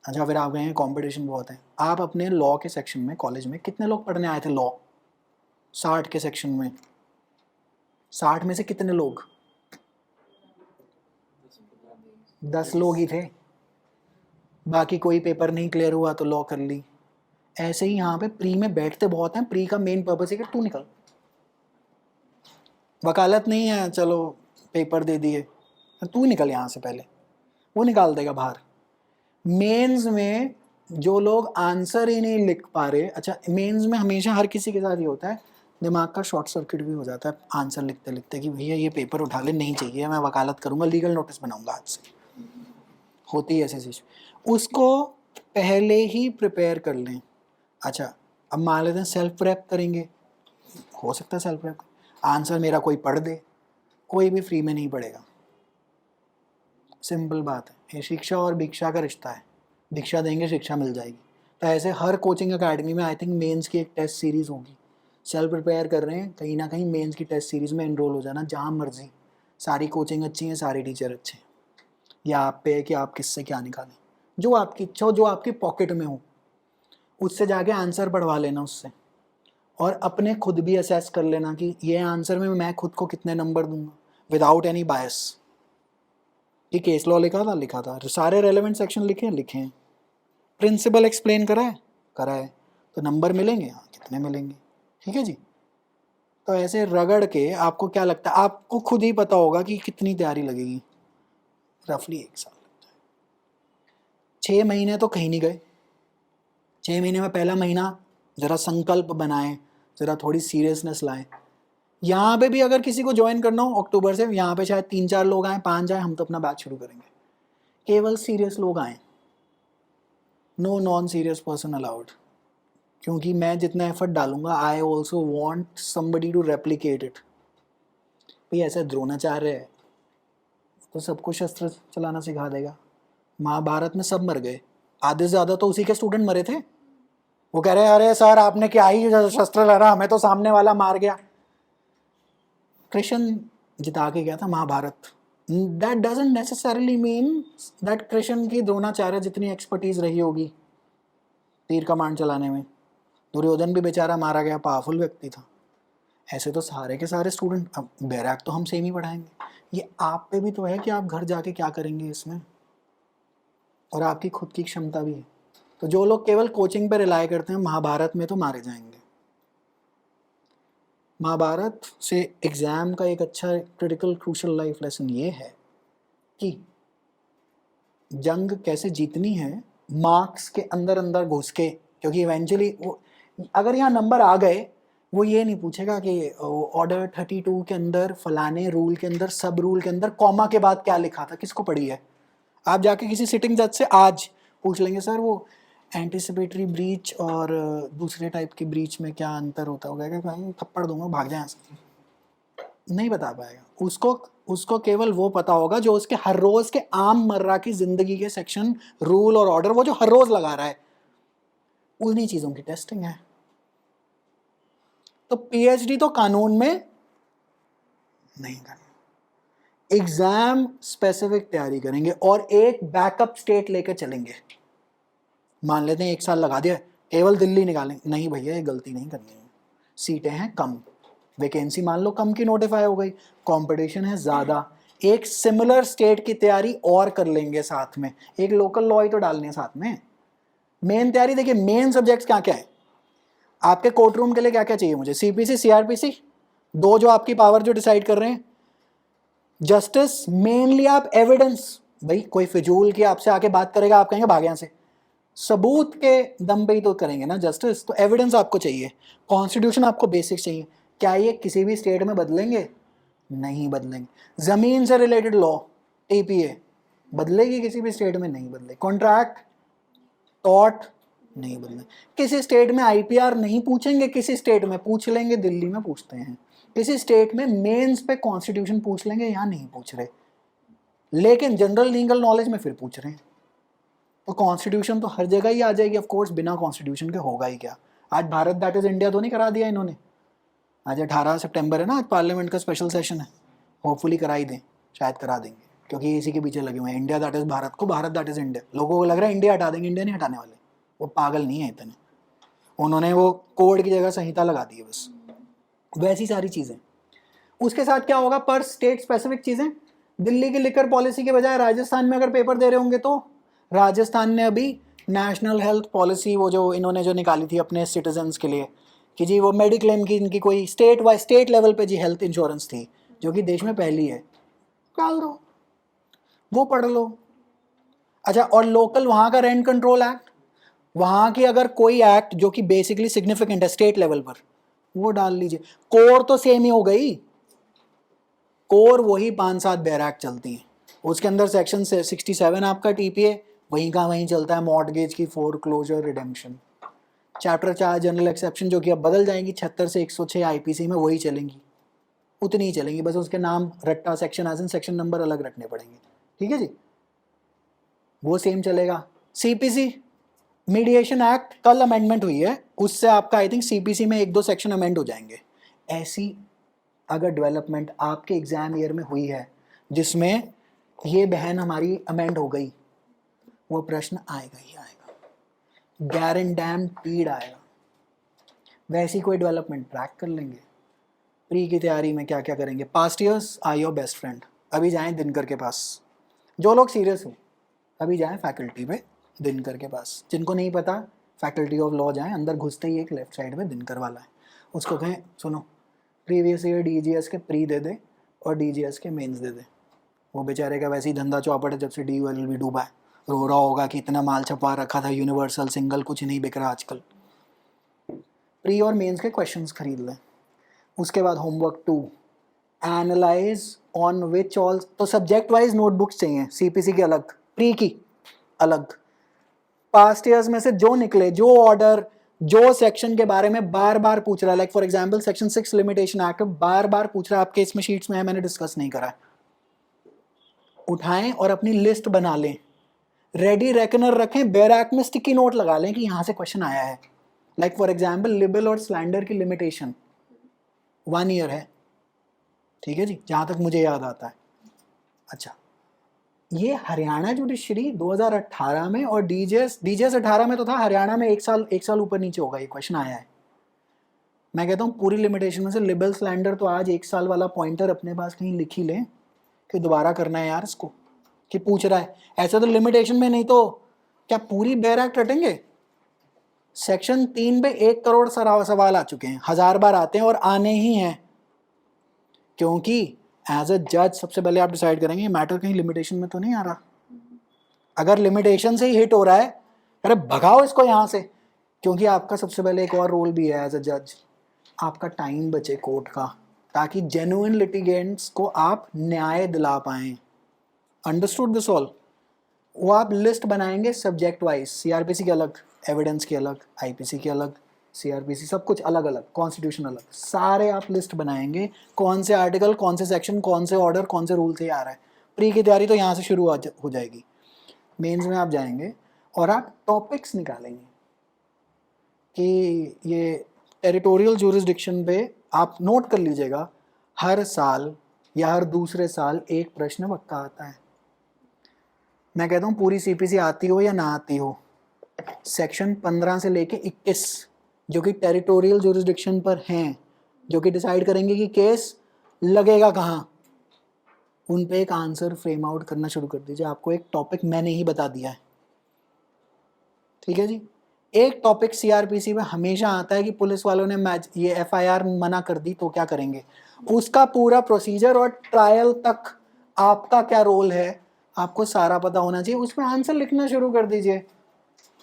अच्छा फिर आप गए हैं, कंपटीशन बहुत है। आप अपने लॉ के सेक्शन में कॉलेज में कितने लोग पढ़ने आए थे लॉ? 60 के सेक्शन में, 60 में से कितने लोग? 10 लोग ही थे, बाकी कोई पेपर नहीं क्लियर हुआ तो लॉ कर ली। ऐसे ही यहाँ पे प्री में बैठते बहुत हैं। प्री का मेन पर्पस है कि तू निकल, वकालत नहीं है चलो पेपर दे दिए, तू निकल यहाँ से, पहले वो निकाल देगा बाहर। मेंस में जो लोग आंसर ही नहीं लिख पा रहे, अच्छा मेंस में हमेशा हर किसी के साथ ये होता है, दिमाग का शॉर्ट सर्किट भी हो जाता है आंसर लिखते लिखते कि भैया ये पेपर उठा ले, नहीं चाहिए, मैं वकालत करूंगा, लीगल नोटिस बनाऊंगा आज से। होती है ऐसी सिचुएशन, उसको पहले ही प्रिपेयर कर लें। अच्छा अब मान लेते हैं सेल्फ प्रेप करेंगे, हो सकता है सेल्फ प्रेप आंसर मेरा कोई पढ़ दे, कोई भी फ्री में नहीं पढ़ेगा। सिंपल बात है, ये शिक्षा और भिक्षा का रिश्ता है, भिक्षा देंगे शिक्षा मिल जाएगी। तो ऐसे हर कोचिंग एकेडमी में आई थिंक मेंस की एक टेस्ट सीरीज़ होगी। सेल्फ प्रिपेयर कर रहे हैं, कहीं ना कहीं मेंस की टेस्ट सीरीज़ में एनरोल हो जाना, जहाँ मर्जी। सारी कोचिंग अच्छी हैं, सारे टीचर अच्छे हैं, या आप पे है कि आप किससे क्या निकालें, जो आपकी इच्छा हो, जो आपकी पॉकेट में हो, उससे जाके आंसर पढ़वा लेना उससे। और अपने खुद भी असेस कर लेना कि ये आंसर में मैं खुद को कितने नंबर दूंगा, विदाउट एनी बायस। ये केस लॉ लिखा था, सारे रेलेवेंट सेक्शन लिखे हैं, प्रिंसिपल एक्सप्लेन करा है, तो नंबर मिलेंगे, हाँ कितने मिलेंगे, ठीक है जी। तो ऐसे रगड़ के आपको क्या लगता है, आपको खुद ही पता होगा कि कितनी तैयारी लगेगी, रफली 1 साल लगता है। 6 महीने तो कहीं नहीं गए, 6 महीने में पहला महीना ज़रा संकल्प बनाएं, ज़रा थोड़ी सीरियसनेस लाएं। यहाँ पे भी अगर किसी को ज्वाइन करना हो अक्टूबर से, यहाँ पे शायद 3-4 लोग आए, 5 आए, हम तो अपना बैच शुरू करेंगे। केवल सीरियस लोग आए, no non serious person allowed, क्योंकि मैं जितना एफर्ट डालूंगा I also want somebody to replicate it. भाई ऐसे द्रोणाचार्य है तो सबको शस्त्र चलाना सिखा देगा। महाभारत में सब मर गए, आधे से ज़्यादा तो उसी के स्टूडेंट मरे थे। वो कह रहे हैं अरे सर आपने क्या ही शस्त्र लड़ा, हमें तो सामने वाला मार गया। कृष्ण जिता के गया था Mahabharat. That doesn't necessarily mean that Krishna की द्रोणाचार्य जितनी एक्सपर्टीज रही होगी तीर कमान चलाने में। दुर्योधन भी बेचारा मारा गया, पावरफुल व्यक्ति था। ऐसे तो सारे के सारे स्टूडेंट, अब बैराक तो हम सेम ही पढ़ाएंगे। ये आप पे भी तो है कि आप घर जाके क्या करेंगे इसमें, और आपकी खुद की क्षमता भी है। तो जो लोग केवल कोचिंग पे रिलाय करते हैं, महाभारत में तो मारे जाएंगे। महाभारत से एग्ज़ाम का एक अच्छा क्रिटिकल क्रूशल लाइफ लेसन ये है कि जंग कैसे जीतनी है मार्क्स के अंदर अंदर घुस के, क्योंकि इवेंचुअली वो अगर यहाँ नंबर आ गए, वो ये नहीं पूछेगा कि ऑर्डर 32 के अंदर फलाने रूल के अंदर सब रूल के अंदर कॉमा के बाद क्या लिखा था, किसको पढ़ी है। आप जाके किसी सिटिंग जज से आज पूछ लेंगे सर वो एंटिसिपेटरी ब्रीच और दूसरे टाइप की ब्रीच में क्या अंतर होता होगा, क्या थप्पड़ दूंगा भाग जाए, नहीं बता पाएगा। उसको केवल वो पता होगा जो उसके हर रोज के आम मर्रा की जिंदगी के सेक्शन रूल और ऑर्डर वो जो हर रोज लगा रहा है, उन्हीं चीजों की टेस्टिंग है। तो पीएचडी तो कानून में नहीं करना, एग्जाम स्पेसिफिक तैयारी करेंगे और एक बैकअप स्टेट लेकर चलेंगे। मान लेते हैं 1 साल लगा दिया केवल दिल्ली निकालें, नहीं भैया ये गलती नहीं करनी है। सीटें हैं कम, वैकेंसी मान लो कम की नोटिफाई हो गई, कंपटीशन है ज़्यादा, एक सिमिलर स्टेट की तैयारी और कर लेंगे साथ में, एक लोकल लॉ ही तो डालने हैं साथ में। मेन तैयारी देखिए, मेन सब्जेक्ट्स क्या क्या है आपके कोर्ट रूम के लिए, क्या क्या चाहिए मुझे, सीपीसी सीआरपीसी, दो जो आपकी पावर जो डिसाइड कर रहे हैं। जस्टिस मेनली आप एविडेंस, भाई कोई फिजूल की आपसे आके बात करेगा आप कहेंगे भाग यहाँ से, सबूत के दम पे ही तो करेंगे ना जस्टिस, तो एविडेंस आपको चाहिए। कॉन्स्टिट्यूशन आपको बेसिक चाहिए, क्या ये किसी भी स्टेट में बदलेंगे, नहीं बदलेंगे। जमीन से रिलेटेड लॉ टीपीए बदलेगी किसी भी स्टेट में, नहीं बदले। कॉन्ट्रैक्ट टॉट नहीं बदले। किसी स्टेट में आईपीआर नहीं पूछेंगे, किसी स्टेट में पूछ लेंगे, दिल्ली में पूछते हैं। किसी स्टेट में मेंस पे कॉन्स्टिट्यूशन पूछ लेंगे, यहाँ नहीं पूछ रहे, लेकिन जनरल लीगल नॉलेज में फिर पूछ रहे हैं। तो कॉन्स्टिट्यूशन तो हर जगह ही आ जाएगी, ऑफ कोर्स बिना कॉन्स्टिट्यूशन के होगा ही क्या। आज भारत दैट इज इंडिया तो नहीं करा दिया इन्होंने, आज 18 सितंबर है ना, आज पार्लियामेंट का स्पेशल सेशन है, होपफुली करा ही दें, शायद करा देंगे, क्योंकि इसी के पीछे लगे हुए हैं। इंडिया दैट इज भारत को, भारत दैट इज इंडिया, लोगों को लग रहा है इंडिया हटा देंगे, इंडिया नहीं हटाने वाले, वो पागल नहीं है इतने, उन्होंने वो कोड की जगह संहिता लगा दी है बस, वैसी सारी चीज़ें। उसके साथ क्या होगा, पर स्टेट स्पेसिफिक चीज़ें। दिल्ली की लिकर पॉलिसी के बजाय राजस्थान में अगर पेपर दे रहे होंगे, तो राजस्थान ने अभी नेशनल हेल्थ पॉलिसी वो जो इन्होंने जो निकाली थी अपने सिटीजन्स के लिए कि जी वो मेडिक्लेम की इनकी कोई स्टेट लेवल पे जी हेल्थ इंश्योरेंस थी, जो कि देश में पहली है, डाल दो, वो पढ़ लो। अच्छा, और लोकल वहाँ का रेंट कंट्रोल एक्ट, वहाँ की अगर कोई एक्ट जो कि बेसिकली सिग्निफिकेंट है स्टेट लेवल पर, वो डाल लीजिए। कोर तो सेम ही हो गई, कोर वही 5-7 बैराक चलती हैं, उसके अंदर सेक्शन 67 आपका टीपीए वहीं का वहीं चलता है, मॉर्टगेज की foreclosure redemption. Chapter 4 general exception जो कि अब बदल जाएंगी 76 से 106 आईपीसी में, वही चलेंगी, उतनी ही चलेंगी, बस उसके नाम रट्टा section as in section number अलग रखने पड़ेंगे, ठीक है जी, वो सेम चलेगा। सीपीसी मीडिएशन एक्ट कल अमेंडमेंट हुई है, उससे आपका आई थिंक सीपीसी में 1-2 सेक्शन अमेंड हो जाएंगे। ऐसी अगर डेवलपमेंट आपके एग्जाम ईयर में हुई है जिसमें ये बहन हमारी अमेंड हो गई, वो प्रश्न आएगा ही आएगा, गारंटीड आएगा। वैसी कोई डेवलपमेंट ट्रैक कर लेंगे। प्री की तैयारी में क्या क्या करेंगे, past years are your best friend. अभी जाएं दिनकर के पास, जो लोग सीरियस हो अभी जाएं फैकल्टी पे दिनकर के पास, जिनको नहीं पता फैकल्टी ऑफ लॉ जाएं, अंदर घुसते ही एक लेफ्ट साइड में दिनकर वाला है, उसको कहें सुनो प्रीवियस ईयर डीजीएस के प्री दे दे और डीजीएस के मेंस दे दे। वो बेचारे का वैसे ही धंधा चौपट है, जब से DULLB डूबा है, रो रहा होगा कि इतना माल छपा रखा था यूनिवर्सल सिंगल, कुछ नहीं बिक रहा आजकल। प्री और मेंस के क्वेश्चंस खरीद लें। उसके बाद homework 2, analyse on which all, तो सब्जेक्ट वाइज नोटबुक्स चाहिए, सीपीसी की अलग, प्री की अलग। पास्ट ईयर्स में से जो निकले, जो ऑर्डर, जो सेक्शन के बारे में बार बार पूछ रहा है, like for example section 6 limitation act बार बार पूछ रहा है, आपके इसमें शीट्स में है, मैंने डिस्कस नहीं करा है, उठाएं और अपनी लिस्ट बना लें, रेडी रेकनर रखें, बैराक में स्टिकी नोट लगा लें कि यहाँ से क्वेश्चन आया है। लाइक फॉर एग्जांपल लिबल और स्लैंडर की लिमिटेशन 1 ईयर है, ठीक है जी, जहाँ तक मुझे याद आता है। अच्छा, ये हरियाणा जुडिशरी 2018 में और डीजीएस 18 में तो था, हरियाणा में एक साल ऊपर नीचे होगा, ये क्वेश्चन आया है। मैं कहता हूँ पूरी लिमिटेशन में से लिबल स्लैंडर तो आज 1 साल वाला पॉइंटर अपने पास कहीं लिख ही लें कि दोबारा करना है यार इसको, कि पूछ रहा है ऐसा तो लिमिटेशन में, नहीं तो क्या पूरी बैराक रटेंगे। सेक्शन 3 पे 1 करोड़ सवाल आ चुके हैं, 1000 बार आते हैं और आने ही हैं, क्योंकि एज अ जज सबसे पहले आप डिसाइड करेंगे मैटर कहीं लिमिटेशन में तो नहीं आ रहा। अगर लिमिटेशन से ही हिट हो रहा है, अरे भगाओ इसको यहाँ से, क्योंकि आपका सबसे पहले एक और रोल भी है एज अ जज, आपका टाइम बचे कोर्ट का, ताकि जेन्युइन लिटिगेंट्स को आप न्याय दिला पाएं। Understood this all. वो आप लिस्ट बनाएंगे सब्जेक्ट वाइज, सीआरपीसी की अलग, एविडेंस की अलग, आईपीसी की अलग, सीआरपीसी सब कुछ अलग अलग, कॉन्स्टिट्यूशन अलग, सारे आप लिस्ट बनाएंगे, कौन से आर्टिकल, कौन से सेक्शन, कौन से ऑर्डर, कौन से रूल से आ रहा है। प्री की तैयारी तो यहाँ से शुरू हो जाएगी। मेंस में आप जाएंगे और आप टॉपिक्स निकालेंगे कि ये टेरिटोरियल ज्यूरिसडिक्शन पे आप नोट कर लीजिएगा, हर साल या हर दूसरे साल एक प्रश्न पक्का आता है। मैं कहता हूँ पूरी सीपीसी आती हो या ना आती हो, सेक्शन 15 से लेके 21 जो कि टेरिटोरियल ज्यूरिसडिक्शन पर हैं, जो कि डिसाइड करेंगे कि केस लगेगा कहाँ, उन पे एक आंसर फ्रेम आउट करना शुरू कर दीजिए। आपको एक टॉपिक मैंने ही बता दिया है, ठीक है जी। एक टॉपिक सीआरपीसी में हमेशा आता है कि पुलिस वालों ने ये एफआईआर मना कर दी तो क्या करेंगे, उसका पूरा प्रोसीजर और ट्रायल तक आपका क्या रोल है, आपको सारा पता होना चाहिए, उसमें आंसर लिखना शुरू कर दीजिए।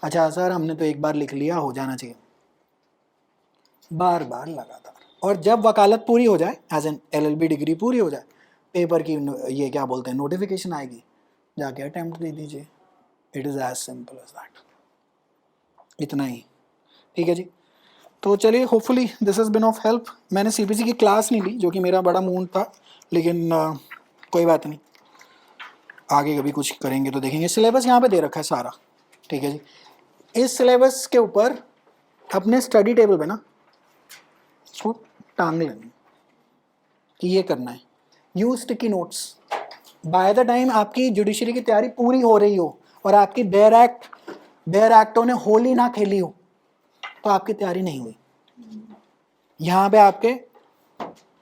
अच्छा सर हमने तो एक बार लिख लिया, हो जाना चाहिए, बार बार लगातार। और जब वकालत पूरी हो जाए, एज एन LLB डिग्री पूरी हो जाए, पेपर की ये क्या बोलते हैं नोटिफिकेशन आएगी, जाके अटेम्प्ट दे दीजिए। It is as simple as that, इतना ही, ठीक है जी। तो चलिए, hopefully this has been of help. मैंने सीपीसी की क्लास नहीं ली, जो कि मेरा बड़ा मूड था, लेकिन कोई बात नहीं, आगे कभी कुछ करेंगे तो देखेंगे। सिलेबस यहाँ पे दे रखा है सारा, ठीक है जी। इस सिलेबस के ऊपर अपने स्टडी टेबल पे ना इसको टांग लेना कि ये करना है। Use sticky notes. By the time आपकी जुडिशरी की तैयारी पूरी हो रही हो और आपकी बेयर एक्टों ने होली ना खेली हो, तो आपकी तैयारी नहीं हुई। यहाँ पे आपके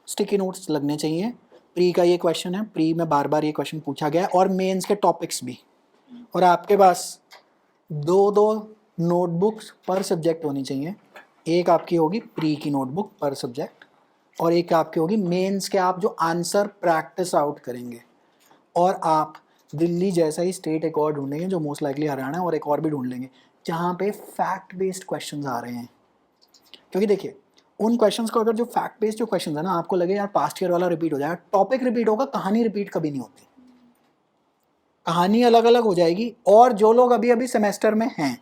स्टिकी नोट्स लगने चाहिए। प्री का ये क्वेश्चन है, प्री में बार बार ये क्वेश्चन पूछा गया है, और मेंस के टॉपिक्स भी। और आपके पास 2 नोटबुक्स पर सब्जेक्ट होनी चाहिए। एक आपकी होगी प्री की नोटबुक पर सब्जेक्ट, और एक आपकी होगी मेंस के आप जो आंसर प्रैक्टिस आउट करेंगे। और आप दिल्ली जैसा ही स्टेट एक और ढूंढेंगे, जो मोस्ट लाइकली हरियाणा, और एक और भी ढूंढ लेंगे, जहाँ पे फैक्ट बेस्ड क्वेश्चंस आ रहे हैं। क्योंकि देखिए उन क्वेश्चंस को, अगर जो फैक्ट बेस्ड जो क्वेश्चंस है ना, आपको लगे यार पास्ट ईयर वाला रिपीट हो जाएगा, टॉपिक रिपीट होगा, कहानी रिपीट कभी नहीं होती, कहानी अलग अलग हो जाएगी। और जो लोग अभी अभी सेमेस्टर में हैं,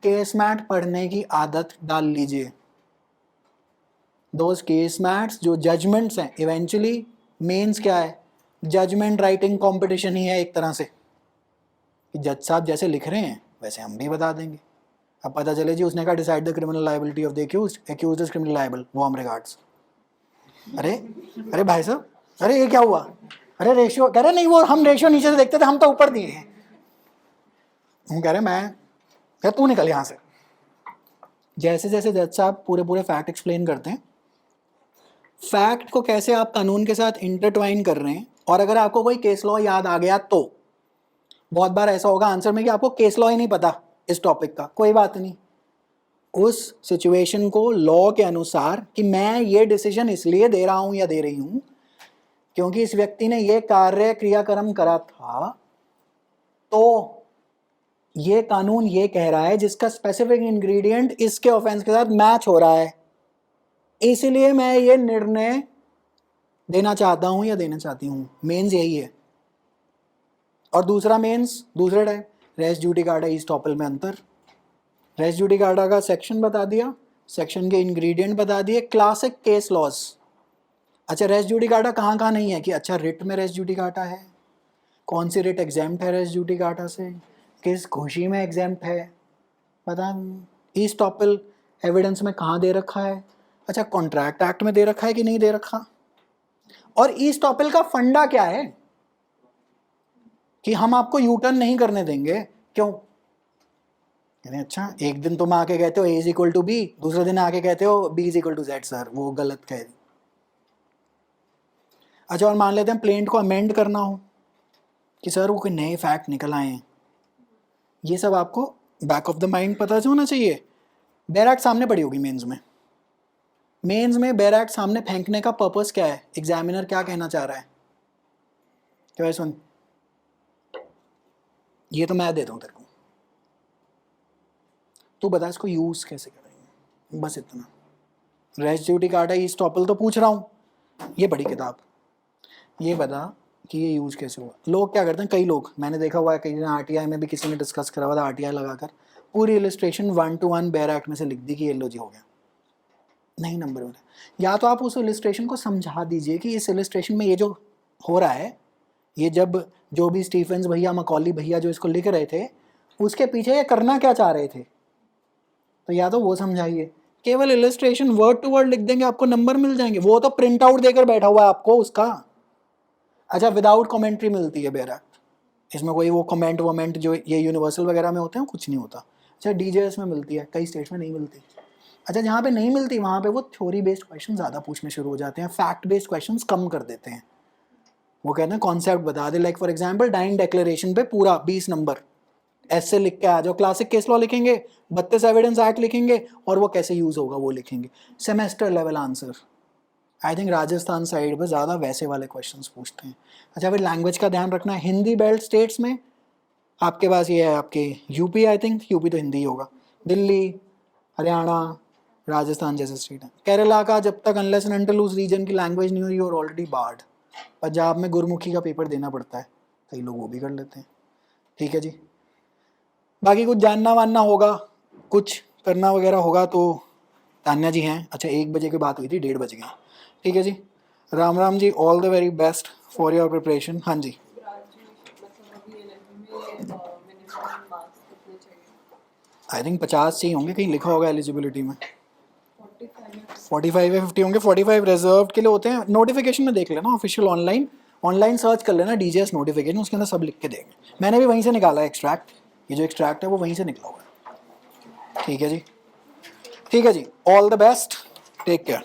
केस मैट पढ़ने की आदत डाल लीजिए। दोज केस मैट्स जो जजमेंट्स हैं, इवेंचुअली मेंस क्या है, जजमेंट राइटिंग कंपटीशन ही है एक तरह से, कि जज साहब जैसे लिख रहे हैं वैसे हम भी बता देंगे। अब पता चले जी उसने कहा decide the criminal liability of the accused is criminal liable, warm regards. अरे अरे भाई साहब, अरे ये क्या हुआ, अरे रेशियो, कह रहे नहीं वो हम रेशियो नीचे से देखते थे, हम तो ऊपर दिए हैं। हम कह रहे मैं, कह तू निकल यहाँ से। जैसे जैसे जज साहब पूरे पूरे फैक्ट एक्सप्लेन करते हैं, फैक्ट को कैसे आप कानून के साथ इंटरट्वाइन कर रहे हैं, और अगर आपको कोई केस लॉ याद आ गया तो, बहुत बार ऐसा होगा आंसर में कि आपको केस लॉ ही नहीं पता इस टॉपिक का, कोई बात नहीं, उस सिचुएशन को लॉ के अनुसार कि मैं ये डिसीजन इसलिए दे रहा हूं या दे रही हूं क्योंकि इस व्यक्ति ने ये कार्य क्रियाक्रम करा था, तो ये कानून ये कह रहा है जिसका स्पेसिफिक इंग्रेडिएंट इसके ऑफेंस के साथ मैच हो रहा है, इसलिए मैं ये निर्णय देना चाहता हूं या देना चाहती हूं। मेंस यही है। और दूसरा मेंस दूसरे टाइप, रेस जुडिकाटा ईस्टॉपल में अंतर, रेस जुडिकाटा का सेक्शन बता दिया, सेक्शन के इंग्रेडिएंट बता दिए, क्लासिक केस लॉस। अच्छा रेस जुडिकाटा कहाँ कहाँ नहीं है, कि अच्छा रिट में रेस जुडिकाटा है, कौन सी रिट एग्जेम्प्ट है रेस जुडिकाटा से, किस खुशी में एग्जेम्प्ट है, पता नहीं। ईस्टॉपल एविडेंस में कहाँ दे रखा है, अच्छा कॉन्ट्रैक्ट एक्ट में दे रखा है कि नहीं दे रखा। और ईस्टॉपल का फंडा क्या है कि हम आपको यू टर्न नहीं करने देंगे, क्यों, यानी अच्छा एक दिन तुम आके कहते हो a is equal to B, दूसरे दिन आके कहते हो b is equal to z, sir वो गलत कह दी। अच्छा और मान लेते हैं प्लेंट को अमेंड करना हो कि सर वो कोई नए फैक्ट निकल आए हैं, ये सब आपको बैक ऑफ द माइंड पता होना चाहिए। बेयर एक्ट सामने पड़ी होगी मेंस में, मेंस में बेयर एक्ट सामने फेंकने का पर्पस क्या है, एग्जामिनर क्या कहना चाह रहा है, क्या है सुन, ये तो मैं देता हूँ तेरे को, तू बता इसको यूज कैसे करेंगे, बस इतना। रेस जुडिकाटा ईस्टॉपल तो पूछ रहा हूँ, ये बड़ी किताब, ये बता कि ये यूज कैसे हुआ। लोग क्या करते हैं, कई लोग मैंने देखा हुआ है, कई आरटीआई में भी किसी ने डिस्कस करा हुआ था, आरटीआई लगाकर पूरी इलस्ट्रेशन 1 to 1 बेयर एक्ट में से लिख दी कि ये लो जी हो गया, नहीं नंबर वन। या तो आप उस इलस्ट्रेशन को समझा दीजिए कि इस इलस्ट्रेशन में ये जो हो रहा है, ये जब जो भी स्टीफेंस भैया मकॉली भैया जो इसको लिख रहे थे, उसके पीछे ये करना क्या चाह रहे थे, तो या तो वो समझाइए। केवल इलस्ट्रेशन वर्ड टू वर्ड लिख देंगे आपको नंबर मिल जाएंगे, वो तो प्रिंट आउट देकर बैठा हुआ है आपको उसका। अच्छा विदाउट कमेंट्री मिलती है बेयर एक्ट, इसमें कोई वो कमेंट वमेंट जो ये यूनिवर्सल वगैरह में होते हैं कुछ नहीं होता। अच्छा डीजेएस में मिलती है, कई स्टेट्स में नहीं मिलती। अच्छा जहाँ पे नहीं मिलती वहाँ पे वो थ्योरी बेस्ड क्वेश्चन ज़्यादा पूछने शुरू हो जाते हैं, फैक्ट बेस्ड क्वेश्चंस कम कर देते हैं। वो कहते हैं कॉन्सेप्ट बता दे, like for example dying declaration पे पूरा 20 नंबर ऐसे लिख के आ जाओ, क्लासिक केस लॉ लिखेंगे, 32 एविडेंस एक्ट लिखेंगे, और वो कैसे यूज़ होगा वो लिखेंगे, semester level answer. I think Rajasthan side पे ज़्यादा वैसे वाले क्वेश्चंस पूछते हैं। अच्छा फिर लैंग्वेज का ध्यान रखना है, हिंदी बेल्ट स्टेट्स में आपके पास ये है, आपके यूपी, आई थिंक यूपी तो हिंदी ही होगा, दिल्ली, हरियाणा, राजस्थान जैसे स्टेट है। केरला का जब तक अनलेस एंड अनटिल उस रीजन की लैंग्वेज नहीं हुई और ऑलरेडी बार्ड। पंजाब में गुरमुखी का पेपर देना पड़ता है, कई लोग वो भी कर लेते हैं। ठीक है जी, बाकी कुछ जानना वानना होगा, कुछ करना वगैरह होगा तो तान्या जी हैं। अच्छा 1 बजे की बात हुई थी, 1:30 बज गए। ठीक है जी, Ram Ram ji, all the very best for your preparation. हाँ जी आई थिंक 50 चाहिए होंगे, कहीं लिखा होगा एलिजिबिलिटी में 45 या 50 होंगे। 45 रिजर्व के लिए होते हैं, नोटिफिकेशन में देख लेना, ऑफिशियल ऑनलाइन सर्च कर लेना डीजेएस नोटिफिकेशन, उसके अंदर सब लिख के देंगे। मैंने भी वहीं से निकाला है एक्सट्रैक्ट, ये जो एक्सट्रैक्ट है वो वहीं से निकला हुआ है। ठीक है जी, ठीक है जी, all the best, take care.